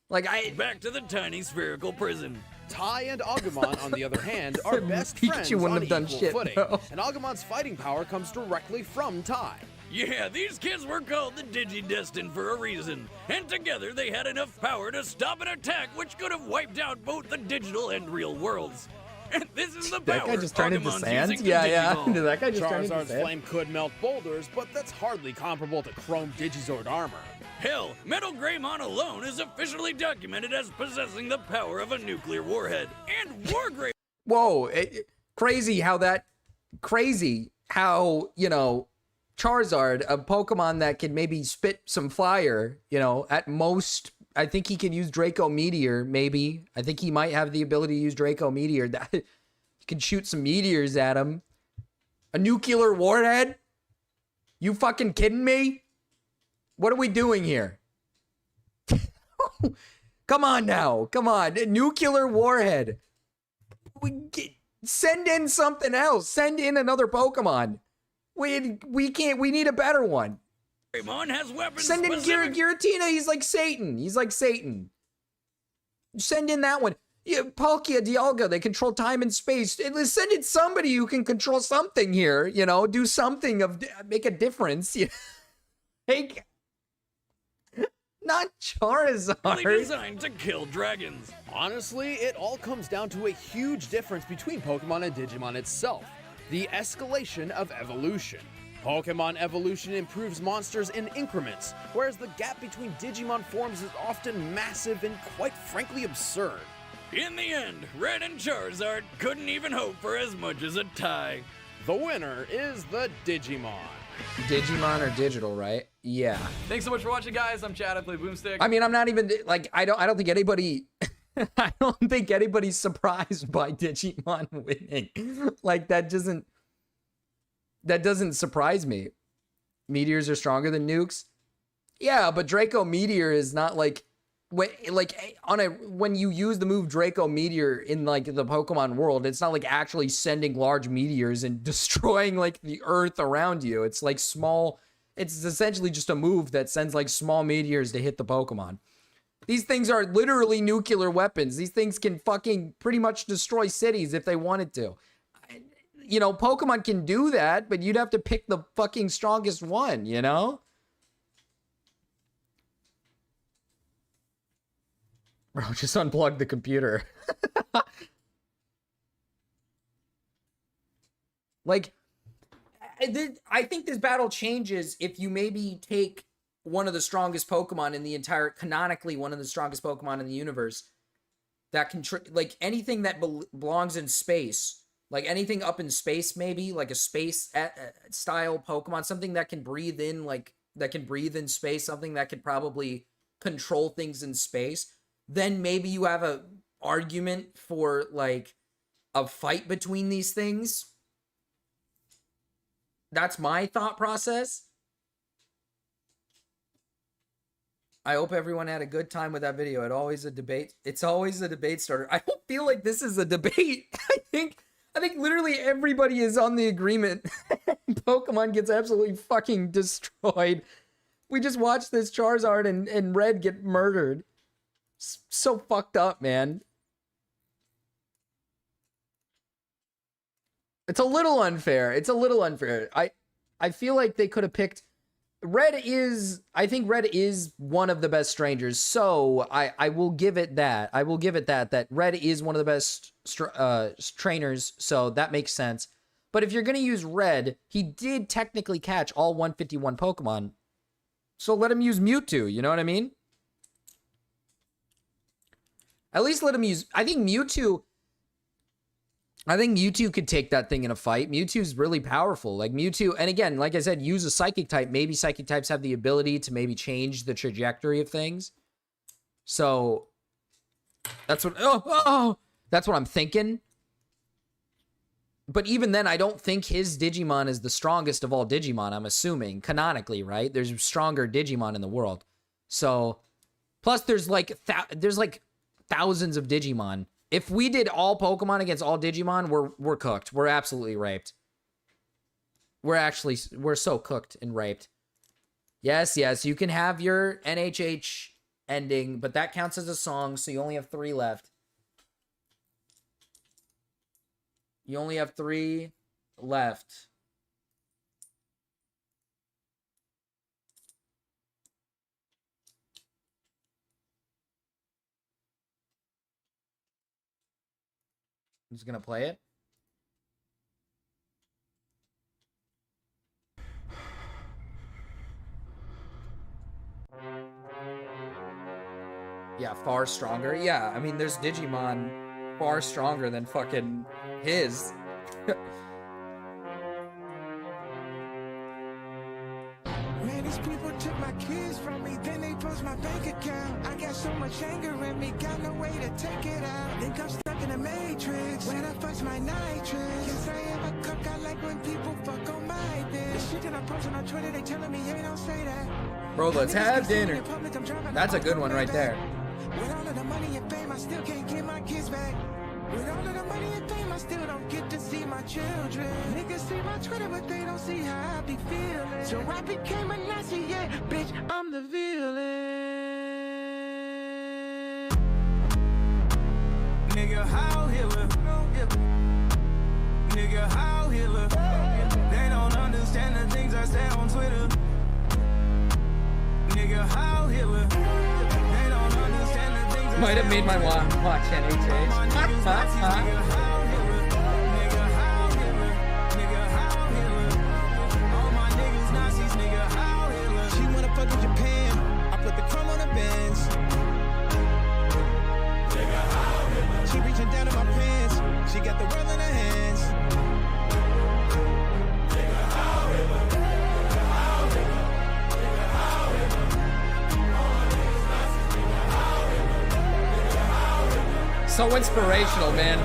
Back to the tiny spherical prison. Tai and Agumon, on the other hand, are best friends Pikachu wouldn't on have done equal shit, footing, though. and Agumon's fighting power comes directly from Tai. Yeah, these kids were called the Digi-Destined for a reason, and together they had enough power to stop an attack which could have wiped out both the digital and real worlds. And this is the power That guy just turned into Agumon's sand? using to Yeah. Digivolve. Did that guy just turn into Charizard's sand? flame could melt boulders, but that's hardly comparable to Chrome Digizord armor. Hell, Metal Greymon alone is officially documented as possessing the power of a nuclear warhead. And Wargreymon... Whoa, crazy how, you know, Charizard, a Pokemon that can maybe spit some fire, you know, at most, I think he can use Draco Meteor, maybe. I think he might have the ability to use Draco Meteor. He can shoot some meteors at him. A nuclear warhead? You fucking kidding me? What are we doing here? Come on now. Come on. A nuclear warhead. Send in something else. Send in another Pokemon. We can't. We need a better one. Greymon has weapons. Send in specific- Giratina. He's like Satan. Send in that one. Yeah, Palkia, Dialga, they control time and space. Send in somebody who can control something here. You know, do something make a difference. Like, not Charizard. Really designed to kill dragons. Honestly, it all comes down to a huge difference between Pokemon and Digimon itself. The escalation of evolution. Pokemon evolution improves monsters in increments, whereas the gap between Digimon forms is often massive and quite frankly absurd. In the end, Red and Charizard couldn't even hope for as much as a tie. The winner is the Digimon. Digimon or digital, right? Yeah. Thanks so much for watching, guys. I'm Chad. I play Boomstick. I mean, I'm not even like I don't think anybody I don't think anybody's surprised by Digimon winning. Like that doesn't surprise me. Meteors are stronger than nukes. Yeah, but Draco Meteor is not like when you use the move Draco Meteor in like the Pokemon world, it's not like actually sending large meteors and destroying like the earth around you. It's like small, it's essentially just a move that sends like small meteors to hit the Pokemon. These things are literally nuclear weapons. These things can fucking pretty much destroy cities if they wanted to. You know, Pokemon can do that, but you'd have to pick the fucking strongest one, you know? Bro, just unplug the computer. Like, I think this battle changes if you maybe take one of the strongest Pokemon in the entire, canonically one of the strongest Pokemon in the universe, that can, like, anything that belongs in space, like anything up in space maybe, like a space style Pokemon, something that can breathe in, like, that can breathe in space, something that could probably control things in space, then maybe you have a argument for like a fight between these things. That's my thought process. I hope everyone had a good time with that video. It's always a debate starter. I don't feel like this is a debate. I think literally everybody is on the agreement. Pokemon gets absolutely fucking destroyed. We just watched this Charizard and Red get murdered. So fucked up, man. It's a little unfair. I feel like they could have picked... I think Red is one of the best strangers, so I will give it that. That Red is one of the best trainers, so that makes sense. But if you're going to use Red, he did technically catch all 151 Pokemon, so let him use Mewtwo, you know what I mean? At least let him use... I think Mewtwo could take that thing in a fight. Mewtwo's really powerful. Like Mewtwo, and again, like I said, use a Psychic type. Maybe Psychic types have the ability to maybe change the trajectory of things. So that's what that's what I'm thinking. But even then, I don't think his Digimon is the strongest of all Digimon, I'm assuming. Canonically, right? There's stronger Digimon in the world. So, plus there's like thousands of Digimon. If we did all Pokemon against all Digimon, we're cooked. We're absolutely raped. We're so cooked and raped. Yes, you can have your NHH ending, but that counts as a song, so you only have 3 left. You only have 3 left. I'm just gonna play it. Yeah, far stronger. Yeah, I mean, there's Digimon far stronger than fucking his. Man, these people took my kids from me, then they post my bank account. I got so much anger in me, got no way to take it out. Think I'm stuck in the Matrix, when I fuck's my nitrous. Yes, I am a cook, I like when people fuck on my bitch. The shit that I post on Twitter, they telling me, hey, don't say that. Bro, let's have dinner. That's a good one right there. With all of the money and fame, I still can't get my kids back. With all of the money and fame, I still don't get to see my children. Niggas see my Twitter, but they don't see how I be feeling. So I became a Nazi, yeah, bitch, I'm the villain. Nigga, how Hitler? Nigga, how Hitler? They don't understand the things I say on Twitter. Nigga, how Hitler? They don't understand the things I Might have made my watch NHH. She wanna fuck in Japan. I put the chrome on the Benz. She reaching down in my pants. She got the world in her hands. So inspirational, man.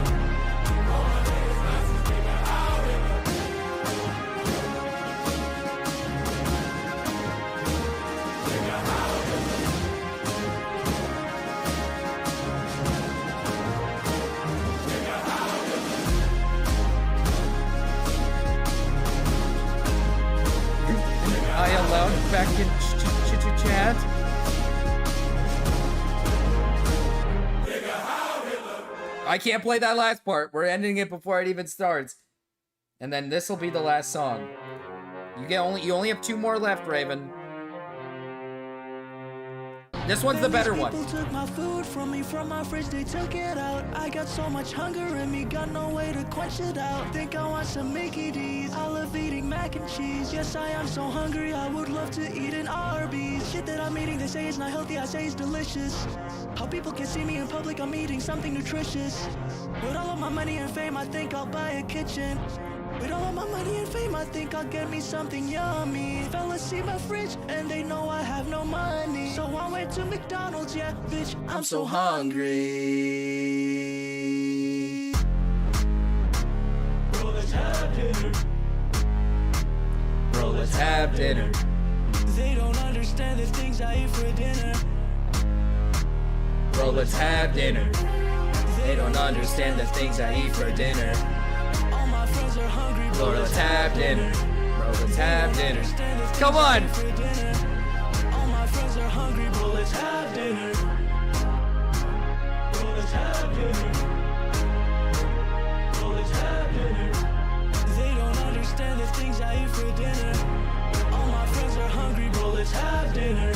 I allowed back in chat. I can't play that last part. We're ending it before it even starts. And then this will be the last song. You only have 2 more left, Raven. This one's the better one. People took my food from me, from my fridge, they took it out. I got so much hunger in me, got no way to quench it out. Think I want some Mickey D's. I love eating mac and cheese. Yes, I am so hungry, I would love to eat an Arby's. Shit that I'm eating, they say it's not healthy, I say it's delicious. How people can see me in public, I'm eating something nutritious. With all of my money and fame, I think I'll buy a kitchen. With all of my money and fame, I think I'll get me something yummy. Fellas see my fridge and they know I have no money. So I went to McDonald's, yeah, bitch, I'm so hungry. Bro, let's have dinner. Bro, let's have dinner. They don't understand the things I eat for dinner. Bro, let's have dinner. They don't understand the things I eat for dinner. All my friends are hungry. Bro, let's have dinner. Bro, let's have dinner. Come on. All my friends are hungry. Bro, let's have dinner. Bro, let's have dinner. Bro, let's have dinner. They don't understand the things I eat for dinner. All my friends are hungry. Bro, let's have dinner.